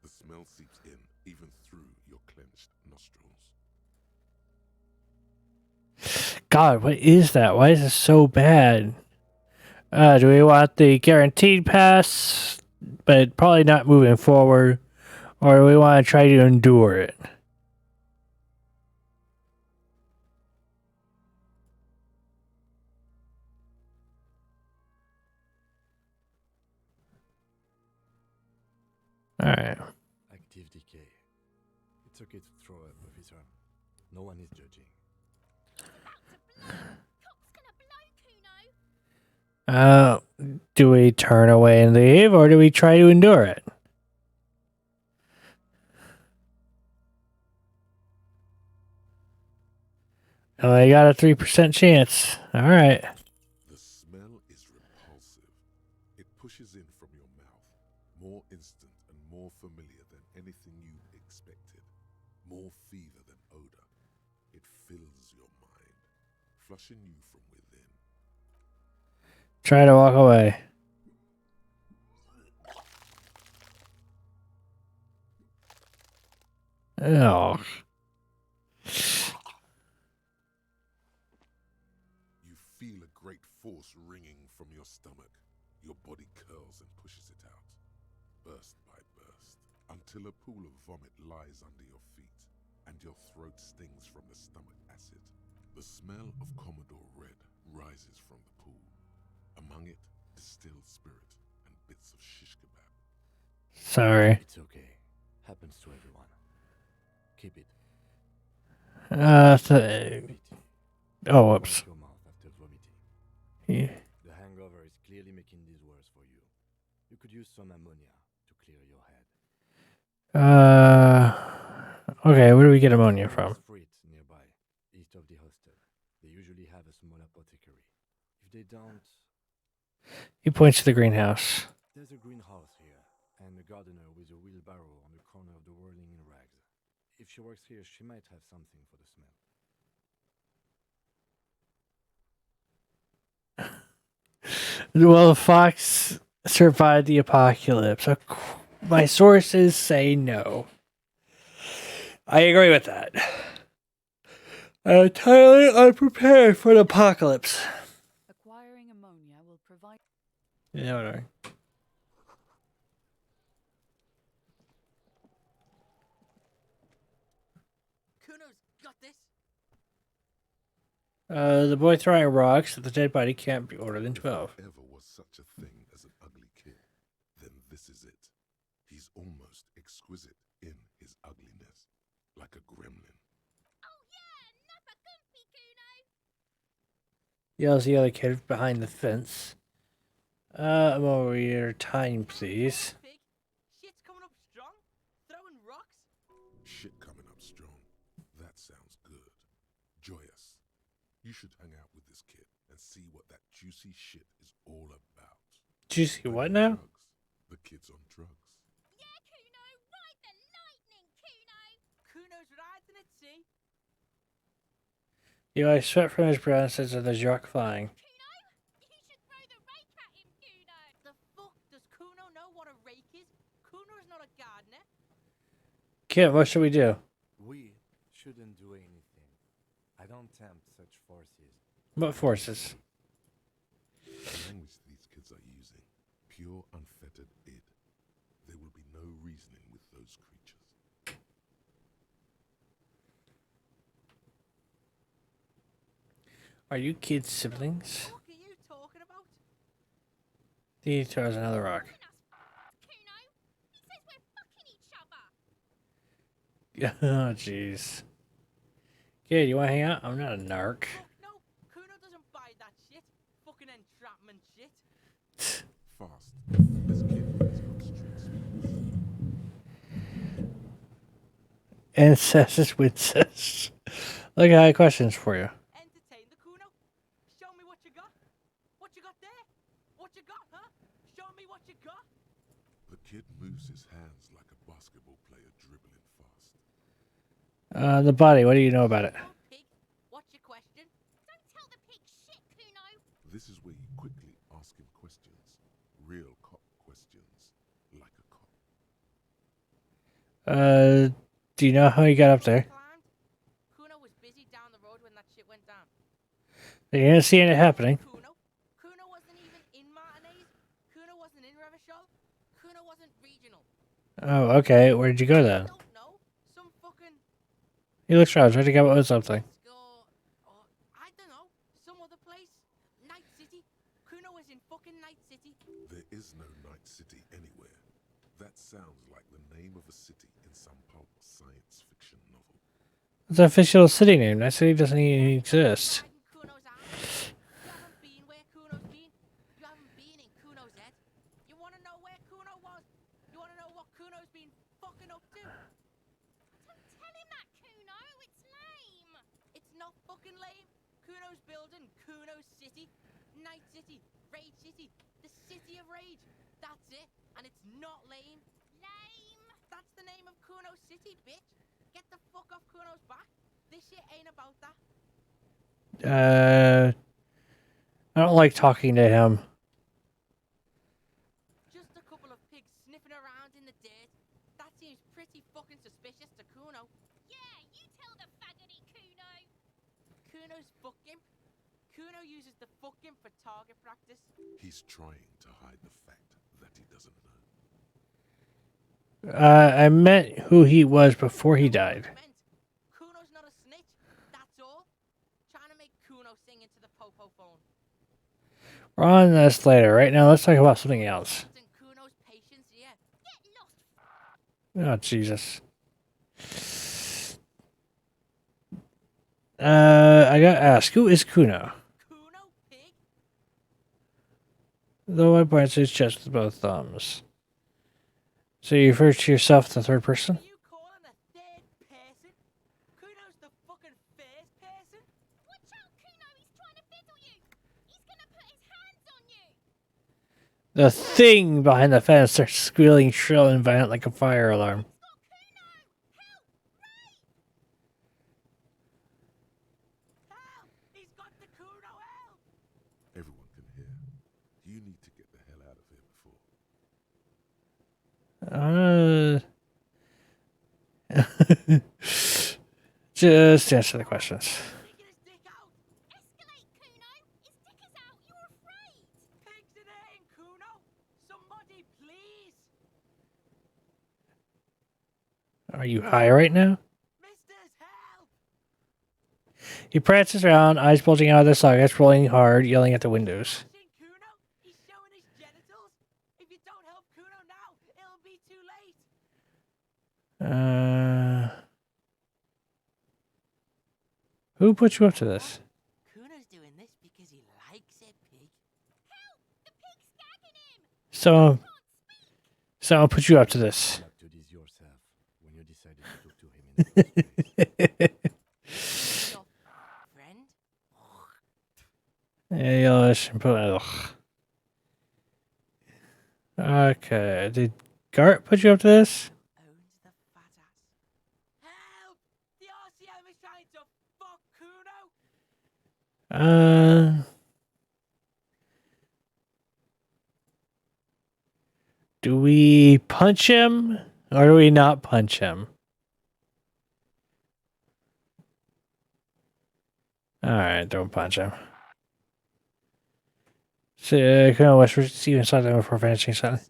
Speaker 6: The smell seeps in, even through your clenched nostrils.
Speaker 1: God, what is that? Why is it so bad? Do we want the guaranteed pass, but probably not moving forward? Or do we want to try to endure it? Alright.
Speaker 8: Active decay. It's okay to throw up, officer. No one is judging.
Speaker 1: Do we turn away and leave, or do we try to endure it? Oh, I got a 3% chance. Alright.
Speaker 6: The smell is repulsive. It pushes in from your mouth, more instant and more familiar than anything you expected, more fever than odor. It fills your mind, flushing you from within.
Speaker 1: Try to walk away. Oh.
Speaker 6: You feel a great force ringing from your stomach. Your body curls and pushes it out, burst by burst, until a pool of vomit lies under your feet, and your throat stings from the stomach acid. The smell of Commodore Red rises from the pool. Among it, distilled spirit and bits of shish kebab.
Speaker 1: Sorry.
Speaker 8: It's okay. Happens to everyone. Keep it.
Speaker 1: Oh, whoops.
Speaker 8: Your mouth after vomiting.
Speaker 1: Yeah.
Speaker 8: The hangover is clearly making this worse for you. You could use some ammonia to clear your head.
Speaker 1: Okay, where do we get ammonia from?
Speaker 8: Freight nearby, east of the hostel. They usually have a small apothecary. If they don't,
Speaker 1: He points to the greenhouse.
Speaker 8: there's a greenhouse here, and a gardener with a wheelbarrow on the corner of the whirling in rags. If she works here, she might have something for the smell.
Speaker 1: Well, Fox survived the apocalypse. My sources say no. I agree with that. I'm entirely unprepared for the apocalypse.
Speaker 10: Acquiring ammonia will provide.
Speaker 1: Yeah, whatever.
Speaker 12: Kuno's got this.
Speaker 1: The boy throwing rocks at the dead body can't be older than 12.
Speaker 6: If there ever was such a thing as an ugly kid, then this is it. He's almost exquisite in his ugliness, like a gremlin.
Speaker 12: Oh yeah, nappa gumpy, Kuno.
Speaker 1: Yells the other kid behind the fence. I'm over your time, please.
Speaker 12: Pig, shit's coming up strong. Throwing rocks.
Speaker 6: Shit coming up strong. That sounds good. Joyous. You should hang out with this kid and see what that juicy shit is all about.
Speaker 1: Juicy what now?
Speaker 6: Drugs. The kid's on drugs.
Speaker 12: Yeah, Kuno, ride the lightning, Kuno. Kuno's riding it, see?
Speaker 1: Eli sweat from his brow and says, "There's rock flying."
Speaker 12: Kuno, you should throw the rake at him, Kuno. The fuck does Kuno know what a rake is? Kuno's not a gardener.
Speaker 1: Kid, what should we do?
Speaker 8: We shouldn't do anything. I don't tempt such forces.
Speaker 1: What forces?
Speaker 6: The language these kids are using, pure unfettered id. There will be no reasoning with those creatures.
Speaker 1: Are you kids siblings?
Speaker 12: What are you talking about?
Speaker 1: He throws another rock.
Speaker 12: Kuno, he says we're fucking each other.
Speaker 1: Oh, jeez. Kid, you want to hang out? I'm not a narc.
Speaker 12: No, Kuno doesn't buy that shit. Fucking entrapment shit.
Speaker 6: Fast. This kid has got street smarts.
Speaker 1: Ancestors with Look, I have questions for you.
Speaker 12: Entertain the Kuno. Show me what you got. What you got there? What you got, huh? Show me what you got.
Speaker 6: The kid moves his hands like a basketball player dribbling fast.
Speaker 1: The body, what do you know about it?
Speaker 12: Oh, pig, what's your question? Don't tell the pig shit, Kuno.
Speaker 6: This is where you quickly ask him questions. Real cop questions.
Speaker 1: Do you know how you got up there?
Speaker 12: Kuno was busy down the road when that shit went down.
Speaker 1: You didn't see it happening.
Speaker 12: Kuno wasn't even in Martinez. Kuno wasn't in Revachol. Kuno wasn't regional.
Speaker 1: Oh, okay. Where did you go then?
Speaker 12: I don't know. Some fucking...
Speaker 1: He looks around, trying to come up with something.
Speaker 12: I don't know. Some other place. Night City. Kuno was in fucking Night City.
Speaker 6: There is no Night City anywhere. That sounds like the name of a city in some pulp science fiction novel.
Speaker 1: It's an official city name. That city doesn't even exist.
Speaker 12: Kuno's arms. You haven't been where Kuno's been. You haven't been in Kuno's head. You want to know where Kuno was? You want to know what Kuno's been fucking up to?
Speaker 13: Don't tell him that, Kuno. It's lame.
Speaker 12: It's not fucking lame. Kuno's building Kuno's City. Night City. Rage City. The City of Rage. That's it. And it's not lame.
Speaker 13: Lame.
Speaker 12: That's the name of Kuno City, bitch. Get the fuck off Kuno's back. This shit ain't about that.
Speaker 1: I don't like talking to him.
Speaker 12: Just a couple of pigs sniffing around in the dirt. That seems pretty fucking suspicious to Kuno.
Speaker 13: Yeah, you tell the faggoty, Kuno.
Speaker 12: Kuno's fuck imp. Kuno uses the fuck imp for target practice.
Speaker 6: He's trying to hide the fact that he doesn't know.
Speaker 1: I meant who he was before he died.
Speaker 12: Kuno's not a snitch. That's all. Trying to make Kuno sing into the popo phone.
Speaker 1: We're on this later. Right now, let's talk about something else.
Speaker 12: Kuno's patience, yeah.
Speaker 13: Get lost.
Speaker 1: Oh, Jesus. I gotta ask, who is Kuno?
Speaker 12: Kuno, pig?
Speaker 1: The one points to his chest with both thumbs. So you refer to yourself in the third person?
Speaker 12: Are you calling a third person? Kuno's the fucking first person?
Speaker 13: Watch out, Kuno. He's trying to fiddle you. He's gonna put his hands on you.
Speaker 1: The thing behind the fence starts squealing shrill and violent like a fire alarm.
Speaker 12: He's got the Kuno help!
Speaker 6: Everyone can hear. You need to get the hell out of here before.
Speaker 1: Just answer the questions.
Speaker 13: Escalate, Kuno. His dick is out. You're afraid.
Speaker 12: Pigs in aim, Kuno! Somebody, please!
Speaker 1: Are you high right now?
Speaker 12: Misters, help!
Speaker 1: He prances around, eyes bulging out of their sockets, rolling hard, yelling at the windows.
Speaker 12: Kuno? He's showing his genitals? If you don't help Kuno now, it'll be too late!
Speaker 1: Who put you up to this?
Speaker 12: Kuno's doing this because he likes it, pig.
Speaker 13: Help! The pig's gagging him.
Speaker 1: Someone put you up to this.
Speaker 8: You to this yourself when you decided to talk to him in the first place.
Speaker 12: Your friend?
Speaker 1: Okay, did Gart put you up to this?
Speaker 12: Owns the fat ass. Help! The RCM is trying to fuck Kuno!
Speaker 1: Do we punch him or do we not punch him? Alright, don't punch him. So, Colonel Westford, see you inside them before vanishing suddenly.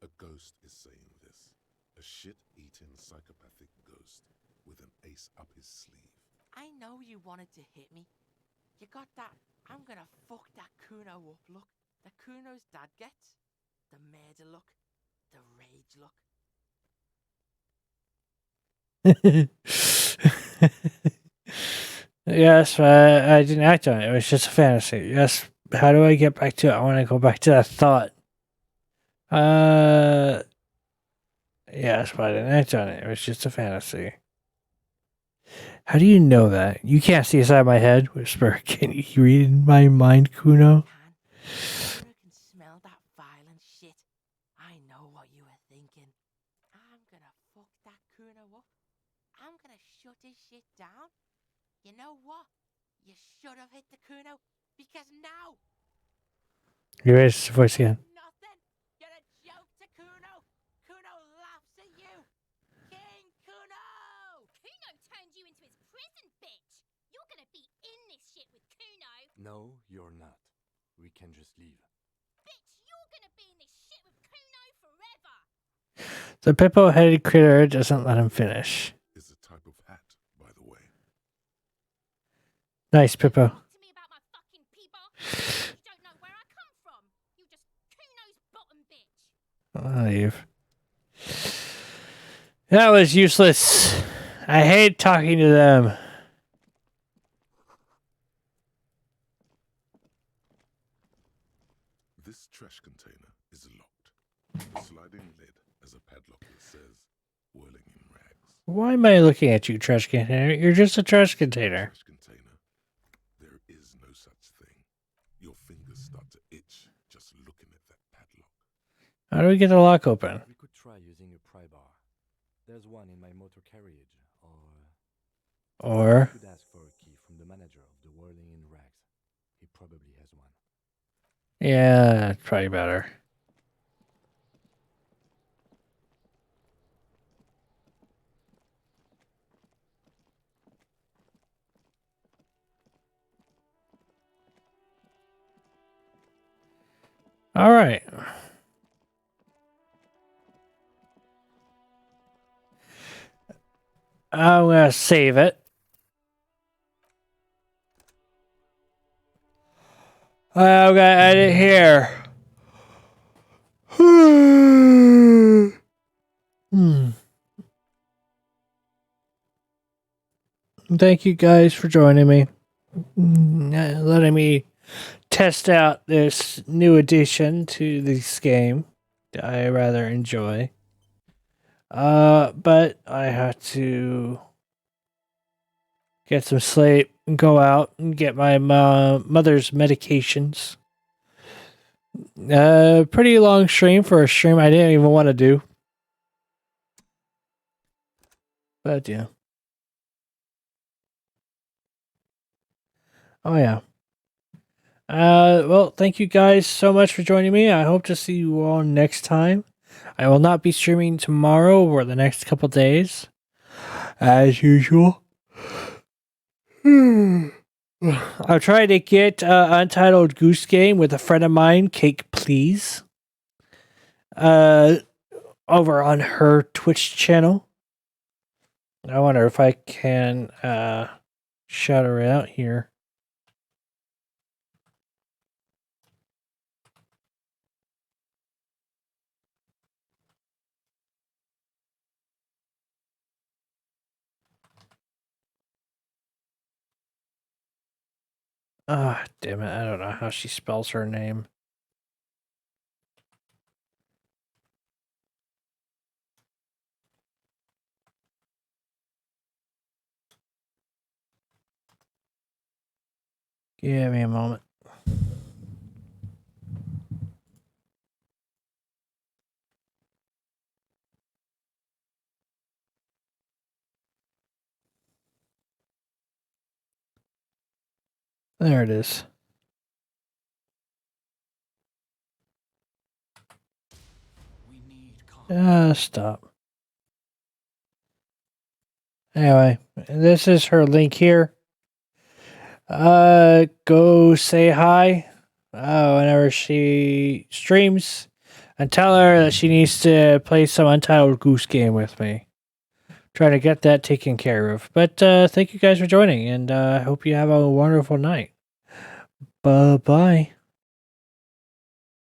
Speaker 6: A ghost is saying this. A shit-eating psychopathic ghost with an ace up his sleeve.
Speaker 12: I know you wanted to hit me. You got that I'm gonna fuck that Kuno up look that Kuno's dad gets. The murder look. The rage look.
Speaker 1: Yes, I didn't act on it. It was just a fantasy. Yes, how do I get back to it? I want to go back to that thought. Yes, but I didn't act on it. It was just a fantasy. How do you know that? You can't see inside my head. Whisper, can you read in my mind, Kuno?
Speaker 12: Kuno can smell that violent shit. I know what you were thinking. I'm gonna fuck that Kuno up. I'm gonna shut his shit down. You know what? You should have hit the Kuno, because now...
Speaker 1: You raised his voice again.
Speaker 12: Nothing. You're a joke to Kuno. Kuno laughs at you. King.
Speaker 13: prison, bitch. You're gonna be in this shit with Kuno.
Speaker 8: No, you're not. We can just leave.
Speaker 13: Bitch, you're gonna be in this shit with Kuno forever.
Speaker 1: The Pippo-headed critter doesn't let him finish.
Speaker 6: Is a type of hat, by the way.
Speaker 1: Nice, Pippo.
Speaker 13: Talk to me about my fucking people. You don't know where I come from. You just Kuno's bottom bitch.
Speaker 1: I'll leave. That was useless. I hate talking to them.
Speaker 6: This trash container is locked. The sliding lid has a padlock that says "Whirling in Rags."
Speaker 1: Why am I looking at you, trash container? You're just a trash container.
Speaker 6: Trash container. There is no such thing. Your fingers start to itch just looking at that padlock.
Speaker 1: How do we get the lock open?
Speaker 8: We could try using a pry bar. There's one in my motor carriage,
Speaker 1: Or
Speaker 8: we could ask for a key from the manager of the Whirling in Rags. He probably has one.
Speaker 1: yeah, it's probably better. All right. I'm gonna save it. I'm gonna edit here. Thank you guys for joining me. Letting me test out this new addition to this game that I rather enjoy. But I have to get some sleep and go out and get my mother's medications. Pretty long stream for a stream I didn't even want to do. But yeah. Oh yeah. Well, thank you guys so much for joining me. I hope to see you all next time. I will not be streaming tomorrow or the next couple days, as usual. I'll try to get Untitled Goose Game with a friend of mine, Cake Please, over on her Twitch channel. I wonder if I can shout her out here. Ah, damn it. I don't know how she spells her name. Give me a moment. There it is. Stop. Anyway, this is her link here. Go say hi whenever she streams and tell her that she needs to play some Untitled Goose Game with me. Trying to get that taken care of. But thank you guys for joining, and I hope you have a wonderful night. Bye-bye.